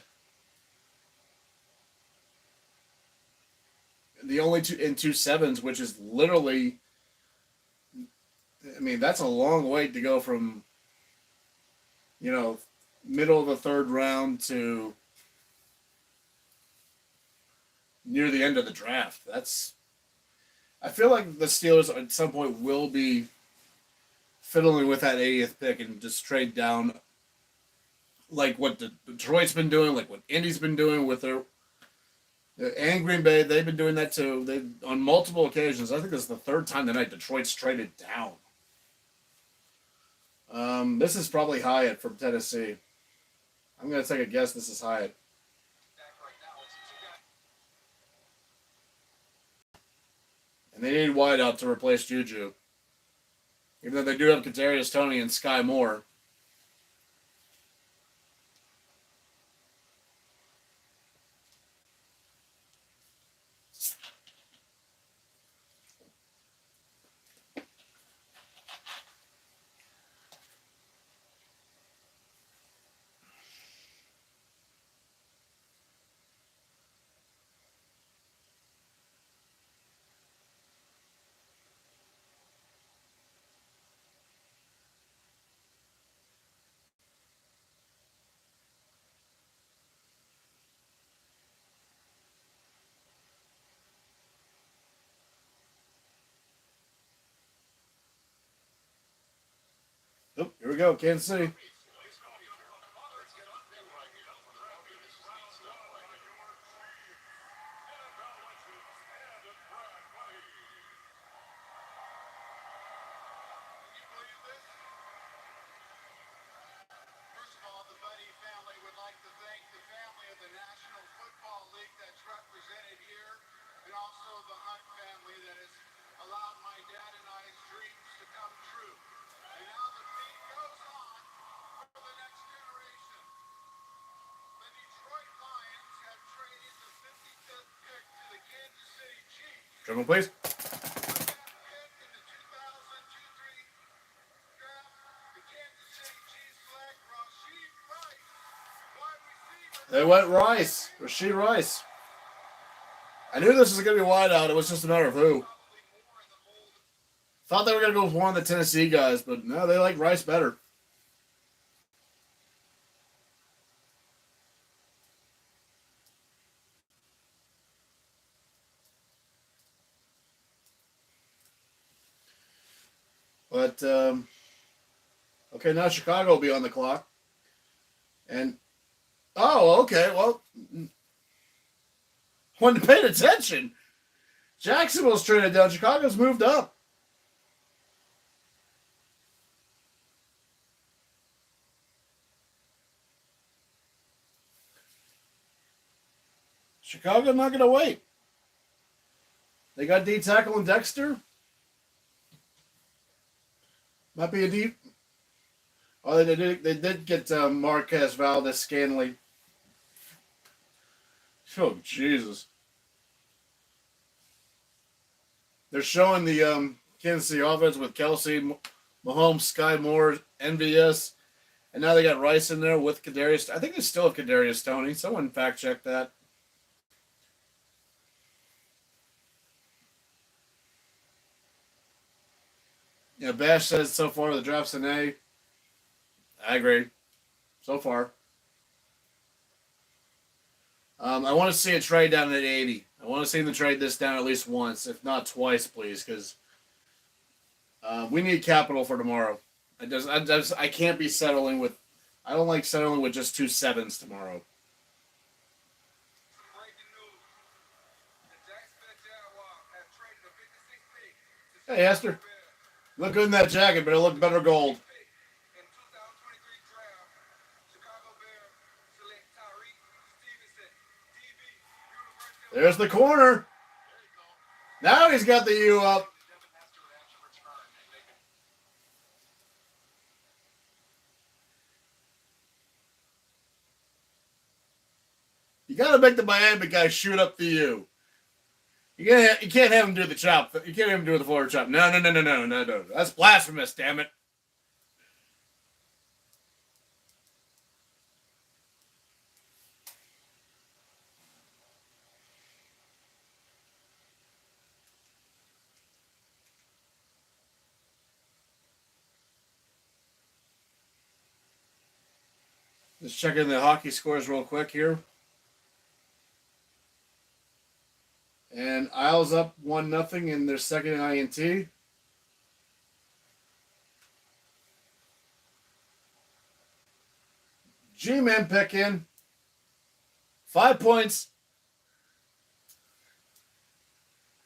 the only two sevens, which is literally, I mean, that's a long way to go from, middle of the third round to near the end of the draft. I feel like the Steelers at some point will be fiddling with that 80th pick and just trade down, like what Detroit's been doing, like what Indy's been doing with their and Green Bay. They've been doing that too. They on multiple occasions. I think this is the third time tonight Detroit's traded down. This is probably Hyatt from Tennessee. I'm gonna take a guess. This is Hyatt. And they need wideout to replace Juju. Even though they do have Kadarius Toney and Sky Moore. Oh, here we go, Kansas City. Dribble, please. They went Rice. Rashee Rice. I knew this was going to be wide out. It was just a matter of who. Thought they were going to go with one of the Tennessee guys, but no, they like Rice better. But, okay, now Chicago will be on the clock. And, oh, okay, well, when paying attention, Jacksonville's traded down. Chicago's moved up. Chicago not going to wait. They got D tackle and Dexter. Might be a deep. Oh, they did get Marquez Valdez Scanley. Oh, Jesus. They're showing the Kansas City offense with Kelsey, Mahomes, Sky Moore, MVS, and now they got Rice in there with Kadarius. I think they still have Kadarius Toney. Someone fact check that. You know, Bash says so far the draft's an A. I agree. So far. I want to see a trade down at 80. I want to see them trade this down at least once, if not twice, please, because we need capital for tomorrow. I can't be settling with. I don't like settling with just 2 sevens tomorrow. Hey, Esther. Look good in that jacket, but it looked better gold. There's the corner. Now he's got the U up. You got to make the Miami guy shoot up the U. You can't have him do the chop. You can't have him do the forward chop. No. That's blasphemous, damn it. Just checking the hockey scores real quick here. And Isles up 1-0 in their second INT. G-Men pick in. 5 points.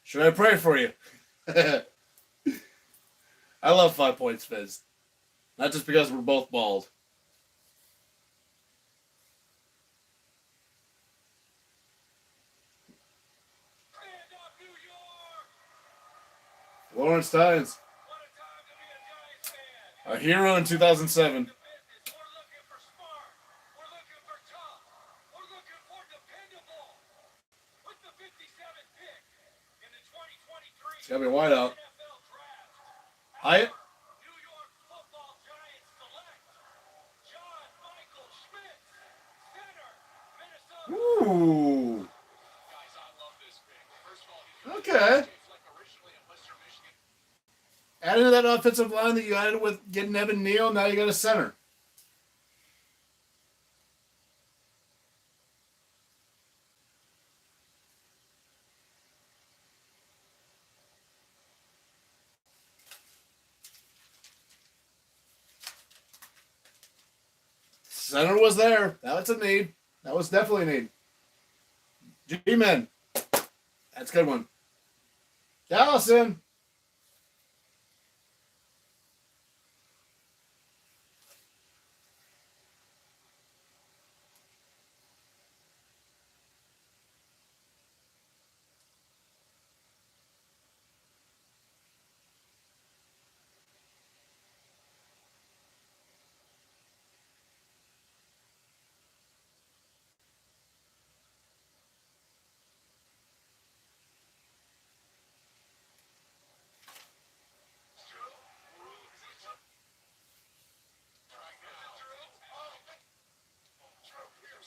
Should I pray for you? I love 5 points, Fizz. Not just because we're both bald. Lawrence Tynes. A hero in 2007. It's got to be wide out. Hyatt. Ooh. Okay. Added to that offensive line that you added with getting Evan Neal, now you got a center. Center was there. That's a need. That was definitely a need. G-Men. That's a good one. Allison.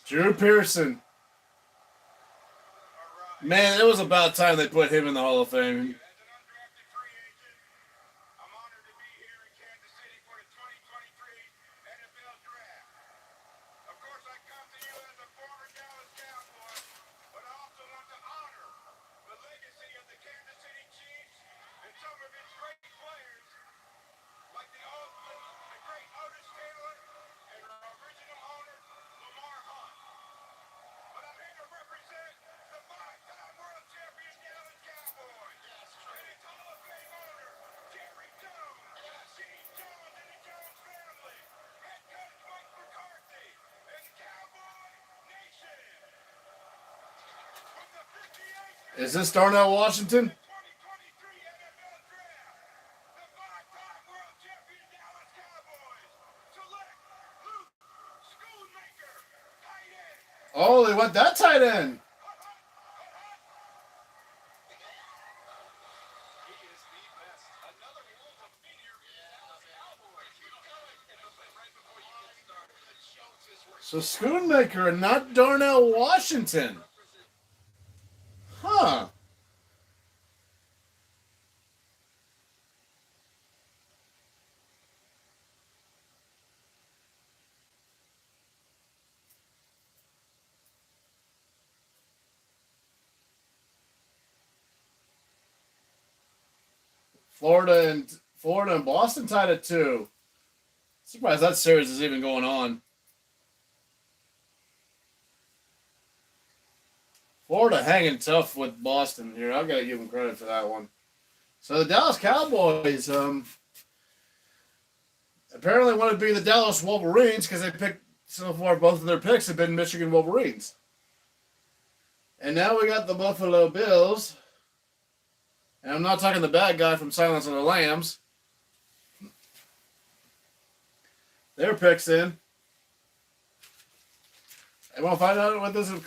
Drew Pearson. Man, it was about time they put him in the Hall of Fame. Is this Darnell Washington? Oh, they went that tight end. So Schoonmaker and not Darnell Washington. Huh. Florida and Boston tied it too. Surprised that series is even going on. Florida hanging tough with Boston here. I've got to give them credit for that one. So the Dallas Cowboys apparently want to be the Dallas Wolverines because they picked so far both of their picks have been Michigan Wolverines. And now we got the Buffalo Bills. And I'm not talking the bad guy from Silence of the Lambs. Their picks in. And we'll find out what this is.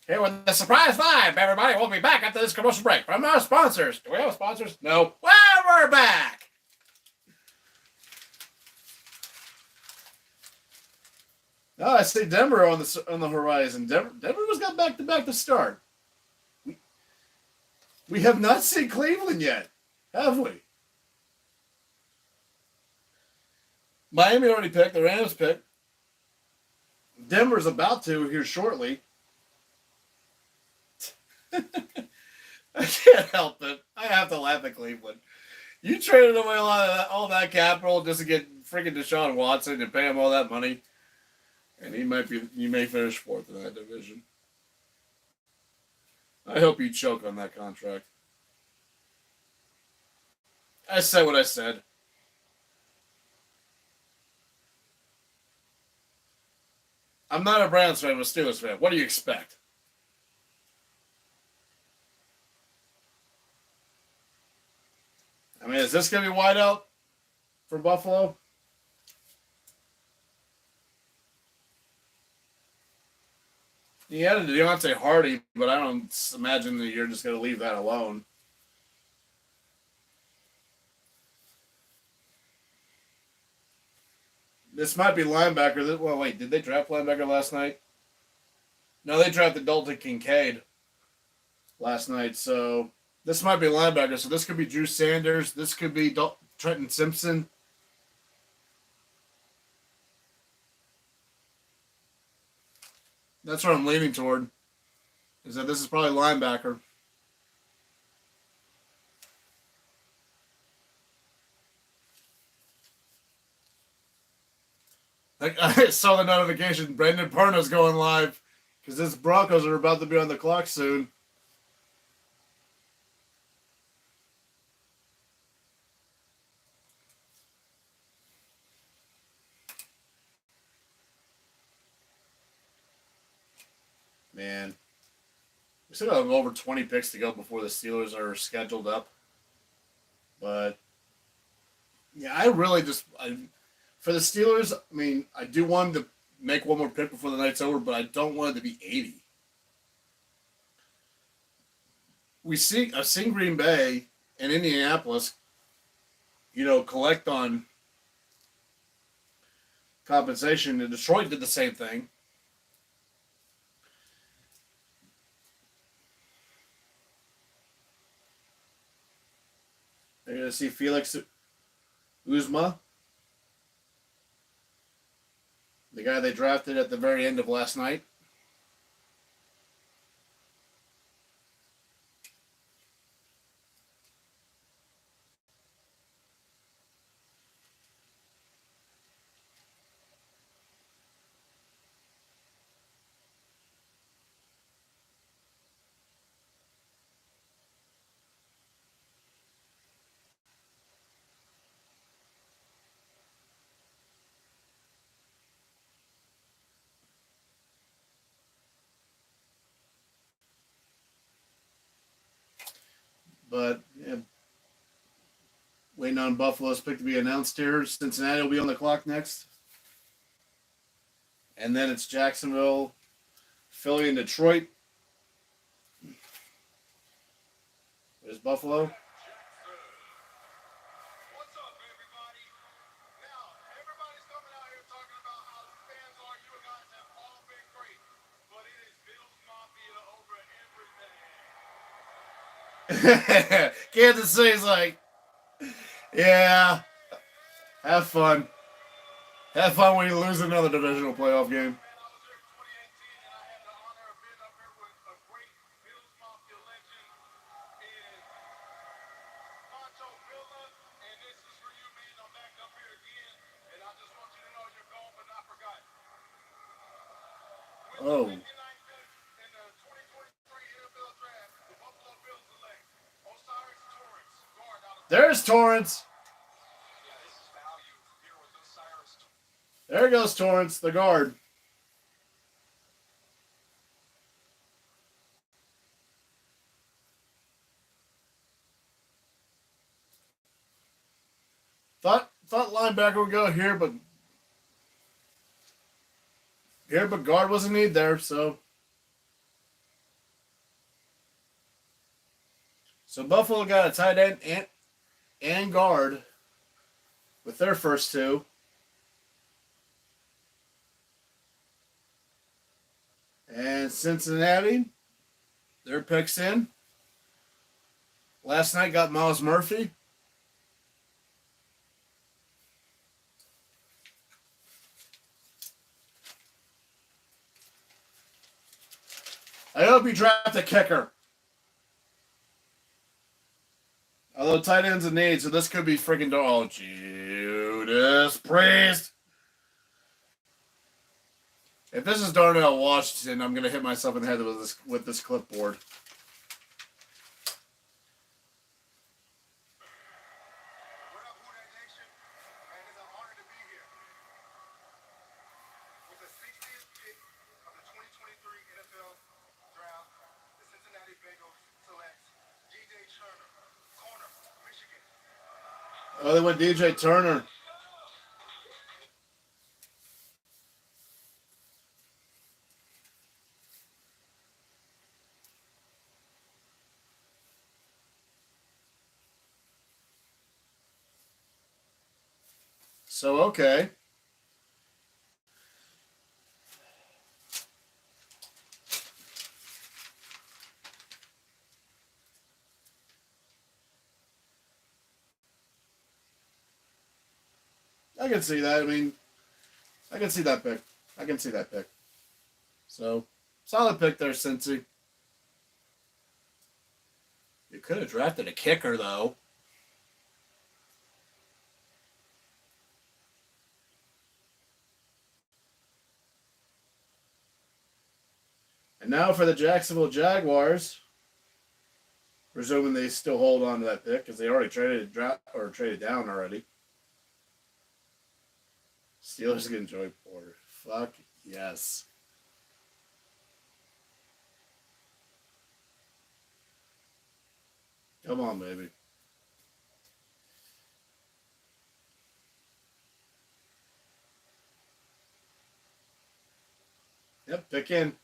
Here with the surprise five, everybody. We'll be back after this commercial break from our sponsors. Do we have sponsors? No. Well, we're back. Oh, I see Denver on the horizon. Denver was got back to start. We have not seen Cleveland yet, have we? Miami already picked. The Rams picked. Denver's about to here shortly. I can't help it. I have to laugh at Cleveland. You traded away a lot of all that capital just to get freaking Deshaun Watson and pay him all that money, and you may finish fourth in that division. I hope you choke on that contract. I said what I said. I'm not a Browns fan, I'm a Steelers fan. What do you expect? I mean, is this going to be wide out for Buffalo? He added Deontay Hardy, but I don't imagine that you're just going to leave that alone. This might be linebacker. Well, wait, did they draft linebacker last night? No, they drafted Dalton Kincaid last night. So this might be linebacker. So this could be Drew Sanders. This could be Trenton Simpson. That's what I'm leaning toward. Is that this is probably linebacker. Like, I saw the notification. Brandon Parna's going live because this Broncos are about to be on the clock soon. Man, we still have over 20 picks to go before the Steelers are scheduled up. But yeah, I really for the Steelers. I mean, I do want to make one more pick before the night's over, but I don't want it to be 80. I've seen Green Bay and Indianapolis, collect on compensation, and Detroit did the same thing. They're going to see Felix Uzma, the guy they drafted at the very end of last night. But yeah, waiting on Buffalo's pick to be announced here. Cincinnati will be on the clock next. And then it's Jacksonville, Philly, and Detroit. There's Buffalo. Kansas City's like, yeah, have fun. Have fun when you lose another divisional playoff game. Oh. There's Torrance. There goes Torrance, the guard. Thought linebacker would go here, but guard wasn't needed there, so Buffalo got a tight end and guard with their first two. And Cincinnati, their picks in. Last night got Myles Murphy. I hope you draft a kicker. So tight ends in need. So this could be freaking. Oh, Judas Priest. If this is Darnell Washington, I'm gonna hit myself in the head with this clipboard. Oh, they went DJ Turner. So, okay. I can see that. I mean, I can see that pick. I can see that pick. So, solid pick there, Cincy. You could have drafted a kicker, though. And now for the Jacksonville Jaguars. Presuming they still hold on to that pick because they already traded down already. Steelers get Joey Porter. Fuck yes. Come on, baby. Yep, pick in.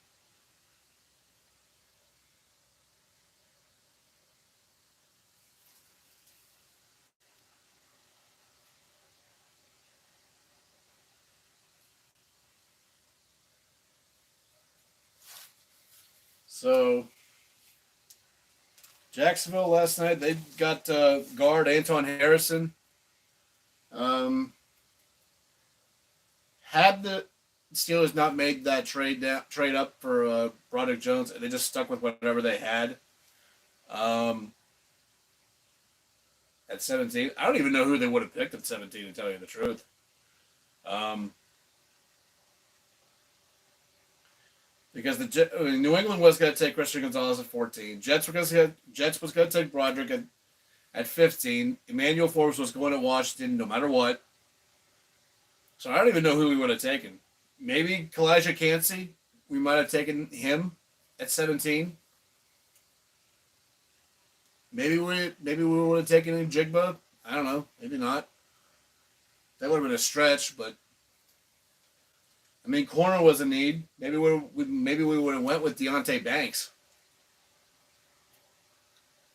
So, Jacksonville last night, they got guard Anton Harrison. Had the Steelers not made that trade up for Broderick Jones, they just stuck with whatever they had. At 17, I don't even know who they would have picked at 17, to tell you the truth. Because New England was going to take Christian Gonzalez at 14. Jets was going to take Broderick at 15. Emmanuel Forbes was going to Washington no matter what. So I don't even know who we would have taken. Maybe Kalijah Cansey. We might have taken him at 17. Maybe we would have taken Njigba. I don't know. Maybe not. That would have been a stretch, but I mean, corner was a need. Maybe we would have went with Deonte Banks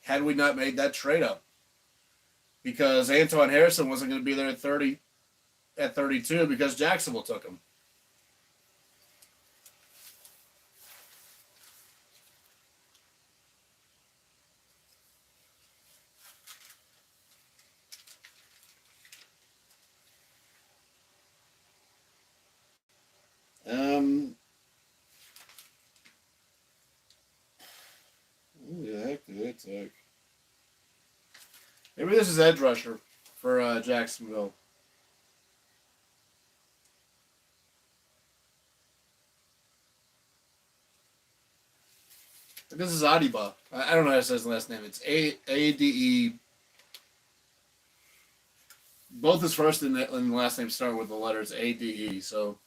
had we not made that trade up, because Anton Harrison wasn't going to be there at 32 because Jacksonville took him. Who the heck did it take? Maybe this is edge rusher for Jacksonville. This is Adiba. I don't know how to say his last name. It's A-D-E. Both his first and last name start with the letters A-D-E. So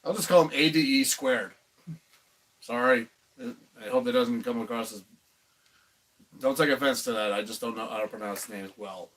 I'll just call him A-D-E squared. Sorry. I hope that doesn't come across as... Don't take offense to that. I just don't know how to pronounce names well.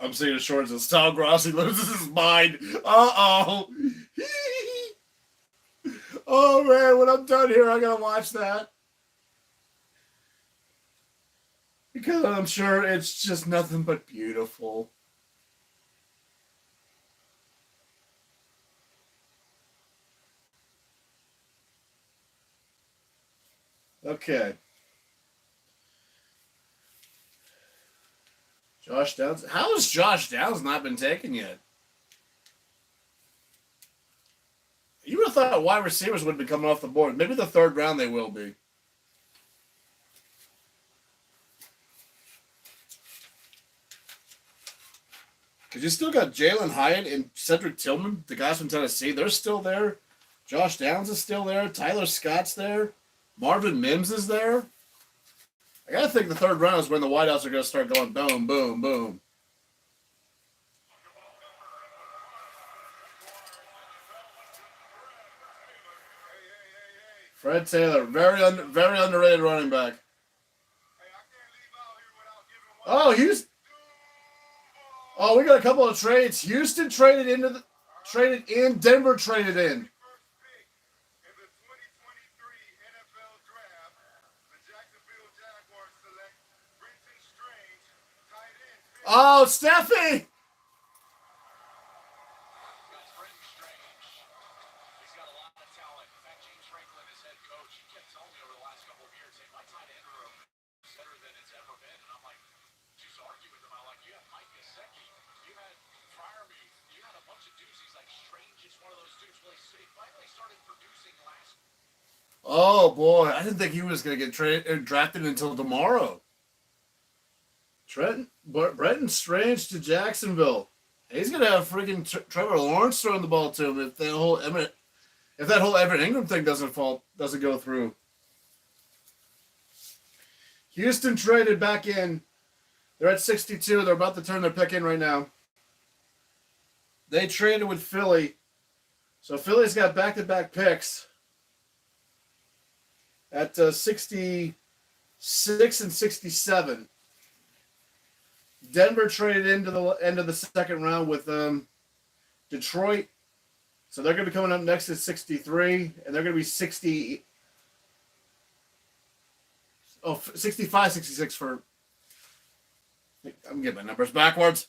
I'm seeing shorts and Style Grossi loses his mind. Uh-oh. Oh, man, when I'm done here, I got to watch that. Because I'm sure it's just nothing but beautiful. Okay. Josh Downs. How has Josh Downs not been taken yet? You would have thought wide receivers would be coming off the board. Maybe the third round they will be. Because you still got Jalen Hyatt and Cedric Tillman, the guys from Tennessee. They're still there. Josh Downs is still there. Tyler Scott's there. Marvin Mims is there. I got to think the third round is when the wideouts are going to start going boom, boom, boom. Fred Taylor, very underrated running back. Oh, Houston. Oh, we got a couple of trades. Houston traded in. Denver traded in. Oh, Steffi! Oh boy, I didn't think he was going to get drafted until tomorrow. Brenton Strange to Jacksonville. He's going to have freaking Trevor Lawrence throwing the ball to him if that whole Evan Ingram thing doesn't go through. Houston traded back in. They're at 62. They're about to turn their pick in right now. They traded with Philly. So Philly's got back-to-back picks at 66 and 67. Denver traded into the end of the second round with Detroit. So they're going to be coming up next at 63, and they're going to be 65, 66 for... I'm getting my numbers backwards.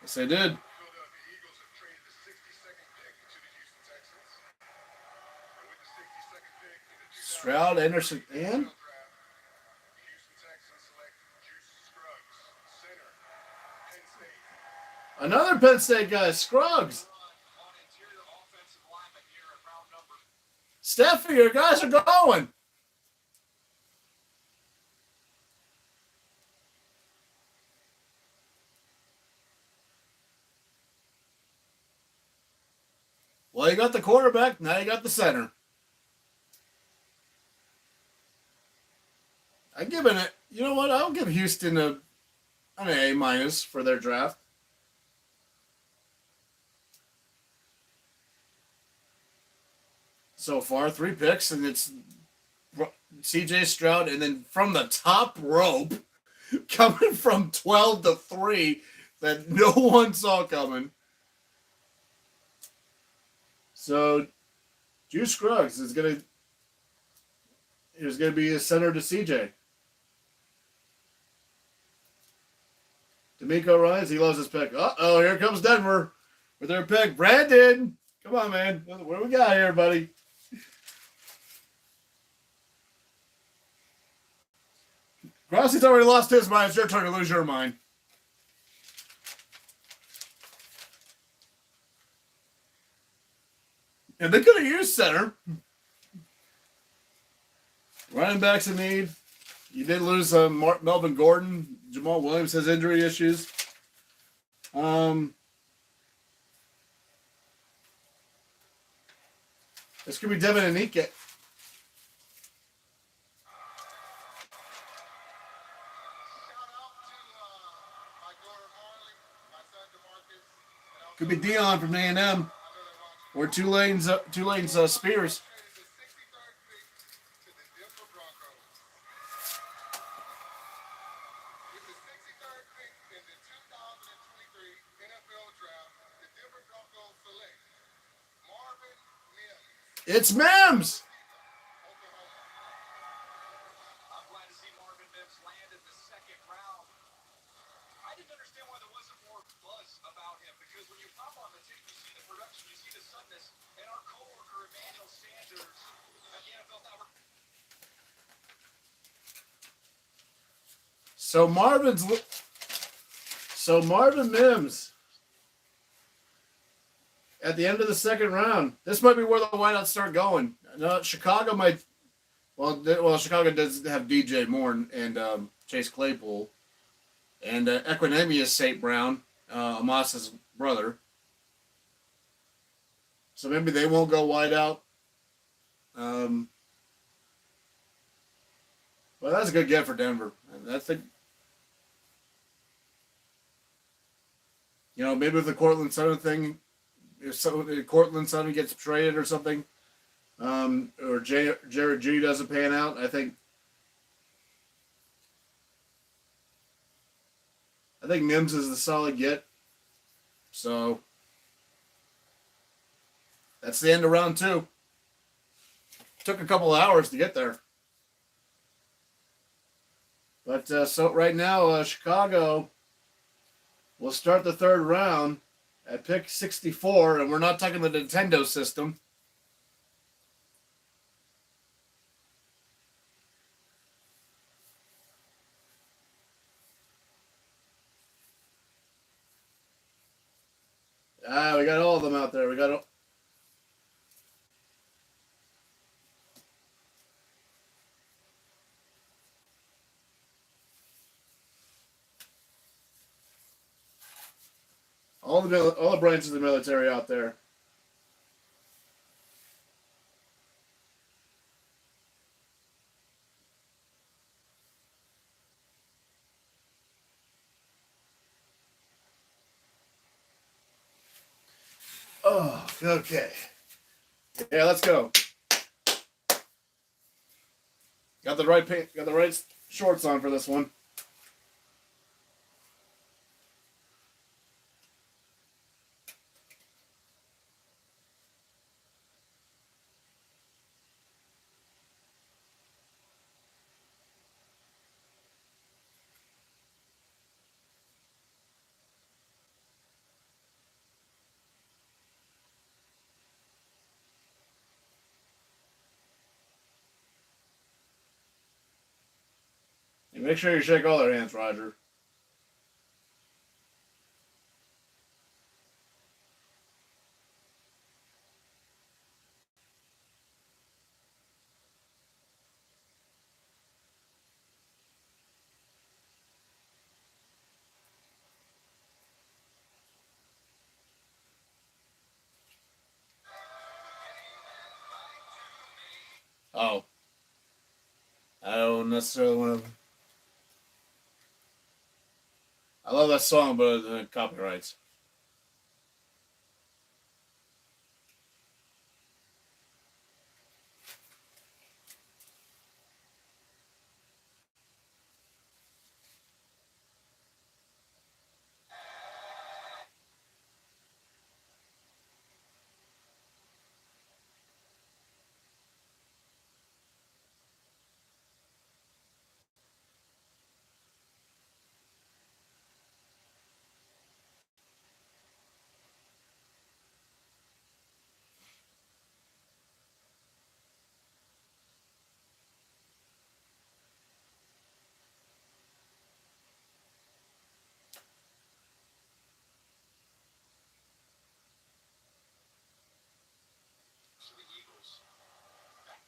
Yes, they did. Stroud, Anderson, and another Penn State guy, Scruggs. Steffi, your guys are going. Well, you got the quarterback. Now you got the center. I'm giving it. You know what? I'll give Houston an A- for their draft. So far, 3 picks, and it's C.J. Stroud, and then from the top rope, coming from 12 to 3, that no one saw coming. So, Juice Scruggs is going to be a center to CJ. D'Amico Ryans, he loves his pick. Uh-oh, here comes Denver with their pick. Brandon, come on, man. What do we got here, buddy? Grossi's already lost his mind. It's your turn to lose your mind. And they could have used center. Running backs in need. You did lose Melvin Gordon. Jamal Williams has injury issues. This could be Devin Anike. Could be Dion from A&M. We're Tulane's Spears. It's Mims. So Marvin Mims at the end of the second round. This might be where the whiteouts start going. No, Chicago might. Well, Chicago does have DJ Moore and Chase Claypool, and Equinemius St. Brown, Amos's brother. So maybe they won't go whiteout. But that's a good get for Denver. I think, maybe if the Cortland Sutton thing, if Cortland Sutton gets traded or something, or Jared Judy doesn't pan out, I think Mims is the solid get. So that's the end of round 2. Took a couple of hours to get there. But so right now, Chicago will start the third round at pick 64, and we're not talking the Nintendo system. We got all of them out there. We got all the branches of the military out there. Oh, okay. Yeah, let's go. Got the right shorts on for this one. And make sure you shake all their hands, Roger. Oh. I don't necessarily want to. I love that song, but the copyrights.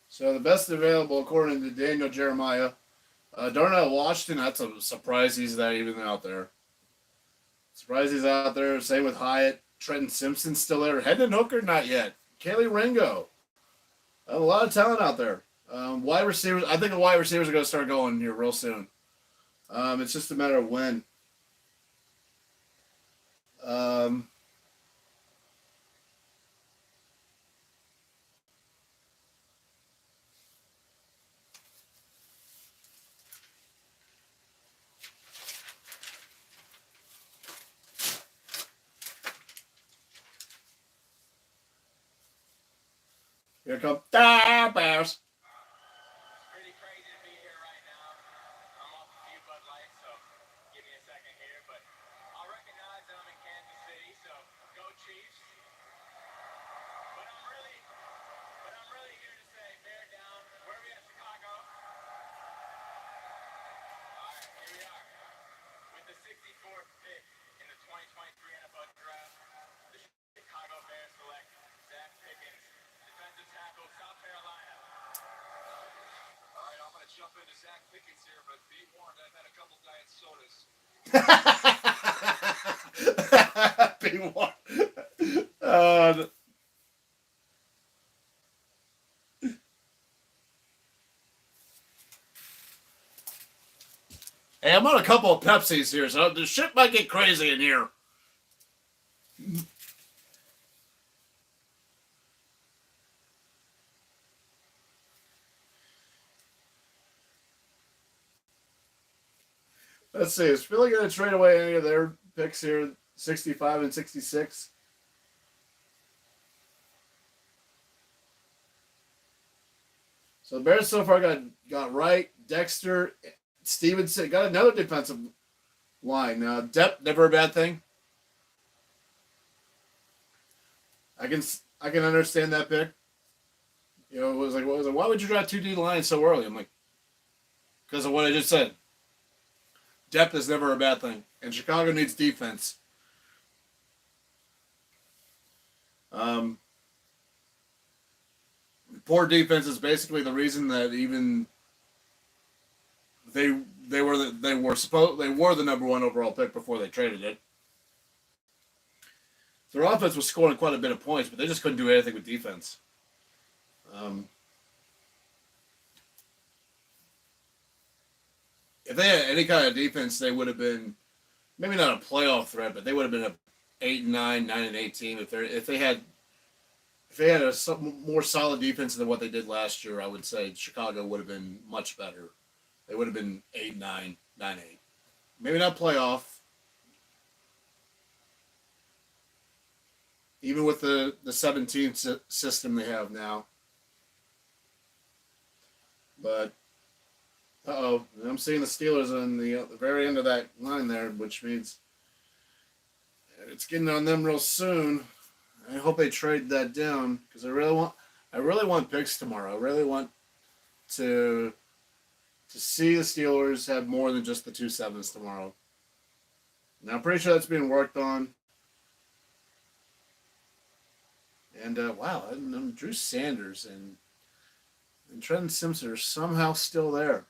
So the best available, according to Daniel Jeremiah, Darnell Washington. That's a surprise he's that even out there. Surprise he's out there. Same with Hyatt. Trenton Simpson's still there. Hendon Hooker, not yet. Kaylee Ringo. A lot of talent out there. Wide receivers. I think the wide receivers are going to start going here real soon. It's just a matter of when. Here come the Bears. Pretty crazy to be here right now. I'm off a few Bud Lights, so give me a second here. But I'll recognize that I'm in Kansas City, so go Chiefs. But I'm really here to say bear down. Where are we at, Chicago? All right, here we are. With the 64th pick in the 2023 NFL Draft, the Chicago Bears select Zach Pickens, defensive tackle, South Carolina. All right, I'm going to jump into Zach Pickens here, but be warned, I've had a couple diet sodas. Be one. Hey, I'm on a couple of Pepsis here, so the shit might get crazy in here. Let's see. Is Philly going to trade away any of their picks here, 65 and 66? So the Bears so far got Wright, Dexter, Stevenson, got another defensive line. Depth, never a bad thing. I can understand that pick. You know, it was like, why would you draft 2D lines so early? I'm like, because of what I just said. Depth is never a bad thing, and Chicago needs defense. Poor defense is basically the reason that even they were the number one overall pick before they traded it. Their offense was scoring quite a bit of points, but they just couldn't do anything with defense. If they had any kind of defense, they would have been maybe not a playoff threat, but they would have been a 8-9, 9-8 team. If they had a more solid defense than what they did last year, I would say Chicago would have been much better. They would have been 8-9, 9-8. Maybe not playoff. Even with the 17 system they have now. But, I'm seeing the Steelers on the very end of that line there, which means it's getting on them real soon. I hope they trade that down because I really want picks tomorrow. I really want to see the Steelers have more than just the 2 7s tomorrow. Now I'm pretty sure that's being worked on. And wow, Drew Sanders and Trenton Simpson are somehow still there.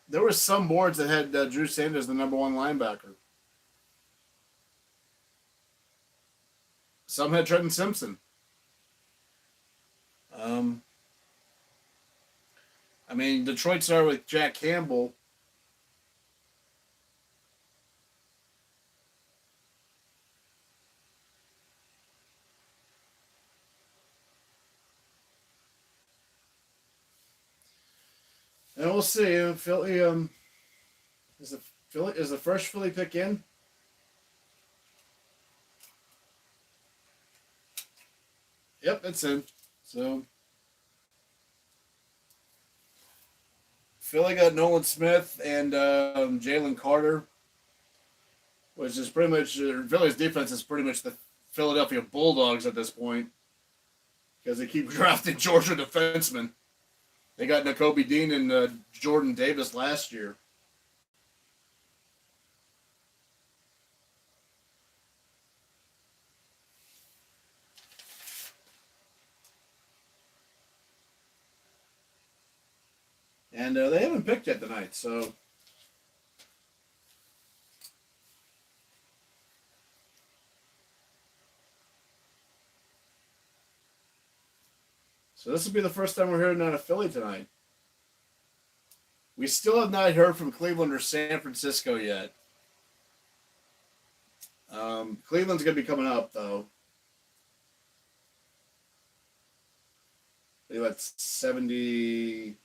There were some boards that had Drew Sanders the number one linebacker. Some had Trenton Simpson. I mean, Detroit started with Jack Campbell. And we'll see. Philly, is the first Philly pick in? Yep, it's in. So Philly got Nolan Smith and Jalen Carter, which is pretty much Philly's defense is pretty much the Philadelphia Bulldogs at this point because they keep drafting Georgia defensemen. They got Nakobe Dean and Jordan Davis last year. And they haven't picked yet tonight, so. So this will be the first time we're hearing out of Philly tonight. We still have not heard from Cleveland or San Francisco yet. Cleveland's going to be coming up, though. Maybe that's 75.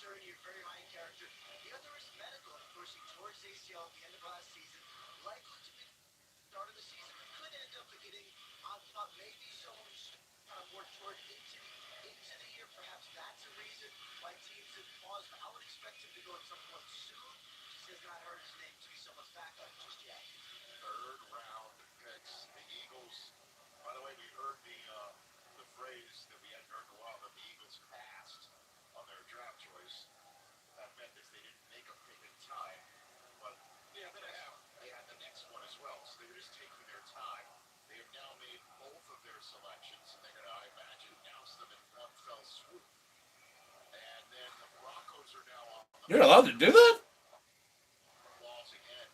concern here, very high character. The other is medical. Of course, he tore his ACL at the end of last season. Likely to be start of the season. Could end up getting on maybe someone who's more toward into the year. Perhaps that's a reason why teams have paused. But I would expect him to go at some point soon. Just has not heard his name to be someone's backup just yet. Third round picks. The Eagles. By the way, we heard the phrase that we hadn't heard in a while that the Eagles passed on their draft choice. That meant that they didn't make a pick in time, but yeah, they had the next one as well. So they were just taking their time. They have now made both of their selections, and they're going to, I imagine, announce them in one fell swoop. And then the Broncos are now on the You're allowed to do that? applause again.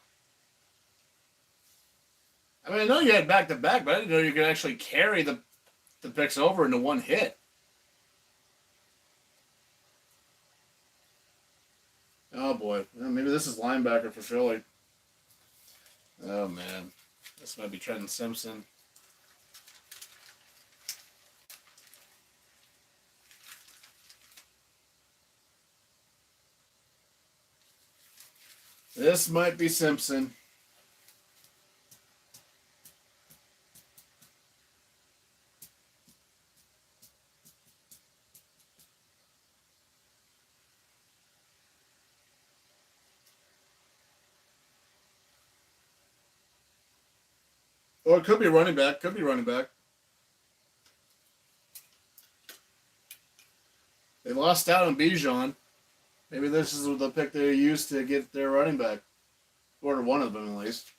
I mean, I know you had back to back, but I didn't know you could actually carry the picks over into one hit. Oh boy, well, maybe this is linebacker for Philly. Oh man, this might be Trenton Simpson. This might be Simpson. Or it could be running back. Could be running back. They lost out on Bijan. Maybe this is the pick they used to get their running back. Or one of them, at least.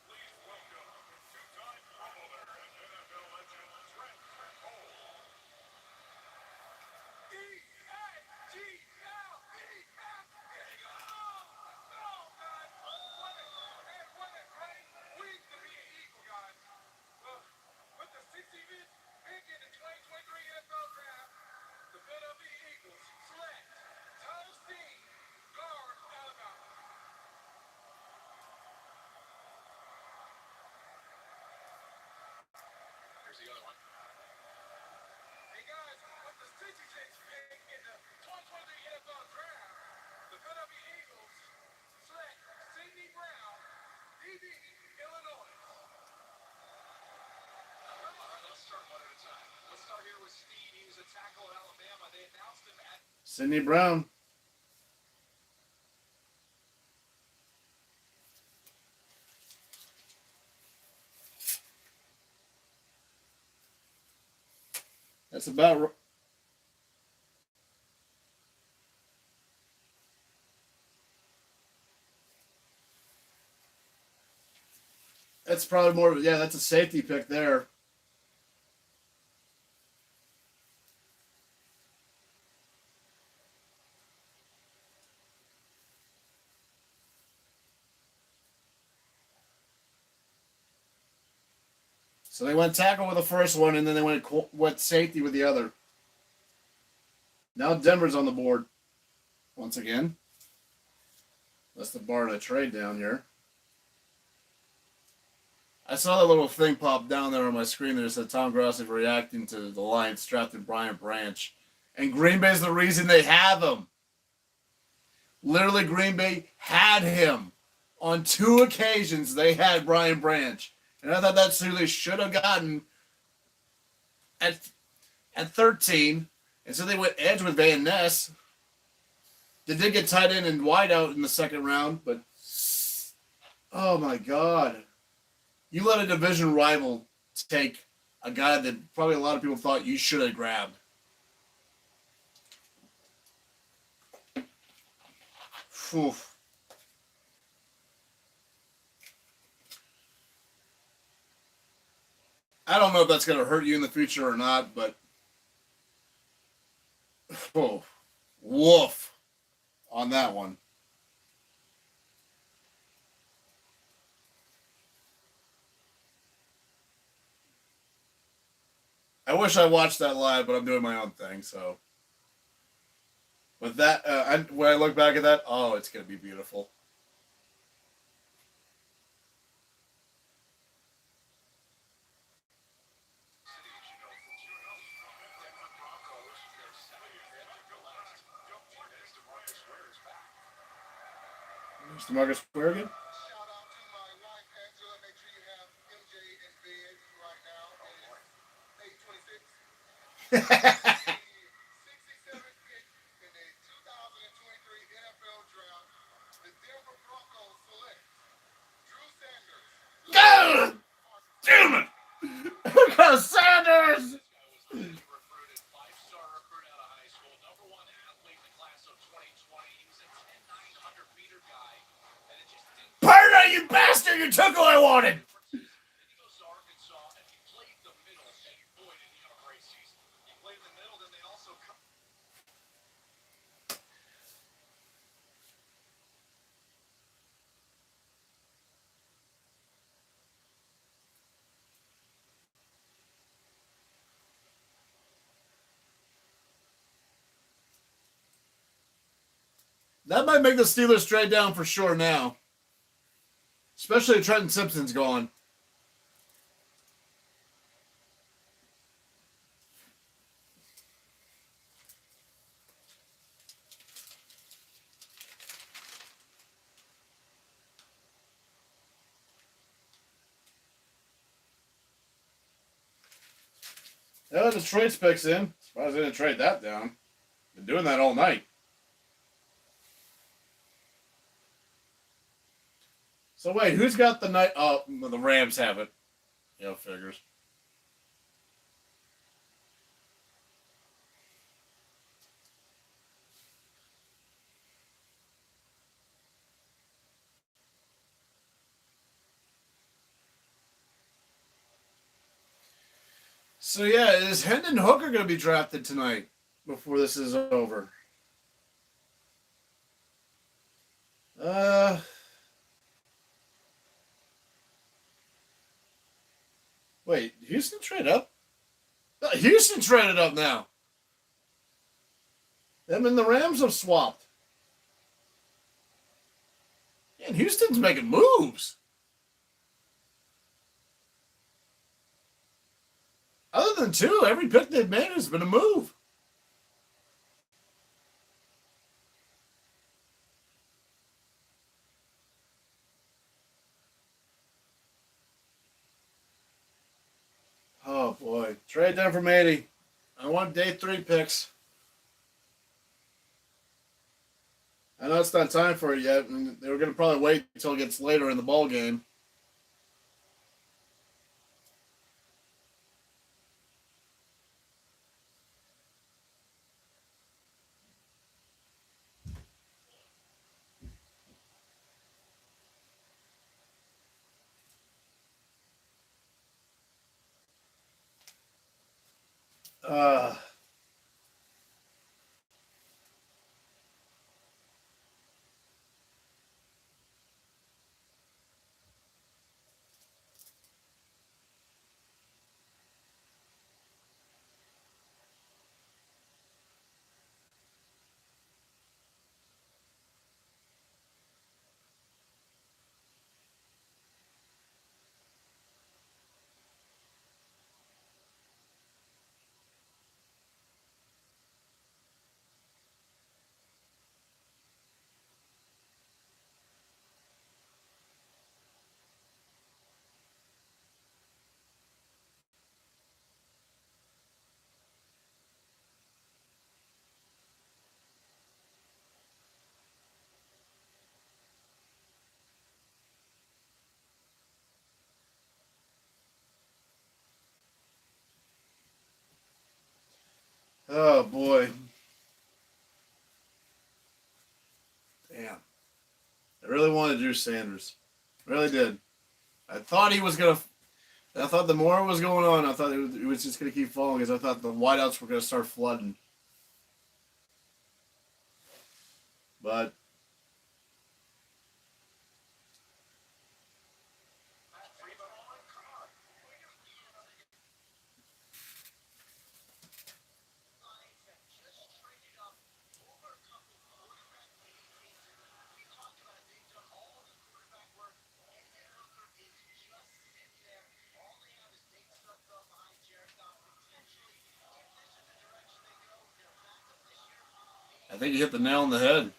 Please welcome two-time Pro Bowler and NFL legend Trent Cole. E-A-G-L-E-S. There you go. Oh, man. What a great week to be an Eagle, guys. Well, with the 60th pick in the 2023 NFL Draft, the Philadelphia Eagles select Thomas Dean, guard, Alabama. Here's the other one. Hey, guys, with the 66th pick in the 2023 NFL Draft, the Philadelphia Eagles select Sidney Brown, DB, Illinois. All right, let's start one at a time. Let's start here with Steve. He was a tackle at Alabama. They announced him at Sidney Brown. That's about. That's probably more of a, yeah, that's a safety pick there. So they went tackle with the first one, and then they went safety with the other. Now Denver's on the board once again. That's the bar to trade down here. I saw that little thing pop down there on my screen there that said Tom Grossi reacting to the Lions drafting Brian Branch. And Green Bay's the reason they have him. Literally, Green Bay had him. On 2 occasions, they had Brian Branch. And I thought that's who they should have gotten at 13. And so they went edge with Van Ness. They did get tight end and wide out in the second round, but oh my God. You let a division rival take a guy that probably a lot of people thought you should have grabbed. Whew. I don't know if that's going to hurt you in the future or not, but oh, woof on that one. I wish I watched that live, but I'm doing my own thing. So, with that, when I look back at that, oh, it's going to be beautiful. City, as you know, Denver Broncos Mr. Marcus Square again? Shout out to my wife Angela. Make sure you have MJ in bed right now. It is 8:26. The 67th pick in the 2023 NFL Draft. The Denver Broncos select Drew Sanders. God damn it! Because Sanders! This guy was highly recruited, five-star recruit out of high school, number one athlete in the class of 2020. He was a 10,900 meter guy, and it just didn't. Pardo, you bastard! You took all I wanted! Then he goes to Arkansas, and he played the middle, and boy, did he have a great season. He played in the middle, then they also come. That might make the Steelers trade down for sure now. Especially if Trenton Simpson's gone. Yeah, Detroit's picks in. Surprised they didn't trade that down. Been doing that all night. So wait, who's got the night? Oh, the Rams have it. Yeah, figures. So yeah, is Hendon Hooker going to be drafted tonight before this is over? Wait, Houston trade up? Houston traded up now. Them and the Rams have swapped. And Houston's making moves. Other than two, every pick they've made has been a move. Oh boy. Trade down from 80. I want day 3 picks. I know it's not time for it yet, and they were going to probably wait until it gets later in the ball game. Uh, oh boy. Damn. I really wanted Drew Sanders. Really did. I thought he was going to. I thought the more was going on, I thought it was just going to keep falling because I thought the wideouts were going to start flooding. But I think you hit the nail on the head.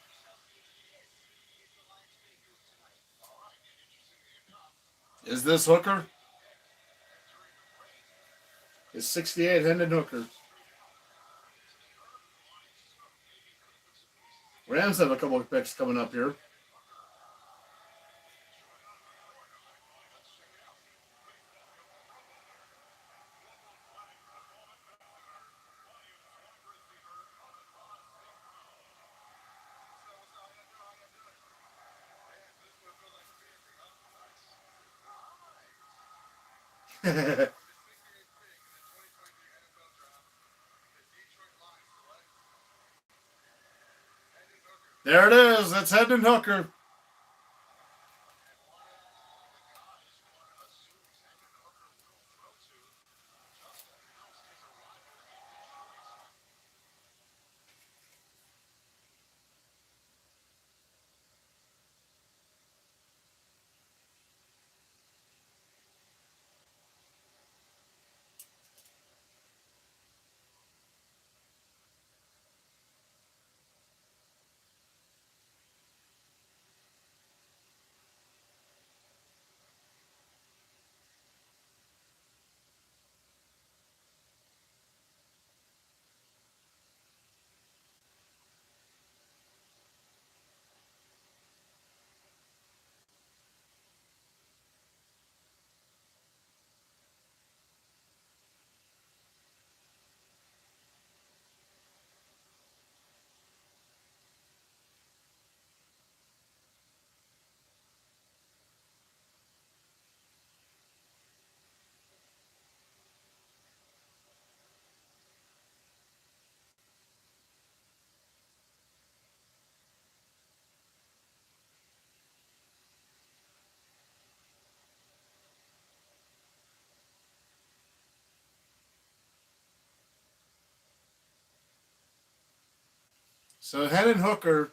Is this Hooker? Is 68 Hendon Hooker? Rams have a couple of picks coming up here. There it is. That's Hendon Hooker. So Hendon Hooker.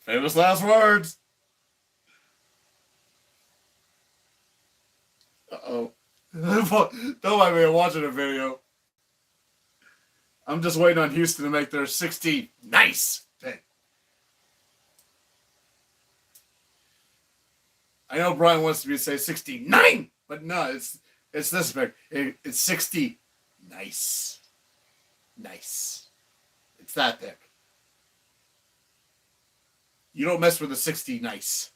Famous last words. Uh-oh. Don't mind me, I'm watching a video. I'm just waiting on Houston to make their 60 nice pick. I know Brian wants me to say 69, but no, it's this pick. It's 60 nice. Nice. It's that pick. You don't mess with a 60 nice.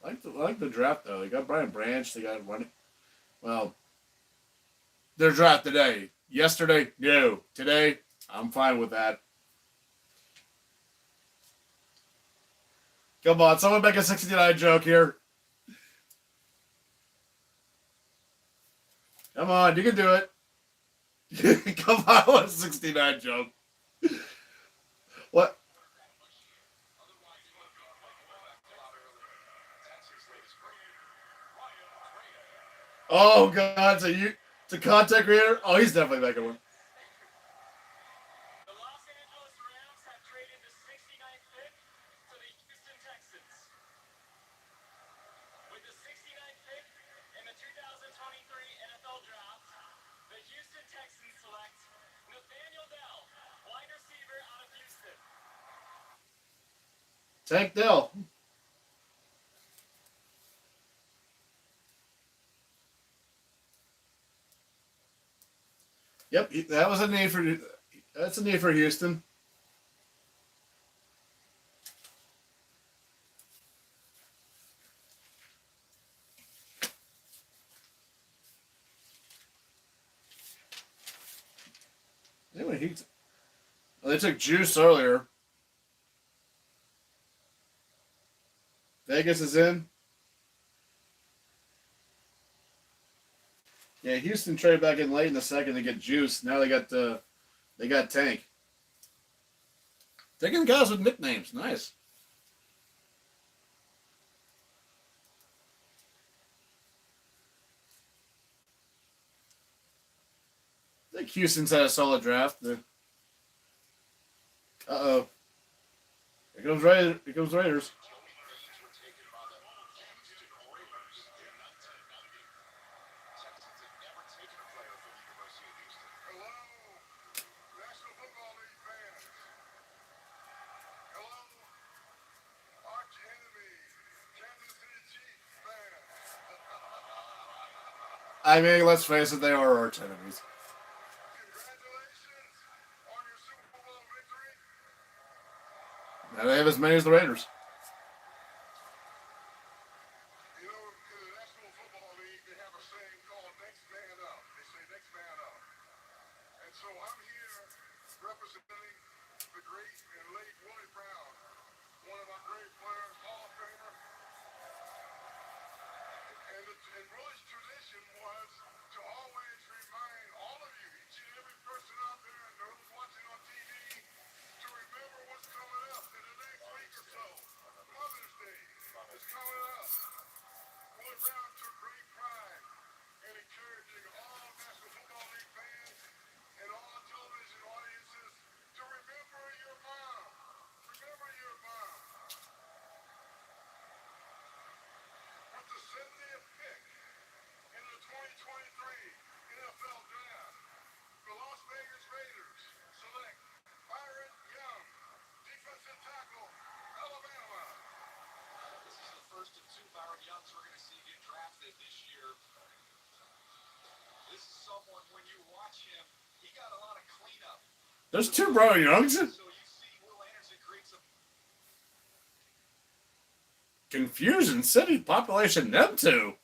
I like the draft, though. They got Brian Branch. They got running. Well, their draft today. Yesterday, no. Today, I'm fine with that. Come on, someone make a 69 joke here. Come on, you can do it. Come on, what a 69 joke. What? Oh God! So it's a contact creator? Oh, he's definitely making one. The Los Angeles Rams have traded the 69th pick to the Houston Texans. With the 69th pick in the 2023 NFL Draft, the Houston Texans select Nathaniel Dell, wide receiver out of Houston. Tank Dell. Yep, that was a need for. That's a need for Houston. Anyway, they took Juice earlier. Vegas is in. Yeah, Houston traded back in late in the second to get Juice. Now they got Tank. Taking guys with nicknames. Nice. I think Houston's had a solid draft. Uh-oh. Here comes Raiders. Here comes Raiders. Joey Reeds were taken by the Houston Oilers in 1990. Texans had never taken a player from the University of Houston. Hello, National Football League fans. Hello, arch enemy, Kansas City Chiefs fans. I mean, let's face it, they are arch enemies. Congratulations on your Super Bowl victory. Now they have as many as the Raiders. You know, in the National Football League, they have a saying called next man up. They say next man up. And so I'm here representing the great and late Willie Brown, one of our great players, Hall of Famer. And Willie's tradition was to always remind all of you, each and every person out there and those watching on TV, to remember what's coming up in the next week or so. Mother's Day is coming up. Willie Brown took great pride in encouraging all National Football League fans and all television audiences to remember your mom. Remember your mom. With the 70th pick in the 2023 NFL Draft, the Las Vegas Raiders select Byron Young, defensive tackle, Alabama. This is the first of two Byron Youngs we're going to see get drafted this year. This is someone, when you watch him, he got a lot of cleanup. There's two Byron Youngs. So you see Will Anderson create some Confusion City population, them two.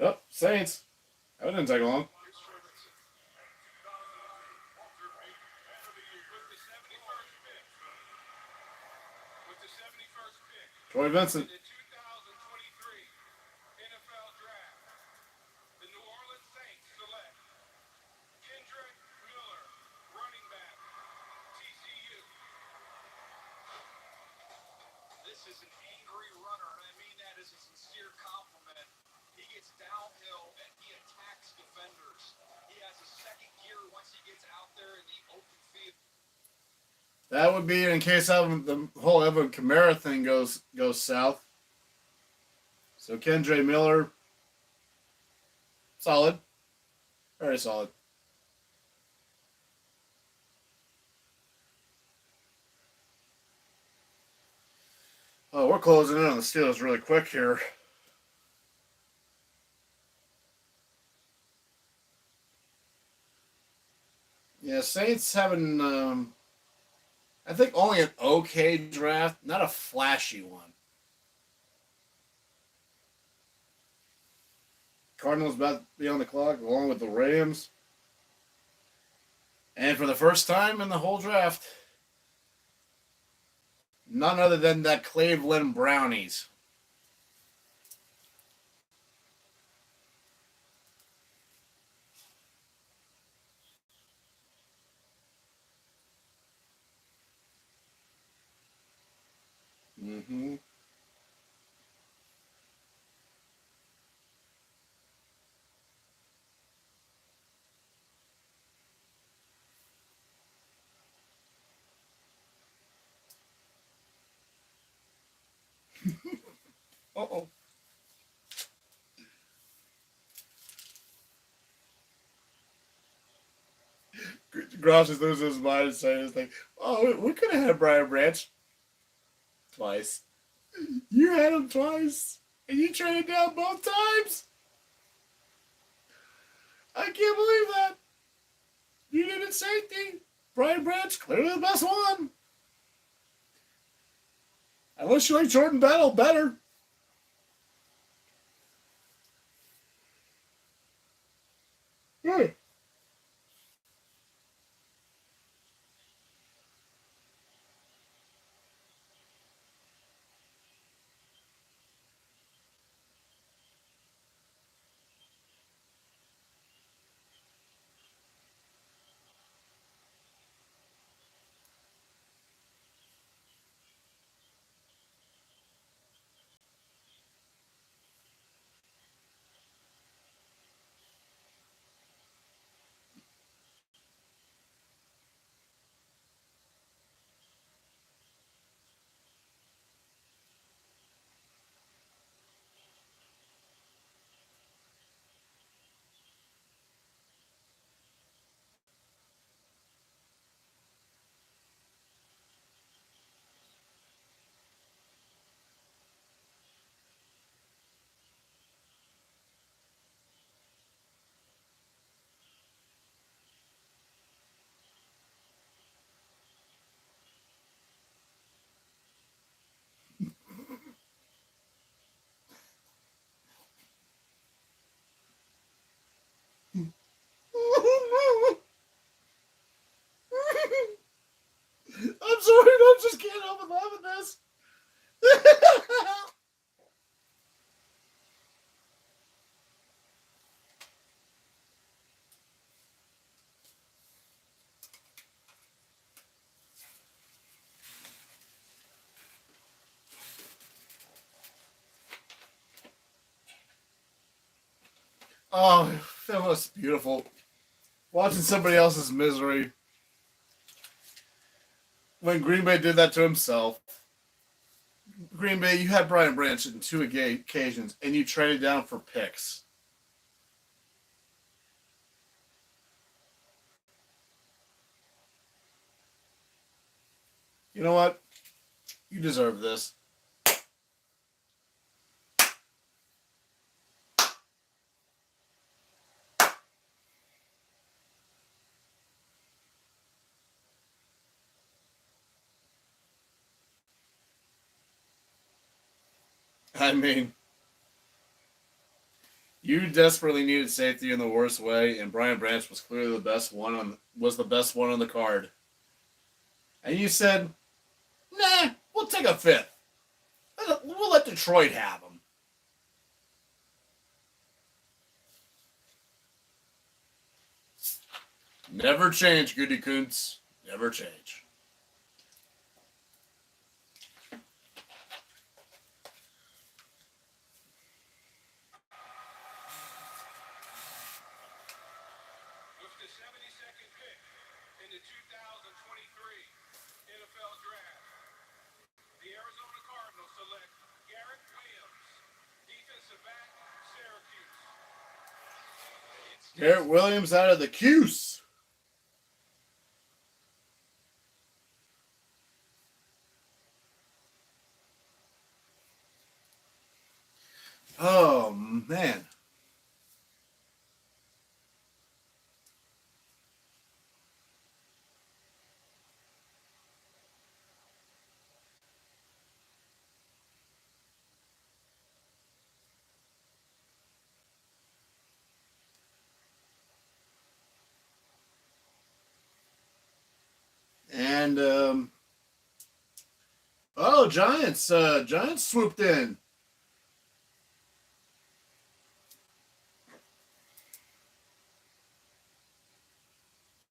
Oh, Saints. That didn't take long. Troy Vincent. The 2023 NFL Draft, the New Orleans Saints select Kendrick Miller, running back, TCU. This is an angry runner, and I mean that as a sincere compliment. He gets downhill and he attacks defenders. He has a second gear once he gets out there in the open field. That would be in case the whole Evan Kamara thing goes south. So Kendre Miller, solid, very solid. Oh, we're closing in on the Steelers really quick here. Yeah, Saints having, I think only an okay draft, not a flashy one. Cardinals about to be on the clock, along with the Rams. And for the first time in the whole draft, none other than the Cleveland Brownies. Mm-hmm. Uh-oh. Grosh is losing his mind and saying his thing. Oh, we could have had Brian Branch. Twice. You had him twice, and you traded down both times. I can't believe that. You needed safety. Brian Branch, clearly the best one. Unless you like Jordan Battle better. Hmm. I'm sorry, I just can't help but laugh at this. Oh, that was beautiful. Watching somebody else's misery. When Green Bay did that to himself. Green Bay, you had Brian Branch in two occasions, and you traded down for picks. You know what? You deserve this. I mean, you desperately needed safety in the worst way, and Brian Branch was clearly the best one on the card. And you said, "Nah, we'll take a fifth. We'll let Detroit have him." Never change, Goody Kuntz. Never change. With the 72nd pick in the 2023 NFL Draft, the Arizona Cardinals select Garrett Williams, defensive back, Syracuse. Garrett Williams out of the Cuse. Oh, man. And, oh, Giants. Giants swooped in.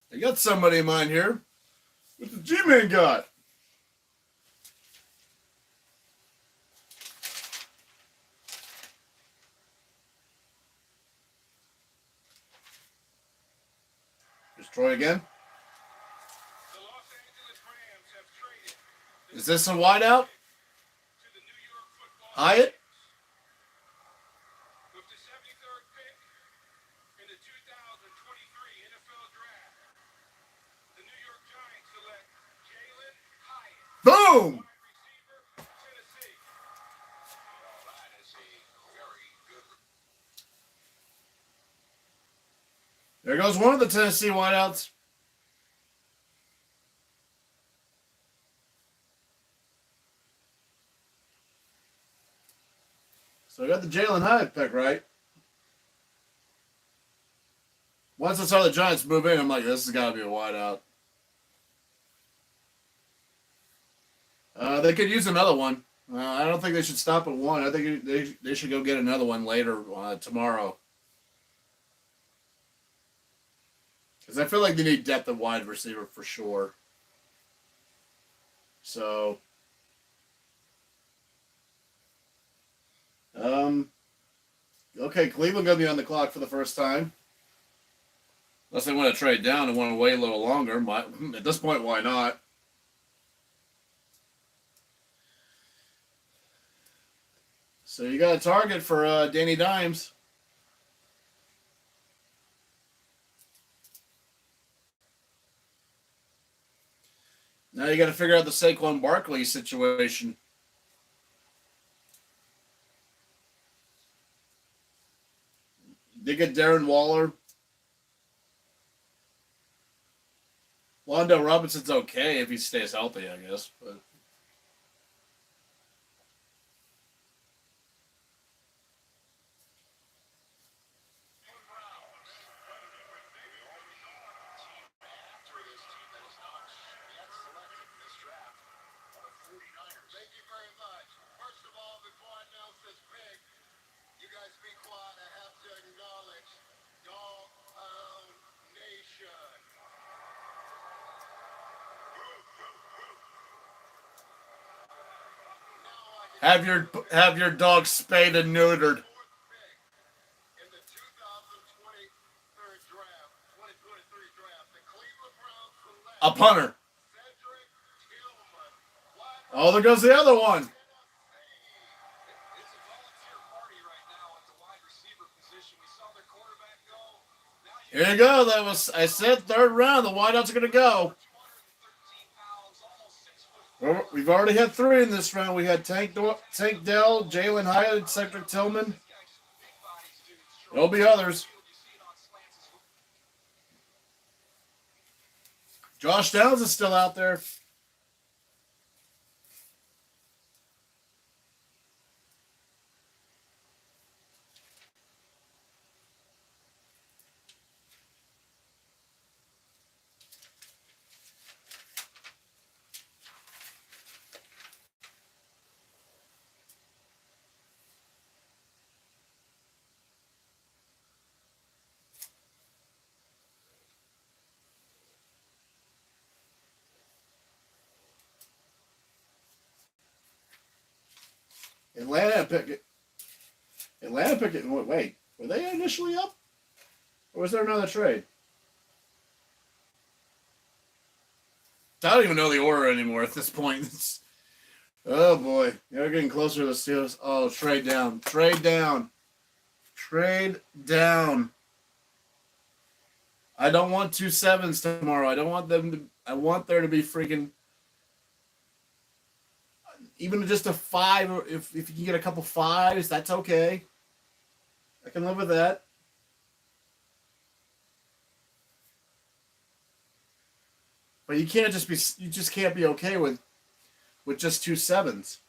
They got somebody in mind here. What the G-Man got? Destroy again. The Los Angeles Rams have traded Is this a wideout? to the New York Football Hyatt? Giants. With the 73rd pick in the 2023 NFL Draft, the New York Giants select Jalen Hyatt, Boom! wide receiver, Tennessee. There goes one of the Tennessee wideouts. So I got the Jalen Hyatt pick right. Once I saw the Giants move in, I'm like, this has got to be a wideout. They could use another one. I don't think they should stop at one. I think they should go get another one later tomorrow. Because I feel like they need depth at wide receiver for sure. So, okay, Cleveland going to be on the clock for the first time. Unless they want to trade down and want to wait a little longer. At this point, why not? So you got a target for Danny Dimes. Now you got to figure out the Saquon Barkley situation. They get Darren Waller. Wando Robinson's okay if he stays healthy, I guess. But Thank you very much. First of all, before I announce this pick, you guys be quiet. I have to acknowledge Dog Pound Nation. have your dog spayed and neutered. In the 2023 draft, the Cleveland Browns select A punter. Cedric Tillman. Oh, there goes the other one. It's a volunteer party right now at the wide receiver position. We saw their quarterback go. Now Here you go. That was, I said, third round. The wideouts are going to go. 213 pounds, almost 6 foot. Well, we've already had three in this round. We had Tank Dell, Jalen Hyatt, Cedric Tillman. There'll be others. Josh Downs is still out there. Atlanta picked it. Wait, were they initially up? Or was there another trade? I don't even know the order anymore at this point. Oh boy. You're getting closer to the Steelers. Oh, trade down. Trade down. Trade down. I don't want 2 sevens tomorrow. I don't want them to. I want there to be freaking. Even just a 5, or if you can get a couple 5s, that's okay. I can live with that. But you just can't be okay with just 2 sevens.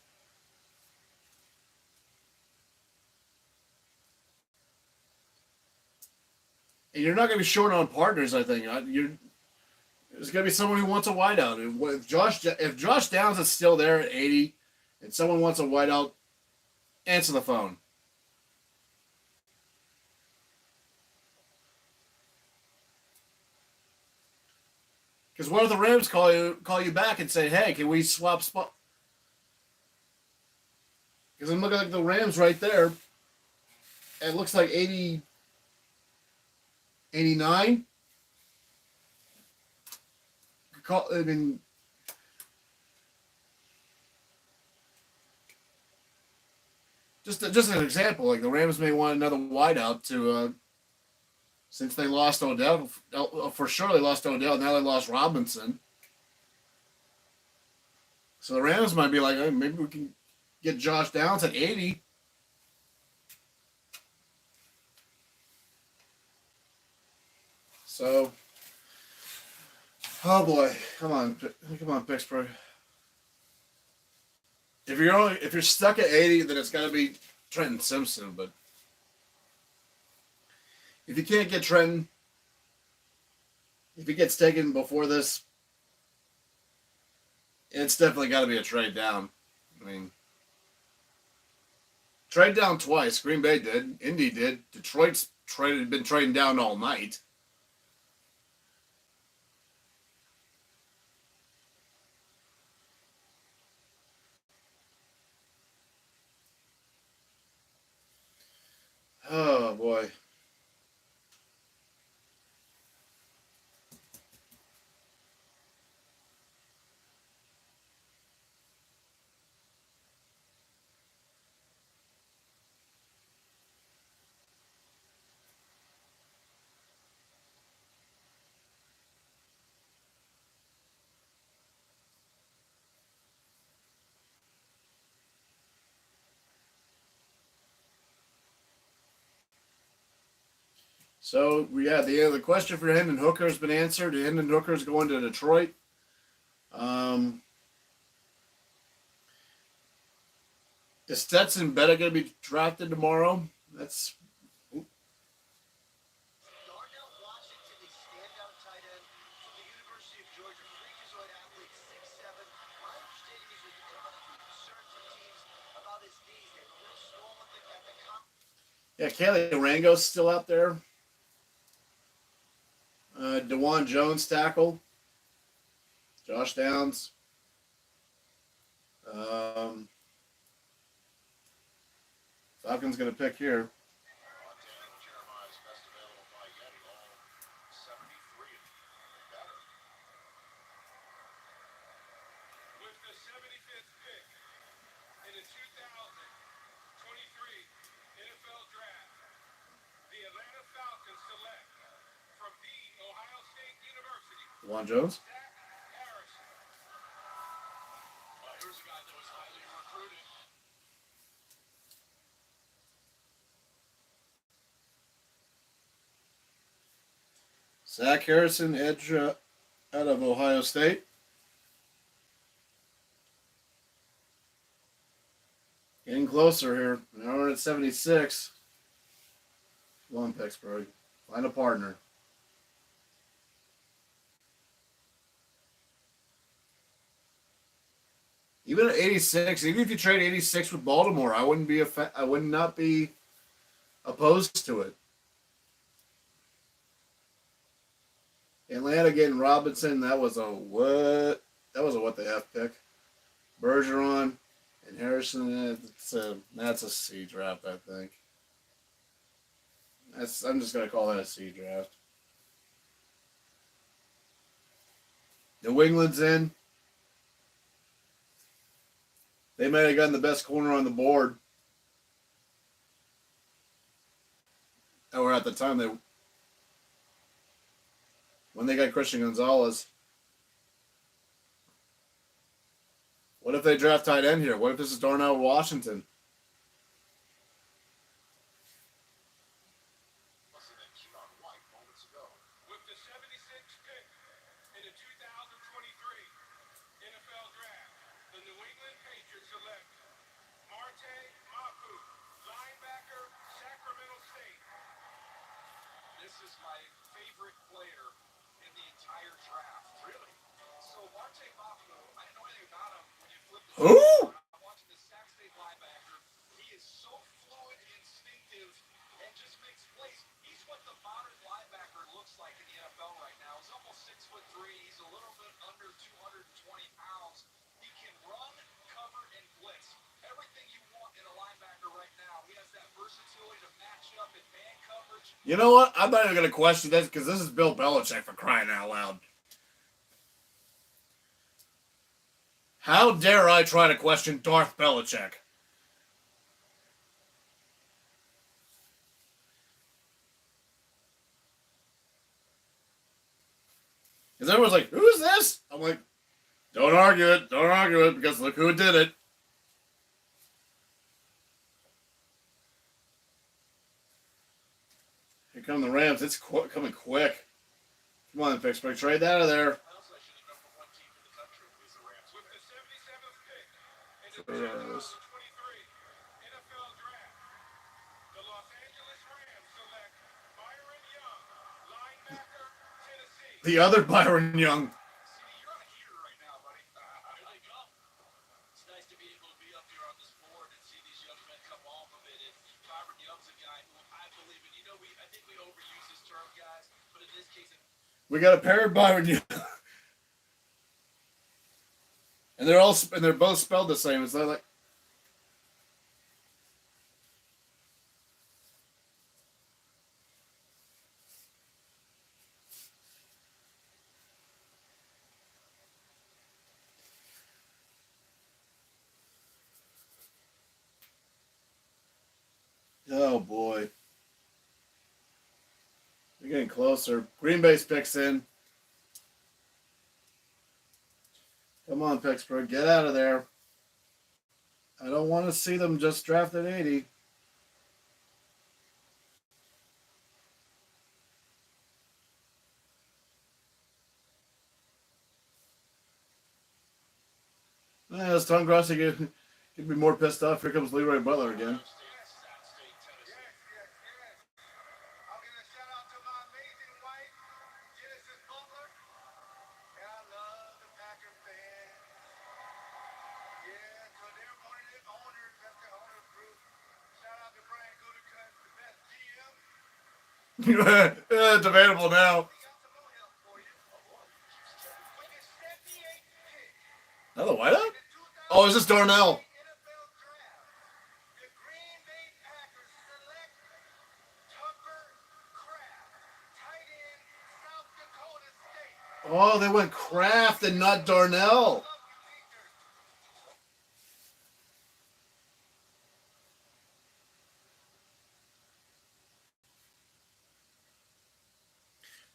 And you're not going to be short on partners, I think. There's going to be someone who wants a wideout. If Josh Downs is still there at 80 and someone wants a wideout, answer the phone. Because what if the Rams call you back and say, hey, can we swap spot? Because I'm looking at the Rams right there. It looks like 80, 89. I mean, just an example, like the Rams may want another wideout to, since they lost Odell, for sure they lost Odell, now they lost Robinson. So the Rams might be like, hey, maybe we can get Josh Downs at 80. So, oh boy, come on, Pittsburgh. If you're stuck at 80, then it's got to be Trenton Simpson. But if you can't get Trenton, if he gets taken before this, it's definitely got to be a trade down. I mean, trade down twice. Green Bay did. Indy did. Detroit's been trading down all night. Oh boy. So the question for Hendon Hooker has been answered. Hendon Hooker is going to Detroit. Is Stetson Bennett going to be drafted tomorrow? That's Darnell Washington, a standout tight end from the University of Georgia, freakazoid athlete, 6'7". My understanding is there's been a little concern from teams about his knees. They're a little swollen at the yeah. Kelly Rango's still out there. DeJuan Jones tackle. Josh Downs. Falcons going to pick here. Daniel Jeremiah's best available by yet at all 73 and better. With the 75th pick in the 2023 NFL Draft, the Atlanta Falcons select from the Ohio State University, DeJuan Jones. Zach Harrison. Here's a guy that was highly recruited. Zach Harrison, edge out of Ohio State. Getting closer here. Now we're at 76. Come on, Pittsburgh. Find a partner. Even at 86, even if you trade 86 with Baltimore, I would not be opposed to it. Atlanta getting Robinson, that was a what? That was a what the F pick. Bergeron and Harrison, that's a C draft, I think. I'm just gonna call that a C draft. New England's in. They might have gotten the best corner on the board. Or at the time when they got Christian Gonzalez. What if they draft tight end here? What if this is Darnell Washington? With the 76th pick in the 2023 NFL Draft, the New England Patriots select Marte Mapu, linebacker, Sacramento State. This is my favorite player in the entire draft. Really? So Marte Mapu, I didn't know anything about him when you flip the Who? I'm watching the Sac State linebacker. He is so fluid and instinctive and just makes plays. He's what the modern linebacker looks like in the NFL right now. He's almost 6'3". He's a little bit under 220 pounds. He can run, cover, and blitz. Everything you want in a linebacker right now. He has that versatility to match up in man coverage. You know what? I'm not even going to question this because this is Bill Belichick, for crying out loud. How dare I try to question Darth Belichick? Because everyone's like, who's this? I'm like, don't argue it, because look who did it. Here come the Rams. It's coming quick. Come on, Pittsburgh, trade that out of there. Else I should have known from one team in the country is the Rams. With the 77th pick in the Sure is. 2023 NFL Draft, the Los Angeles Rams select Byron Young, linebacker, Tennessee. The other Byron Young. CD, you're on a heater right now, buddy. Here they come. It's nice to be able to be up here on this board and see these young men come off of it. And Byron Young's a guy who I believe in. You know, I think we overuse this term, guys, but in this case, We got a pair of Byron Young. And they're both spelled the same. It's like oh boy. They're getting closer. Green Bay's picks in. Come on, Pittsburgh, get out of there. I don't want to see them just draft at 80. As Tom Grossi could be more pissed off. Here comes Leroy Butler again. I'll give a shout out to my amazing wife, Genesis Butler. And I love the Packer fans. Yeah, so they're one of the owners. That's the owner group. Shout out to Brian Gutekunst, the best GM. It's available now. We got some more help for you. With the 78th pick Another whiteout? in the Oh, is this Darnell? NFL Draft, the Green Bay Packers select Tucker Kraft, tight end, South Dakota State. Oh, they went Kraft and not Darnell. Love you,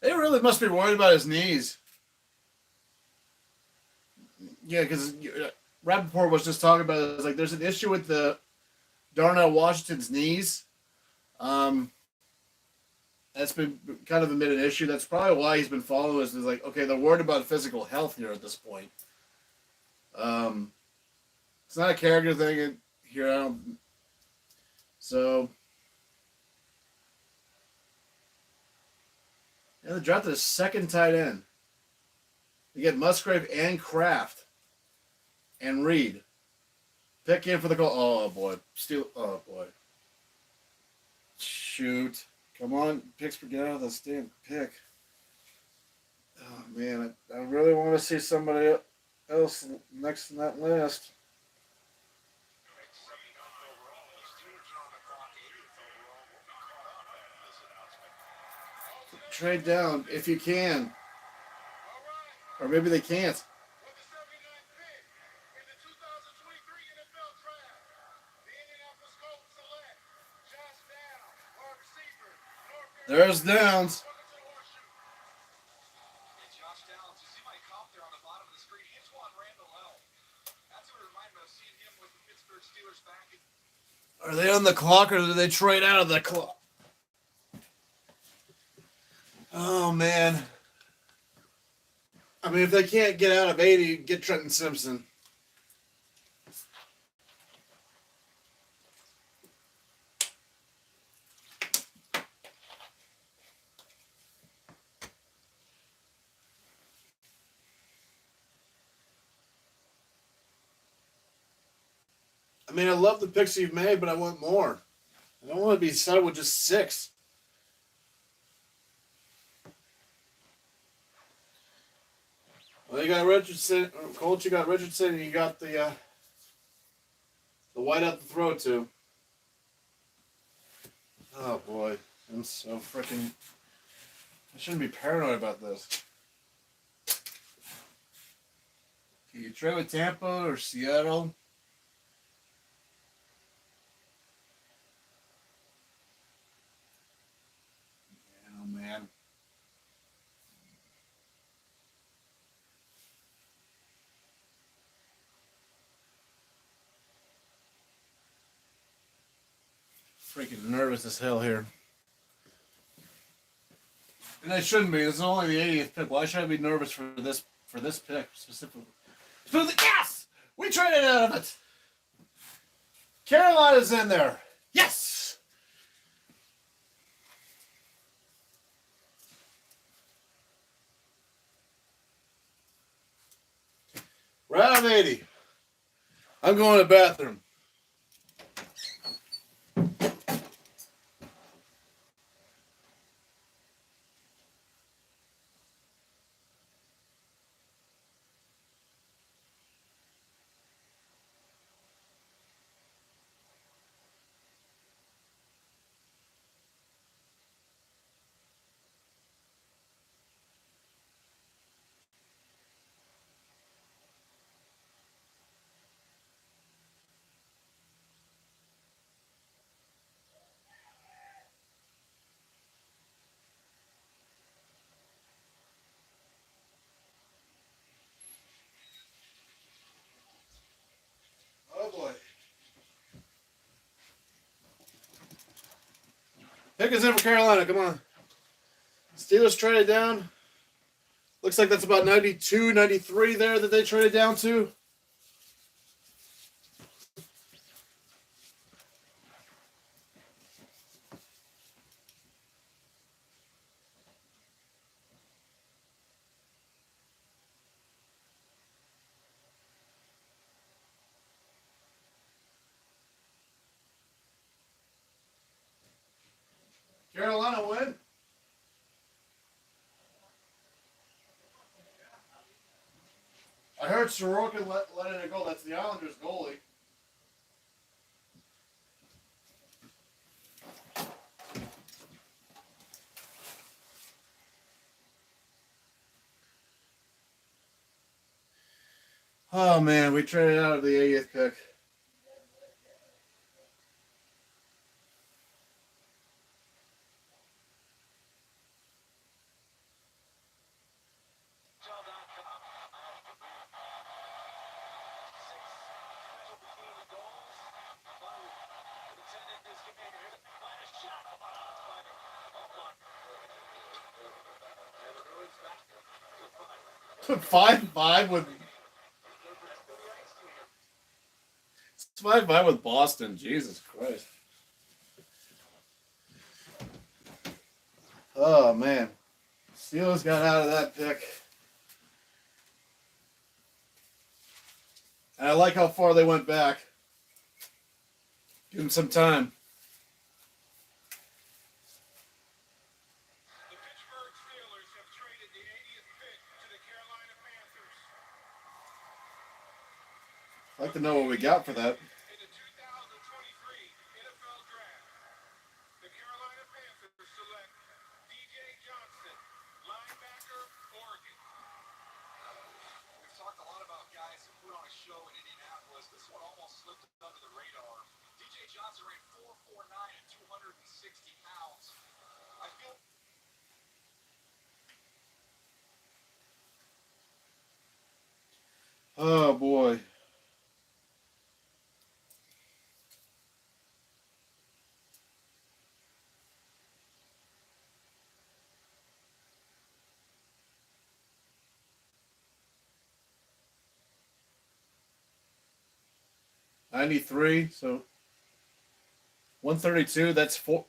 Peter. They really must be worried about his knees. Yeah, because Rappaport was just talking about it. It's like there's an issue with the Darnell Washington's knees. That's been kind of been an issue. That's probably why he's been following us. Is like, okay, they're worried about physical health here at this point. It's not a character thing here. I don't. So, yeah, they drafted a second tight end. They get Musgrave and Kraft and Reed. Pick in for the goal. Oh boy, steal. Oh boy, shoot. Come on, Pittsburgh, get out of this damn pick. Oh man, I really want to see somebody else next in that list. Trade down if you can, or maybe they can't. With the 79th pick in the 2023 NFL Draft, the Indianapolis Colts select Josh Downs, wide receiver, North There's Downs. Welcome to the horseshoe. And Josh Downs, you see my comp there on the bottom of the screen. Antoine Randall L. That's what it reminded me of seeing him with the Pittsburgh Steelers back in. Are they on the clock or do they trade out of the clock? Oh man. I mean, if they can't get out of 80, get Trenton Simpson. I mean, I love the picks you've made, but I want more. I don't want to be settled with just 6. Well, you got Richardson, Colts. You got Richardson, and you got the white out to throw to. Oh boy, I'm so freaking. I shouldn't be paranoid about this. Can you trade with Tampa or Seattle? Oh man. Freaking nervous as hell here. And I shouldn't be. This is only the 80th pick. Why should I be nervous for this pick specifically? Yes! We traded out of it! Carolina's in there. Yes! Round 80. I'm going to the bathroom. Oh boy. Pick is in for Carolina. Come on. Steelers traded down. Looks like that's about 92, 93 there that they traded down to. Carolina win. I heard Sorokin letting it go. That's the Islanders goalie. Oh man, we traded out of the 80th pick. Five with 5-5 with Boston. Jesus Christ. Oh man, Steelers got out of that pick. And I like how far they went back. Give them some time. The Pittsburgh Steelers have traded the 80th pick to the Carolina Panthers. I'd like to know what we got for that. In the 2023 NFL Draft, the Carolina Panthers select DJ Johnson, linebacker, Oregon. We've talked a lot about guys who put on a show in Indianapolis. This one almost slipped under the radar. DJ Johnson ran 4.49 at 260 pounds. I feel Oh boy. $93, so 132, that's four.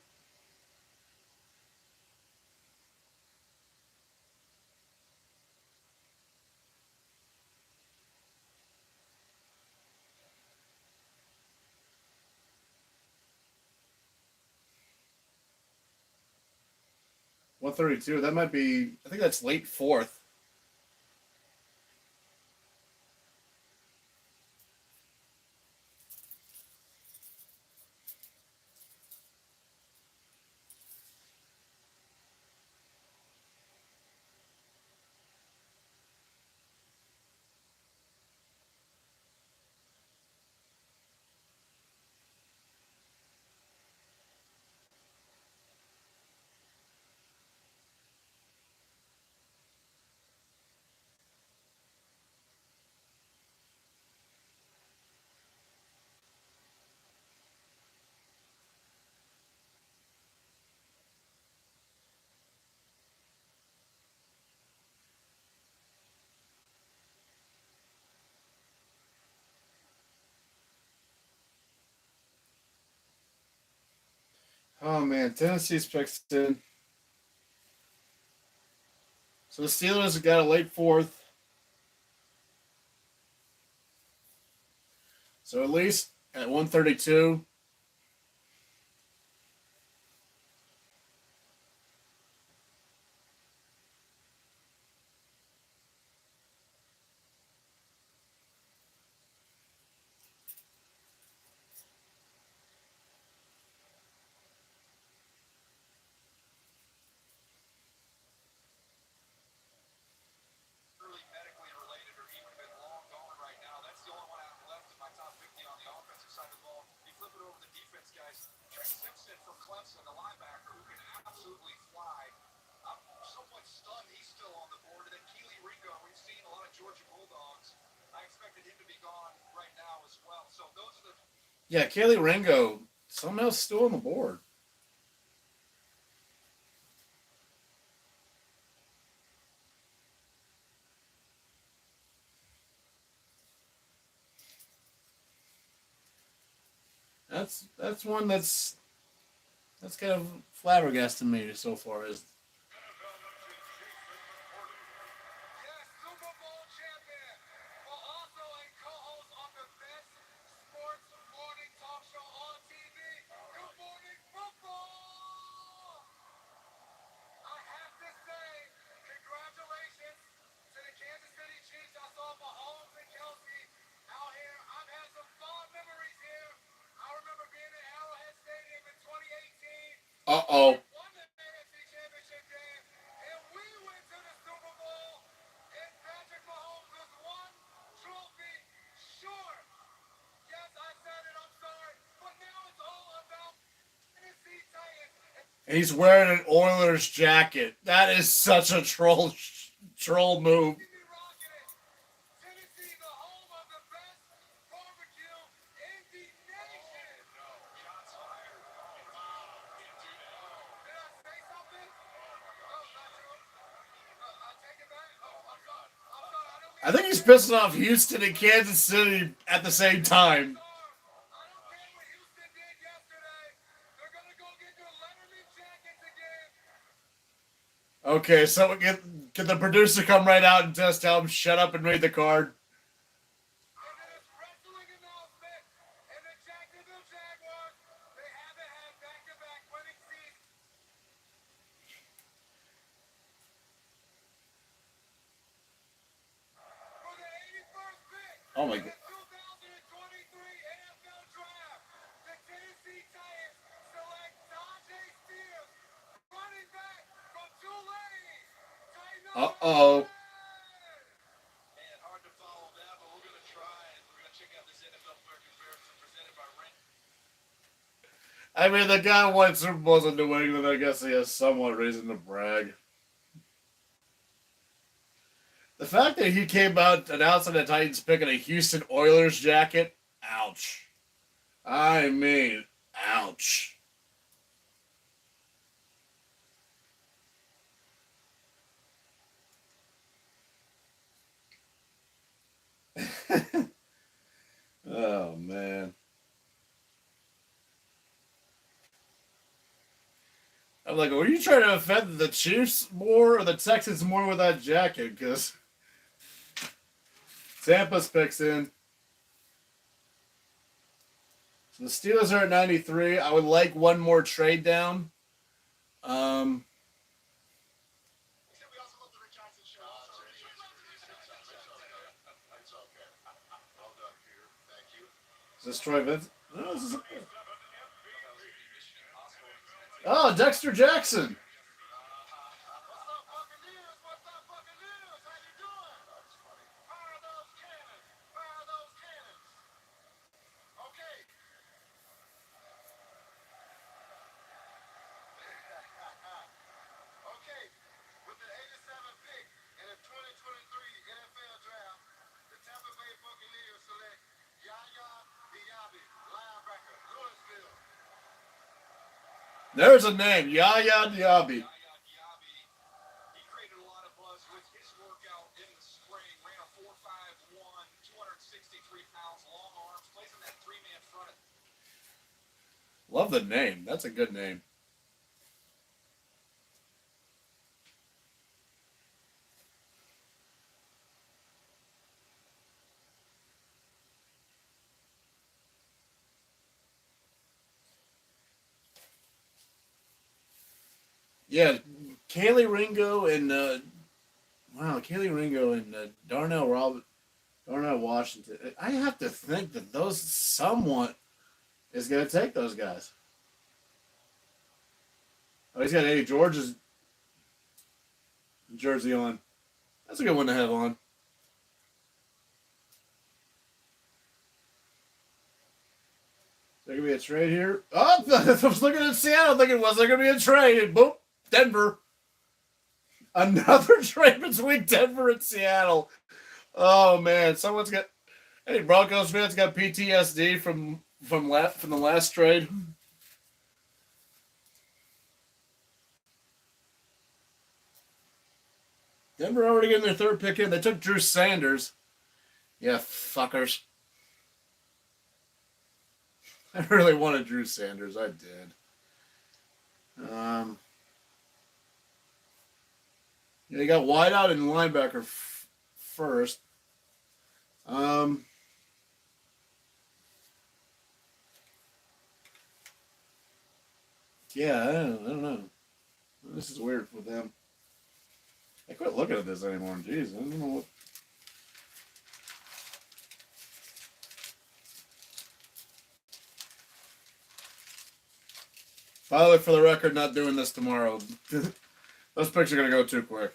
$132. That might be. I think that's late fourth. Oh man, Tennessee's picked in. So the Steelers got a late fourth. So at least at 132. Really medically related, or he would have been long gone right now. That's the only one I have left in my top 50 on the offensive side of the ball. You flip it over to the defense, guys. Trey Simpson from Clemson, the linebacker, who can absolutely fly. I'm somewhat stunned he's still on the board. And then Keely Ringo, we've seen a lot of Georgia Bulldogs. I expected him to be gone right now as well. So those are the Yeah, Kaylee Ringo somehow still on the board. That's one that's kind of flabbergasted me so far. Is Yes, Super Bowl champion, but also a co-host on the best sports morning talk show on TV, Good Morning Football. I have to say, congratulations to the Kansas City Chiefs. I saw Mahomes and Kelsey out here. I've had some fond memories here. I remember being at Arrowhead Stadium in 2018. uh-oh. Won the AFC Championship game, and we went to the Super Bowl, and Patrick Mahomes was one trophy short. Yes, I said it, I'm sorry, but now it's all about Tennessee Titans. And he's wearing an Oilers jacket. That is such a troll move. Be rocking it. Tennessee, the home of the best barbecue in the nation. No, shots fired. Can't do that. Did I say something? Oh, not true. I take it back. Oh, I'm sorry. I'm sorry. I don't mean I think he's pissing off Houston and Kansas City at the same time. I don't care what Houston did yesterday. They're going to go get their Letterman jackets again. Okay, so can the producer come right out and just tell him shut up and read the card? And then it's wrestling announcement. And the Jacksonville Jaguars, they haven't had back-to-back winning seasons. For the 81st pick Oh my in god. the 2023 NFL Draft, the Tennessee Titans select Tajay Spears, running back from Tulane. Tight number Uh-oh. 10. Man, hard to follow that, but we're going to try, and we're going to check out this NFL player comparison presented by Rank. I mean, the guy won Super Bowls in New England. I guess he has somewhat reason to brag. The fact that he came out announcing the Titans picking a Houston Oilers jacket, ouch. I mean, ouch. Oh, man. I'm like, were you trying to offend the Chiefs more or the Texans more with that jacket? Because Tampa's picks in. So the Steelers are at 93. I would like one more trade down. Except we also love the Rick Johnson show. It's okay. Well done, Peter. Thank you. Is this Troy Vincent? No, this is... Oh, Dexter Jackson. What's up, Buccaneers? What's up, Buccaneers? How you doing? That's funny. Fire those cannons. Fire those cannons. Okay. Okay. With the 87th pick in the 2023 NFL Draft, the Tampa Bay Buccaneers select Yaya Diaby, linebacker, Louisville. There's a name, Yaya Diaby. Yaya Diaby, he created a lot of buzz with his workout in the spring. Ran a 4.51, 263 pounds, long arms, plays in that three-man front. Love the name. That's a good name. Yeah, Kaylee Ringo and Darnell Washington. I have to think that those somewhat is going to take those guys. Oh, he's got Eddie George's jersey on. That's a good one to have on. Is there gonna be a trade here? Oh, I was looking at Seattle thinking, was there gonna be a trade? And boom, Denver. Another trade between Denver and Seattle. Oh man, someone's got any Broncos fans got PTSD from the last trade. Denver already getting their third pick in. They took Drew Sanders. Yeah, fuckers. I really wanted Drew Sanders. I did. Yeah, you got wideout and linebacker first. Yeah, I don't know. This is weird for them. I quit looking at this anymore. Jeez, I don't know what. By the way, for the record, not doing this tomorrow. Those picks are gonna go too quick.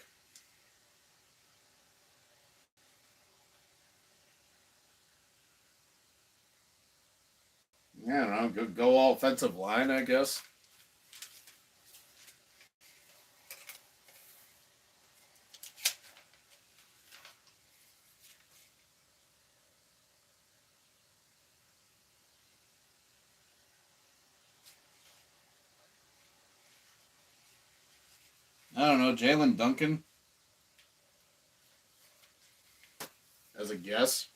Yeah, I don't know. Go all offensive line, I guess. I don't know. Jalen Duncan as a guess.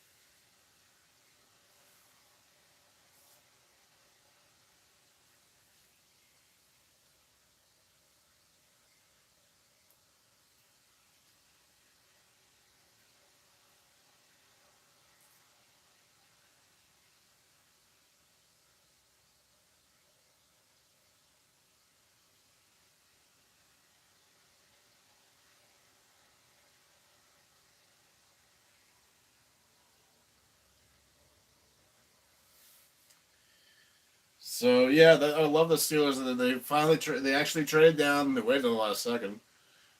So yeah, I love the Steelers. They finally they actually traded down. They waited a last second,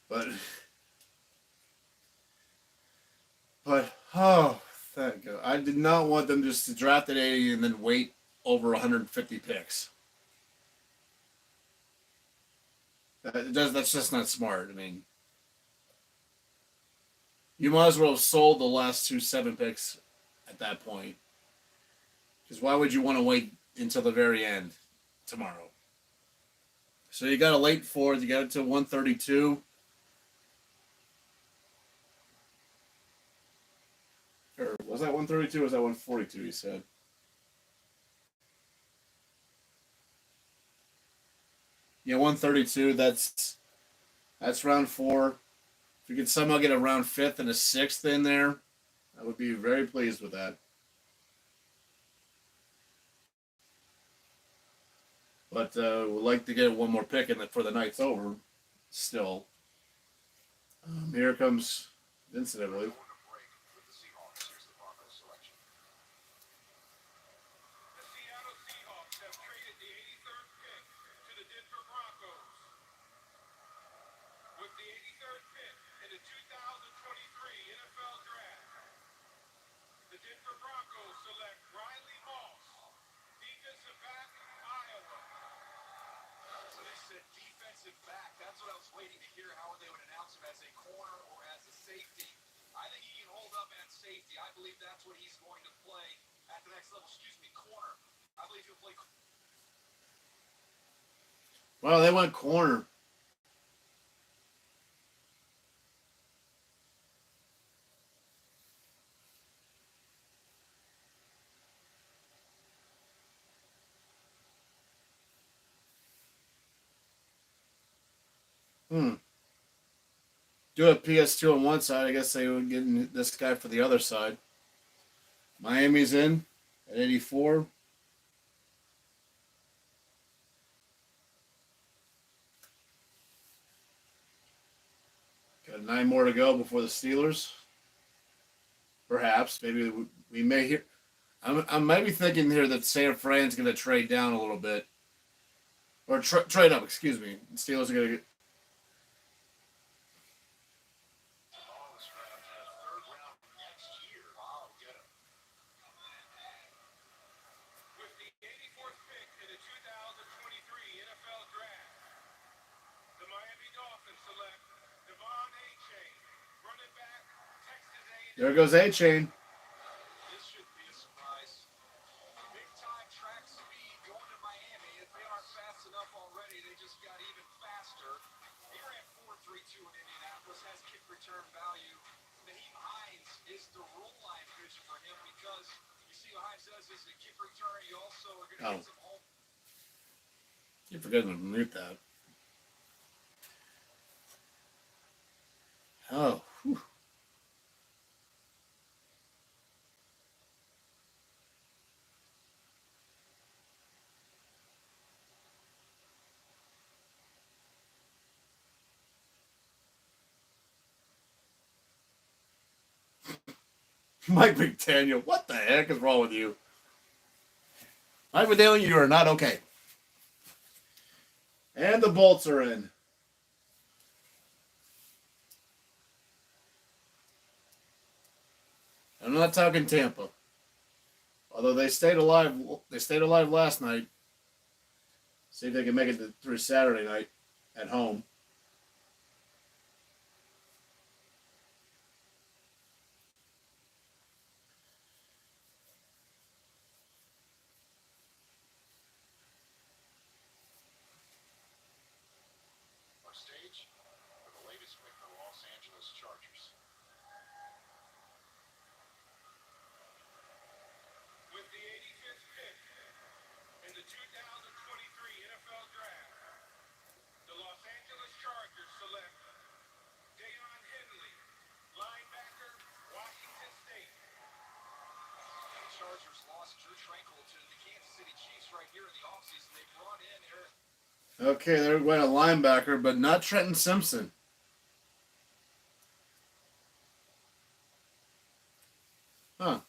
but oh, thank God! I did not want them just to draft at 80 and then wait over 150 picks. That's just not smart. I mean, you might as well have sold the last 2 7 picks at that point. Because why would you want to wait until the very end tomorrow? So you got a late fourth. You got it to 132. Or was that 132 or was that 142, you said? Yeah, 132. That's round 4. If you could somehow get a round 5th and a 6th in there, I would be very pleased with that. But would like to get one more pick in for the night's over. Still, here comes Vincent, I believe. The Seattle Seahawks have traded the 83rd pick to the Denver Broncos. With the 83rd pick in the 2023 NFL Draft, the Denver Broncos select Riley Moss, defensive back, Iowa. So they said defensive back. That's what I was waiting to hear. How they would announce him as a corner or as a safety. I think he can hold up at safety. I believe that's what he's going to play at the next level. Excuse me, corner. I believe he'll play. Well, they went corner. Do a PS2 on one side. I guess they would get this guy for the other side. Miami's in at 84. Got 9 more to go before the Steelers. Perhaps, maybe we may hear. I might be thinking here that San Fran's going to trade down a little bit, or trade up. Excuse me. The Steelers are going to get. Tomorrow this round, third round next year. Wow, get him. With the 84th pick in the 2023 NFL Draft, the Miami Dolphins select Devon Achane, running back, Texas A&M. There goes A-Chain. This should be a surprise. Big time track speed going to Miami. If they aren't fast enough already, they just got even faster. He ran 4.32 in Indianapolis, has kick return value. Naheem Hines is the rule line pitcher for him because you see what Hines does is the kick return. You also are going to Oh. get some home. Keep forgetting to mute that. Oh. Whew. Mike McDaniel, what the heck is wrong with you? Mike McDaniel, you are not okay. And the Bolts are in. I'm not talking Tampa. Although they stayed alive last night. See if they can make it through Saturday night at home. Our stage for the latest pick for the Los Angeles Chargers. With the 85th pick in the 2023 NFL Draft, the Los Angeles Chargers select Deion Henley, linebacker, Washington State. The Chargers lost Drew Tranquil to the Kansas City Chiefs right here in the offseason. They brought in Eric. Okay, they're going to linebacker, but not Trenton Simpson. Huh.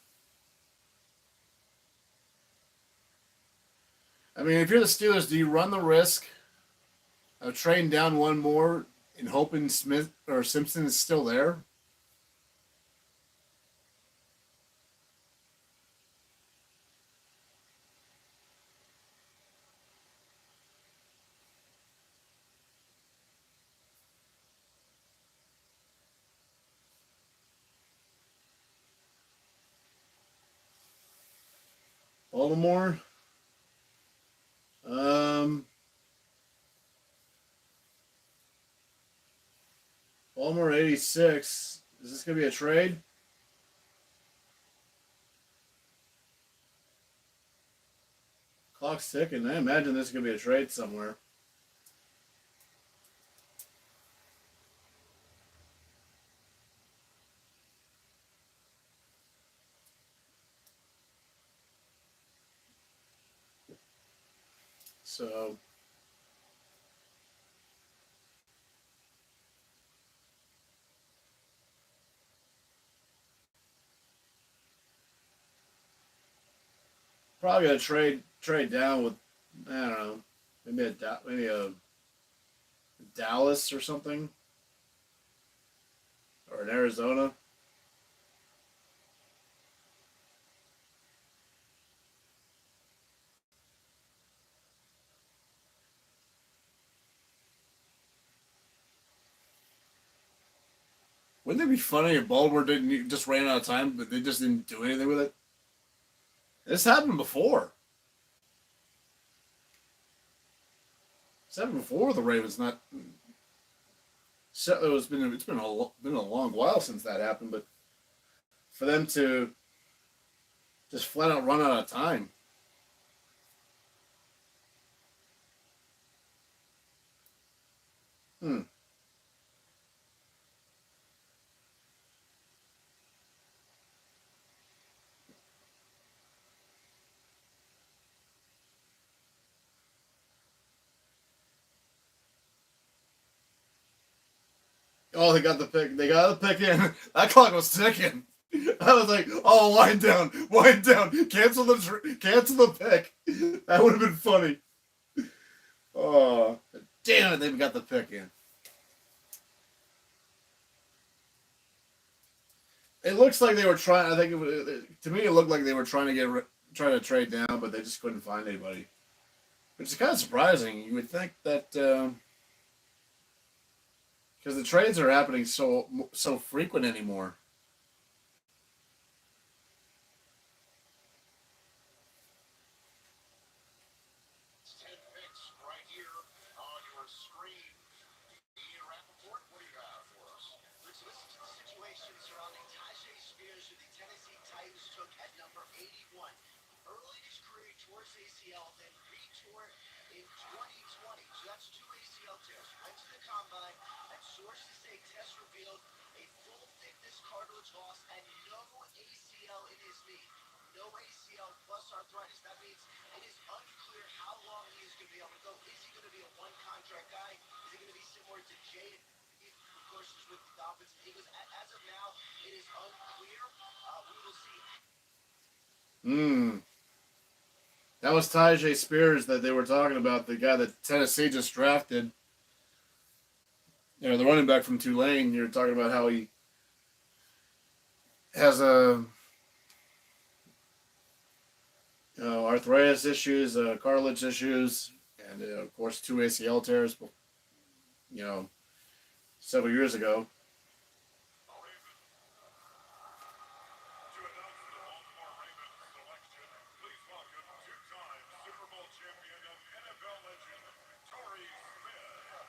I mean, if you're the Steelers, do you run the risk of trading down one more and hoping Smith or Simpson is still there? Baltimore. Baltimore 86. Is this going to be a trade? Clock's ticking. I imagine this is going to be a trade somewhere. So probably gonna trade down with, I don't know, maybe a Dallas or something, or an Arizona. Wouldn't it be funny if Baltimore didn't just ran out of time, but they just didn't do anything with it? This happened before. This happened before the Ravens. Not. So it's been a long while since that happened, but for them to just flat out run out of time. Hmm. Oh, they got the pick. They got the pick in. That clock was ticking. I was like, "Oh, wind down, wind down. Cancel the pick." That would have been funny. Oh, damn it! They got the pick in. It looks like they were trying. I think to me, it looked like they were trying to trying to trade down, but they just couldn't find anybody. Which is kind of surprising. You would think that because the trades are happening so frequent anymore. It's 10 picks right here on your screen. Ian Rappaport, what do you got for us? Let's listen to the situation surrounding Tajay Spears, who the Tennessee Titans took at number 81. Early in his career, he tore his ACL, then re-tore in 2020. So that's two ACL tears. Went to the combine, and sources say tests revealed a full thickness cartilage loss and no ACL in his knee. No ACL plus arthritis. That means it is unclear how long he is going to be able to go. Is he going to be a one-contract guy? Is he going to be similar to Jay? Of course, is with the Dolphins and Eagles. As of now, it is unclear. We will see. That was Tajay Spears that they were talking about, the guy that Tennessee just drafted. You know, the running back from Tulane. You're talking about how he has arthritis issues, cartilage issues, and of course 2 ACL tears. You know, several years ago. To announce the Baltimore Ravens selection, please welcome two-time Super Bowl champion and NFL legend, Torrey Smith.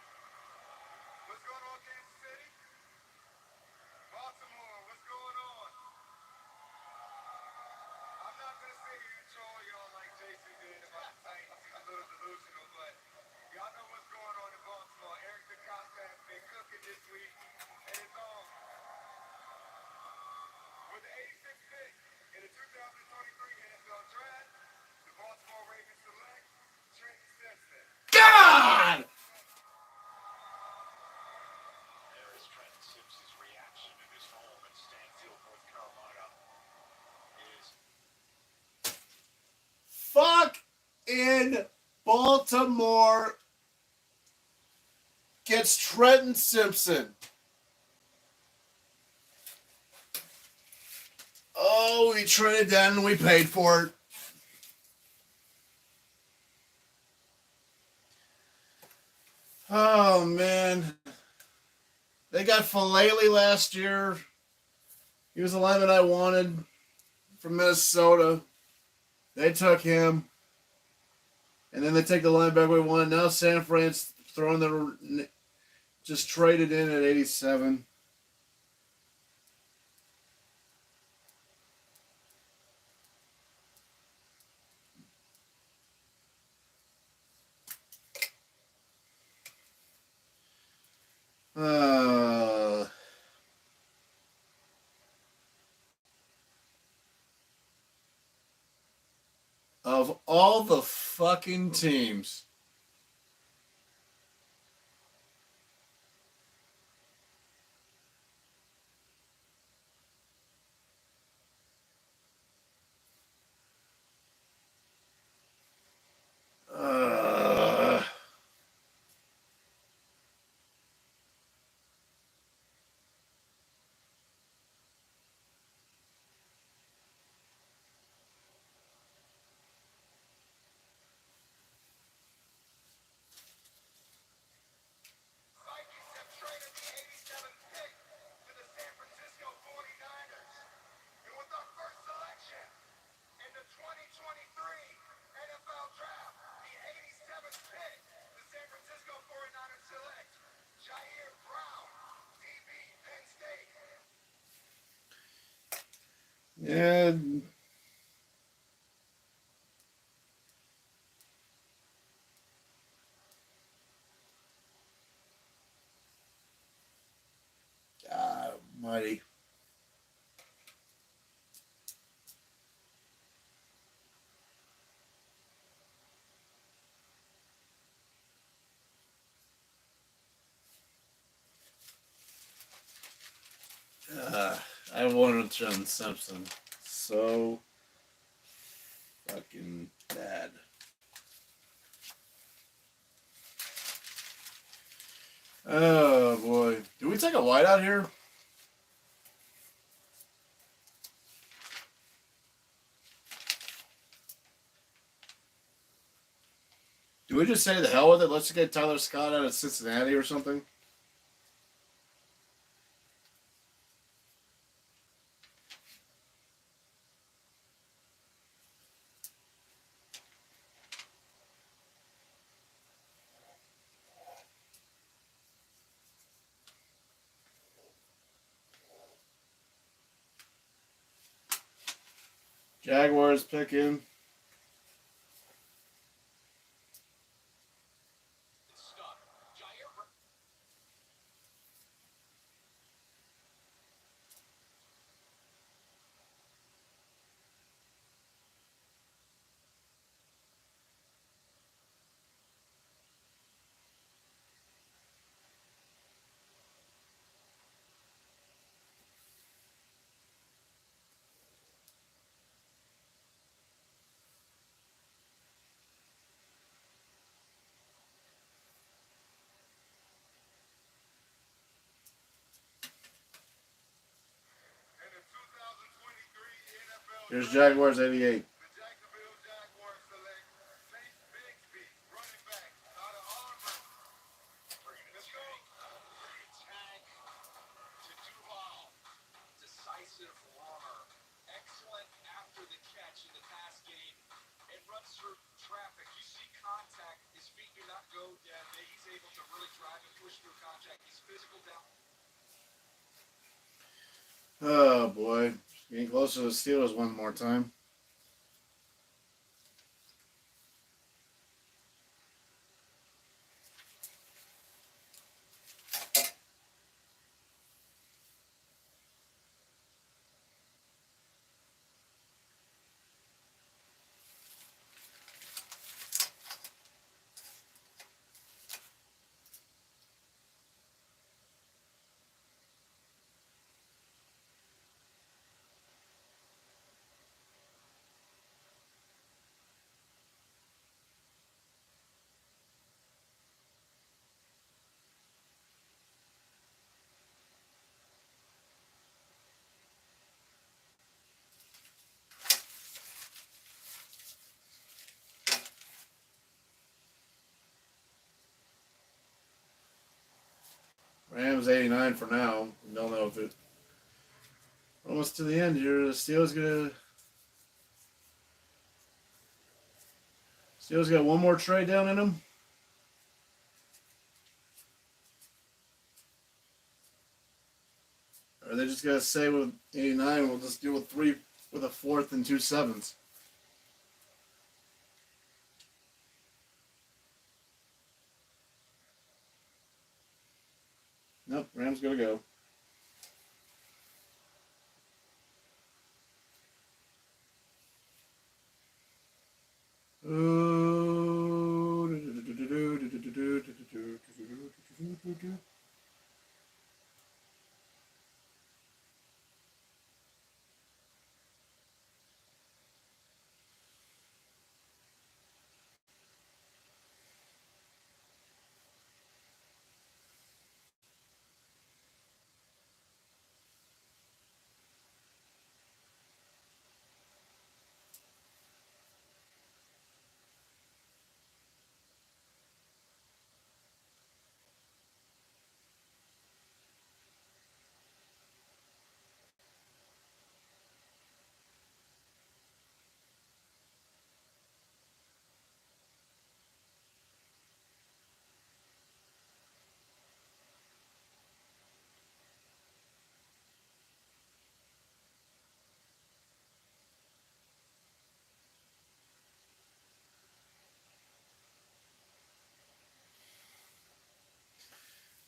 What's going on, Kansas City? Baltimore, what's going on? I'm not going to sit here and troll y'all like Jason did about the Titans. He's a little delusional, but y'all know what's going on in Baltimore. Eric DeCosta has been cooking this week, and it's on. With the 86th pick in the 2023 NFL Draft, the Baltimore Ravens select Trenton Simpson. God! There is Trenton Simpson's reaction in his home in Stanfield, North Carolina. Fuck in Baltimore gets Trenton Simpson. Oh, we traded that and we paid for it. Oh, man. They got Falele last year. He was the lineman I wanted from Minnesota. They took him. And then they take the linebacker we wanted. Now San Fran's throwing the... Just traded in at 87. Of all the fucking teams. Vikings have traded the 87th pick to the San Francisco 49ers. And with our first selection in the 2023 NFL Draft, the 87th pick, the San Francisco 49ers select Jair Brown, DB, Penn State. Yeah. God almighty. I wanted John Simpson. So fucking bad. Oh boy. Do we take a white out here? Do we just say the hell with it? Let's get Tyler Scott out of Cincinnati or something? Jaguars picking. Stuck. Jair in the 2023 NFL Here's Draft, Jaguars 88. the Jacksonville Jaguars select Nate Bigsby, running back out of Auburn. Let's go. Tank to Duval. Decisive runner. Excellent after the catch in the pass game. It runs through traffic. You see contact. His feet do not go dead. He's able to really drive and push through contact. He's physical down. Oh boy. Getting closer to the Steelers one more time. Rams 89 for now. We don't know if it. Almost to the end here. The Steelers got one more trade down in them. Or they just gotta say with 89, we'll just deal with 3 with a 4th and 2 7s. Nope, Rams gotta go.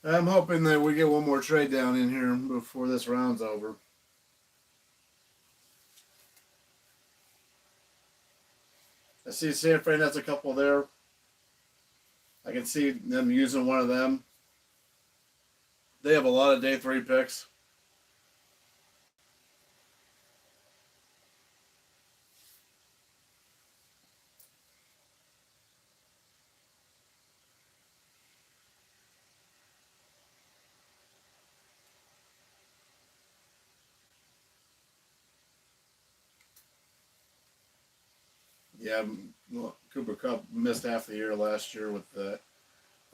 I'm hoping that we get one more trade down in here before this round's over. I see San Fran has a couple there. I can see them using one of them. They have a lot of day 3 picks. Yeah, well, Cooper Cup missed half the year last year with that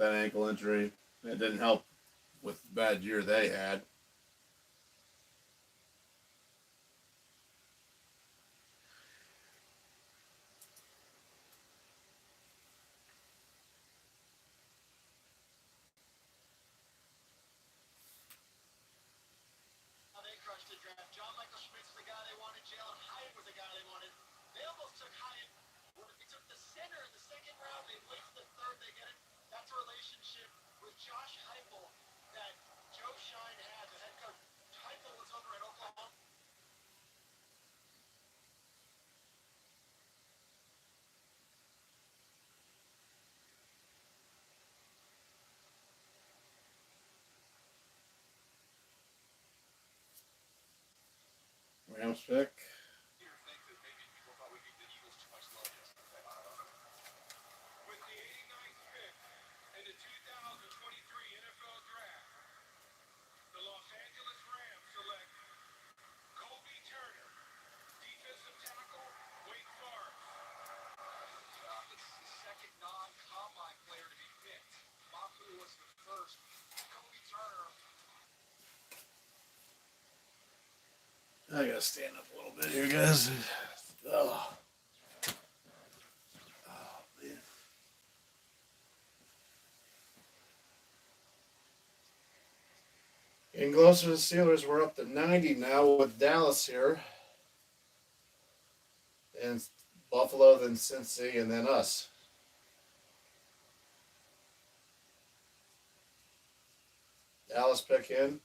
ankle injury. It didn't help with the bad year they had. They crushed the draft. John Michael Schmidt's the guy they wanted. Jalen Hyatt was the guy they wanted. They almost took Hyatt. They took the center in the second round. They wait to the third. They get it. That's a relationship with Josh Heupel that Joe Shine had. The head coach Heupel was over at Oklahoma. Rams pick. With the 89th pick in the 2023 NFL Draft, the Los Angeles Rams select Kobe Turner, defensive tackle, Wake Forest. This is the second non-combine player to be picked. Mafu was the first. Kobe Turner. I gotta stand up a little bit here, guys. Oh, man. Getting closer to the Steelers. We're up to 90 now with Dallas here. And Buffalo, then Cincy, and then us. Dallas pick in.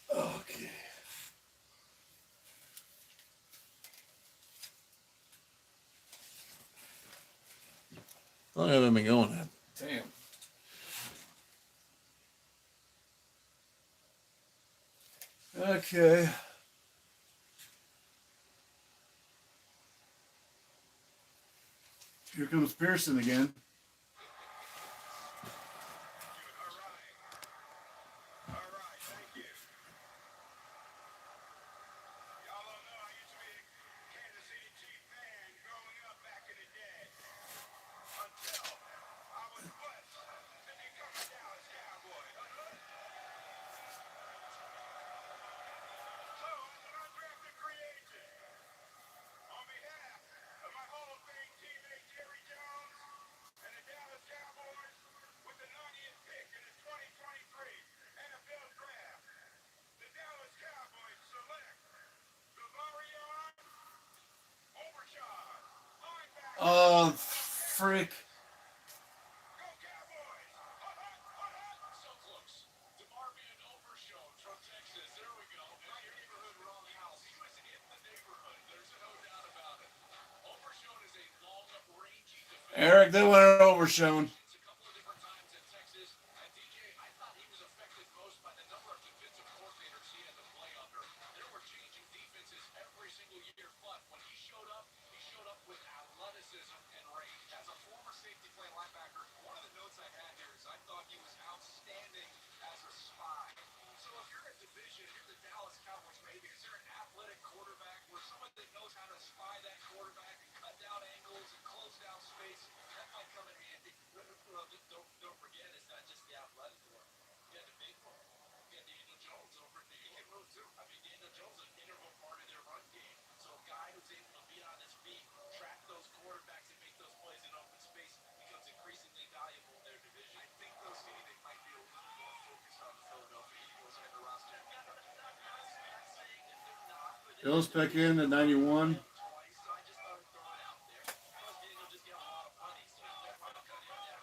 Okay. How long have I been going at? Damn. Okay. Here comes Pearson again. All right, thank you. Y'all don't know I used to be a Kansas City Chief fan growing up back in the day. Until I was blessed to become a Dallas Cowboy. So, as an undrafted free agent, on behalf of my Hall of Fame teammate Jerry Jones and the Dallas Cowboys, with the 90th pick in the 2023 NFL Draft, the Dallas Cowboys select Bavarian Overshawn, linebacker. Oh, freak. Go Cowboys! So close. DeMarvion Overshown from Texas. There we go. Right neighborhood, wrong house. He was in the neighborhood. There's no doubt about it. Overshown is a long, rangy defender. Eric, they went Overshown. A couple of different times in Texas. And DJ, I thought he was affected most by the number of defensive coordinators he had to play under. There were changing defenses every single year, but when he showed up with athleticism and range. As a former safety play linebacker, one of the notes I had here is I thought he was outstanding as a spy. So if you're a division, you're the Dallas Cowboys, maybe, is there an athletic quarterback where someone that knows how to spy that quarterback and cut down angles and close down space? That might come in handy. Don't forget, it's not just the athletic work. You had the big one. You had Daniel Jones over in the He can move too. I mean, Daniel Jones is an integral part of their run game. So a guy who's able to be on his feet, track those quarterbacks and make those plays in open space becomes increasingly valuable in their division. I think they'll see they might be a little more focused on the Philadelphia Eagles and the roster. I'm not saying that they're not, but Bills pick in at 91. twice, so I just thought I'd throw it out there. Plus, Daniel just got a lot of money, so they're probably cut him down.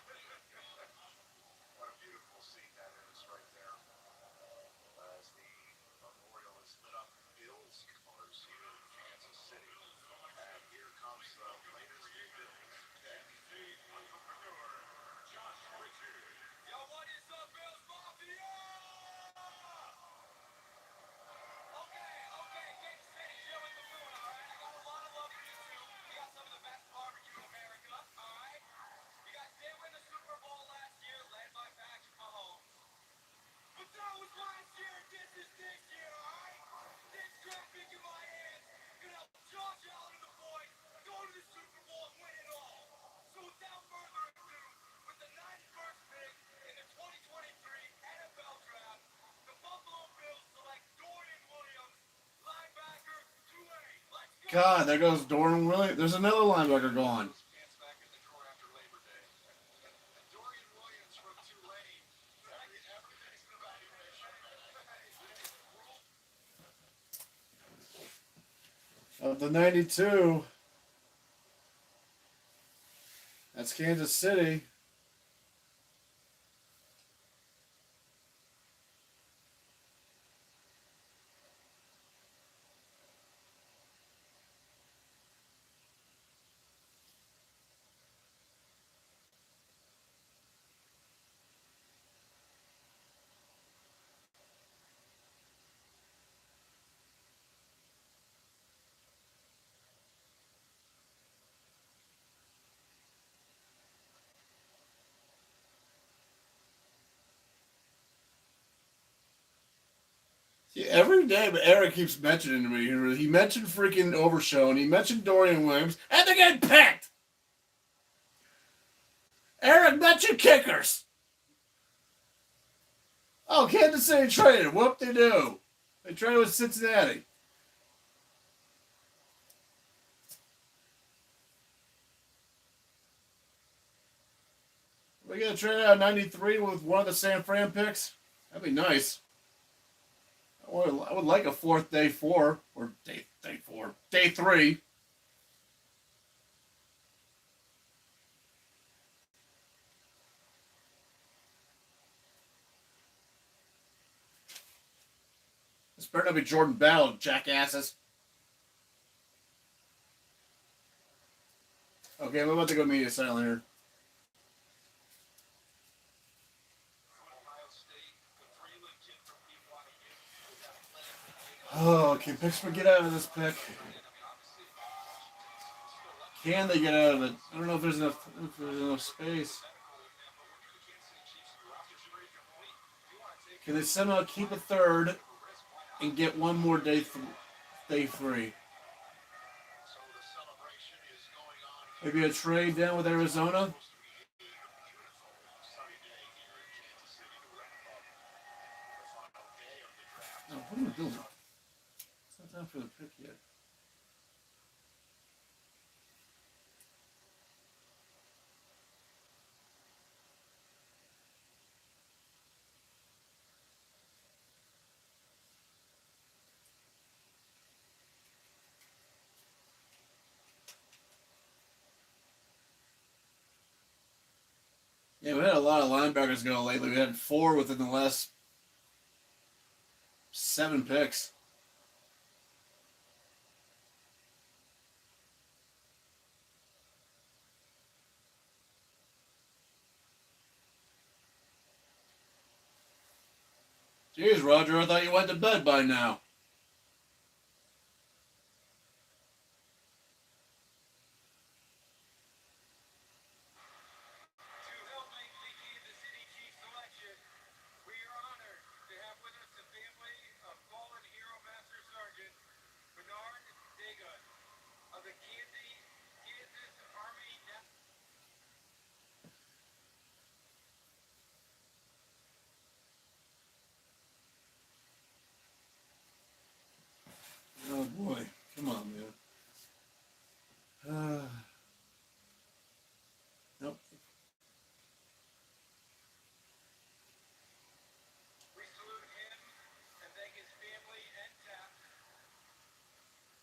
What a beautiful scene that is right there. As the memorial is lit up, Bills colors here in Kansas City. And here comes the latest Bills pick. Entrepreneur, Josh Richard. Yo, what is up, Bills Mafia? Okay, Kansas City, Joey Buffon, all right? I got God, there goes Dorian Williams. There's another linebacker gone. Pants back in the drawer after Labor Day. And Dorian Williams from Tulane. Every day's an evaluation. Of the 92, that's Kansas City. See, every day, but Eric keeps mentioning to me. He mentioned freaking Overshow, and he mentioned Dorian Williams, and they're getting picked. Eric mentioned kickers. Oh, Kansas City traded. Whoop they do. They traded with Cincinnati. We gonna trade out 93 with one of the San Fran picks? That'd be nice. I would like a fourth day 4 or day 3. This better not be Jordan Battle, jackasses. Okay, I'm about to go media silent here. Oh, can Pittsburgh get out of this pick? Can they get out of it? I don't know if there's enough space. Can they somehow keep a third and get one more day 3? Maybe a trade down with Arizona? Oh, what am I doing? It's not time for the pick yet. Yeah, we had a lot of linebackers go lately. We had 4 within the last 7 picks. Jeez, Roger, I thought you went to bed by now. To help make the Kansas City Chiefs selection, we are honored to have with us the family of fallen Hero Master Sergeant Bernard Dagon of the Kansas Army. Oh boy, come on, man. Nope. We salute him and thank his family and staff.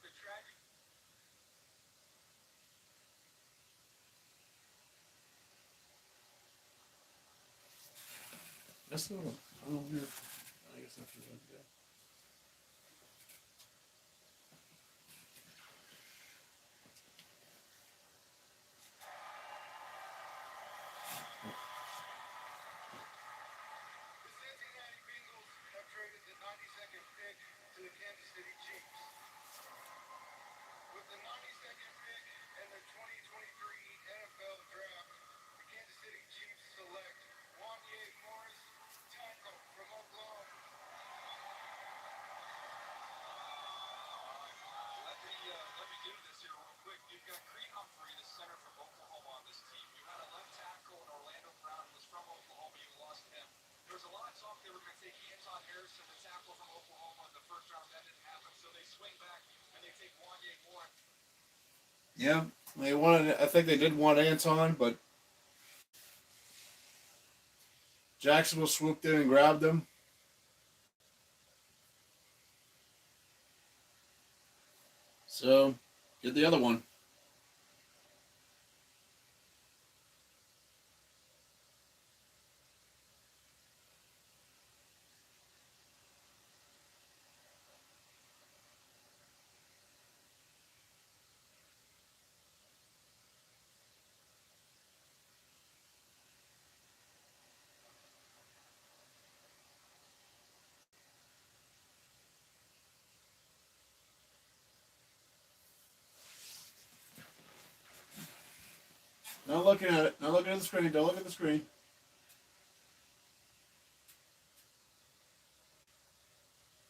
The tragic. That's not. Oh, here. I guess that's what I do. The Cincinnati Bengals have traded the 92nd pick to the Kansas City Chiefs. With the 92nd pick in the 2023 NFL Draft, the Kansas City Chiefs select Wanye Morris, tackle from Oklahoma. Yeah, they wanted. I think they did want Anton, but Jacksonville swooped in and grabbed him. So, get the other one. Not looking at it. Not looking at the screen. Don't look at the screen.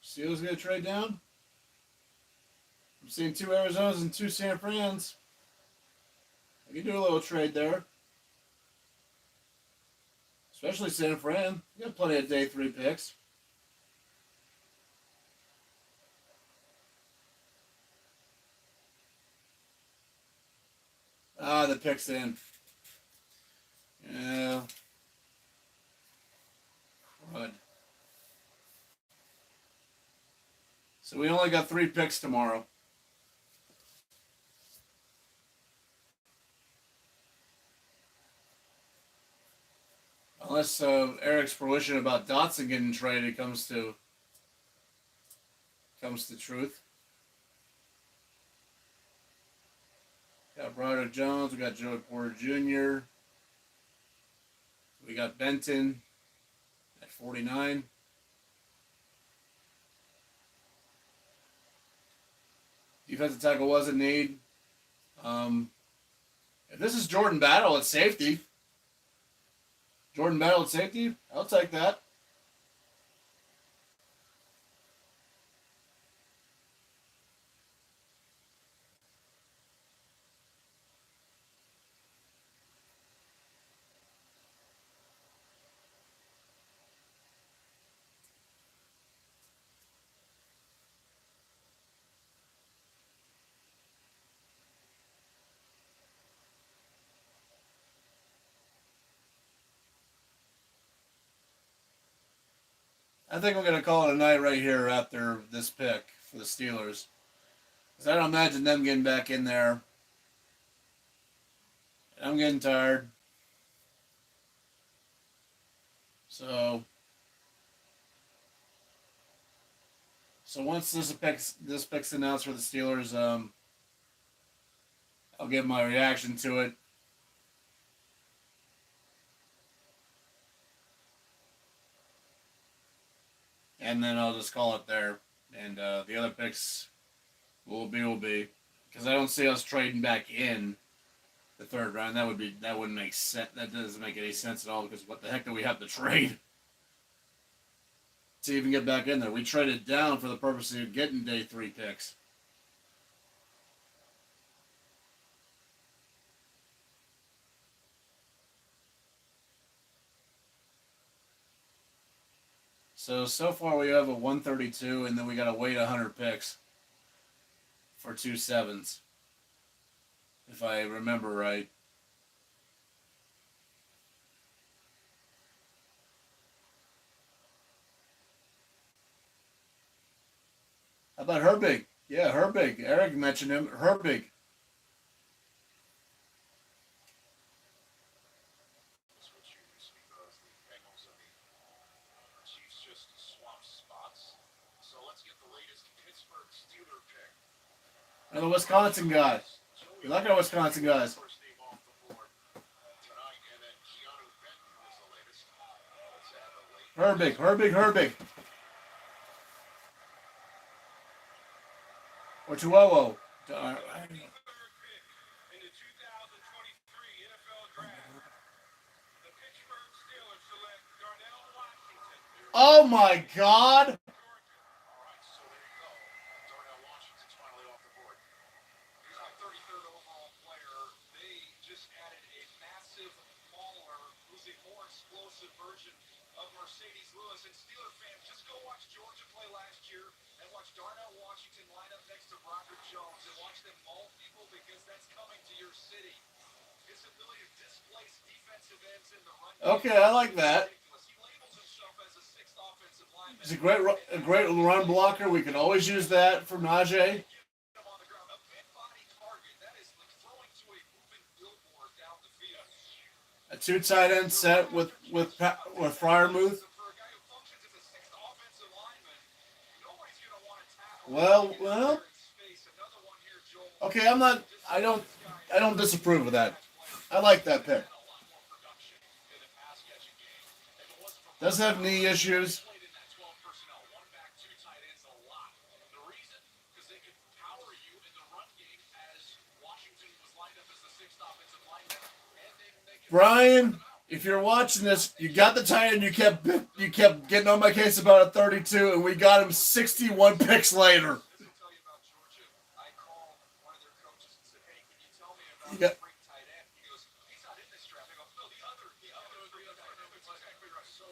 See who's going to trade down? I'm seeing 2 Arizonas and 2 San Frans. I can do a little trade there. Especially San Fran. You got plenty of day 3 picks. Ah, the pick's in. Yeah. Crud. So we only got 3 picks tomorrow. Unless Eric's fruition about Dotson getting traded comes to truth. Got Broderick Jones. We got Joey Porter Jr. We got Benton at 49. Defensive tackle was a need. If this is Jordan Battle at safety, I'll take that. I think we're going to call it a night right here after this pick for the Steelers. Because I don't imagine them getting back in there. I'm getting tired. So once this pick's announced for the Steelers, I'll give my reaction to it. And then I'll just call it there. And the other picks will be. Because I don't see us trading back in the 3rd round. That wouldn't make sense. That doesn't make any sense at all. Because what the heck do we have to trade to even get back in there? We traded down for the purpose of getting day 3 picks. So far we have a 132, and then we got to wait 100 picks for 2 7s, if I remember right. How about Herbig? Yeah, Herbig. Eric mentioned him. Herbig. Switch years because the Bengals and the Chiefs just swapped spots. So let's get the latest Pittsburgh Steeler pick. And the Wisconsin guy. We like our Wisconsin guys. First name off the board tonight, and then Keanu Benton was the latest. Let's have the late. Herbig. Or Chihuahua. Third pick in the 2023 NFL Draft. The Pittsburgh Steelers select Darnell Washington. Oh my God! All right, so there you go. Darnell Washington's finally off the board. He's our 33rd overall player. They just added a massive mauler who's a more explosive version of Mercedes Lewis. And Steeler fans, just go watch Georgia play last year and watch Darnell Washington line up next to Broderick Jones and watch them maul people because that's coming City. His ability to displace defensive ends in the run Okay, I like that. He labels himself as a sixth offensive lineman. He's a great run blocker. We can always use that for Najee. Him on the ground, a big body target. That is like throwing to a moving billboard down the field. A 2 tight end set with Fryermuth. For a guy who functions as a sixth offensive lineman, nobody's going to want to tackle Well. in space. Another one here, Joel. Okay, I don't disapprove of that. I like that pick. A lot more production in the pass catching game. If it wasn't for Does have knee issues. played in that 12 personnel, one back, two tight ends a lot. The reason? Because they could power you in the run game as Washington was lined up as the sixth offensive lineman. And they could Brian, if you're watching this, you got the tight end. You kept getting on my case about a 32, and we got him 61 picks later. This will tell you about Georgia. I called one of their coaches and said, hey, can you tell me about Yeah. the great tight end? He goes, he's not in this draft. I go, no, the other. That's exactly right. So,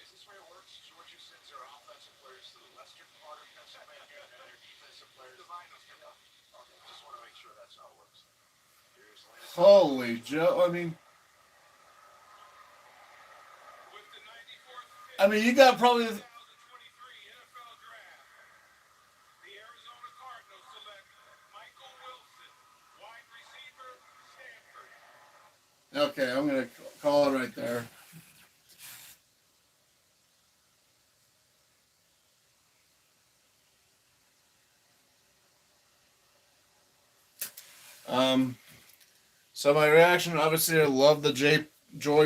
is this way it works? Georgia sends their offensive players to the western part of Pennsylvania, and their defensive players. Okay, just want to make sure that's how it works. Here's the latest. Holy Joe! With the 94th pick, I mean, you got probably 2023 NFL Draft, the Arizona Cardinals select Michael Wilson, wide receiver, Stanford. okay. I'm gonna call it right there. So my reaction, obviously, I love the Joey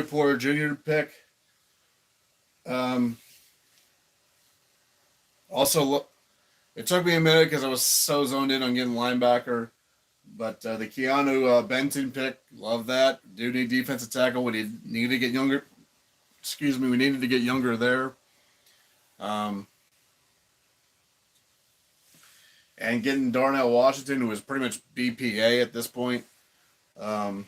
Porter Jr. pick. Also, it took me a minute because I was so zoned in on getting linebacker. But the Keanu Benton pick, love that. Do need defensive tackle. We need to get younger. Excuse me, we needed to get younger there. And getting Darnell Washington, who is pretty much BPA at this point. I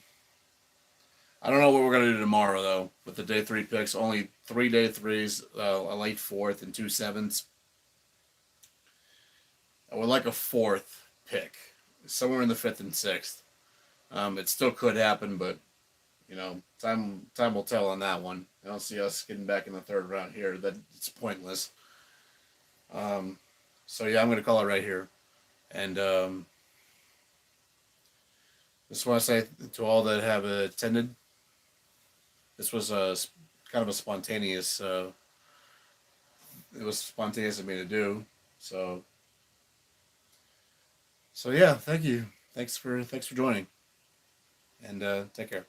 don't know what we're going to do tomorrow, though, with the day 3 picks. Only 3 day 3s, a late 4th, and 2 7s. I would like a 4th pick, somewhere in the 5th and 6th. It still could happen, but, time will tell on that one. I don't see us getting back in the 3rd round here. It's pointless. So, yeah, I'm going to call it right here. And just want to say to all that have attended, this was kind of a spontaneous. It was spontaneous of me to do. So yeah, thank you. Thanks for joining, and take care.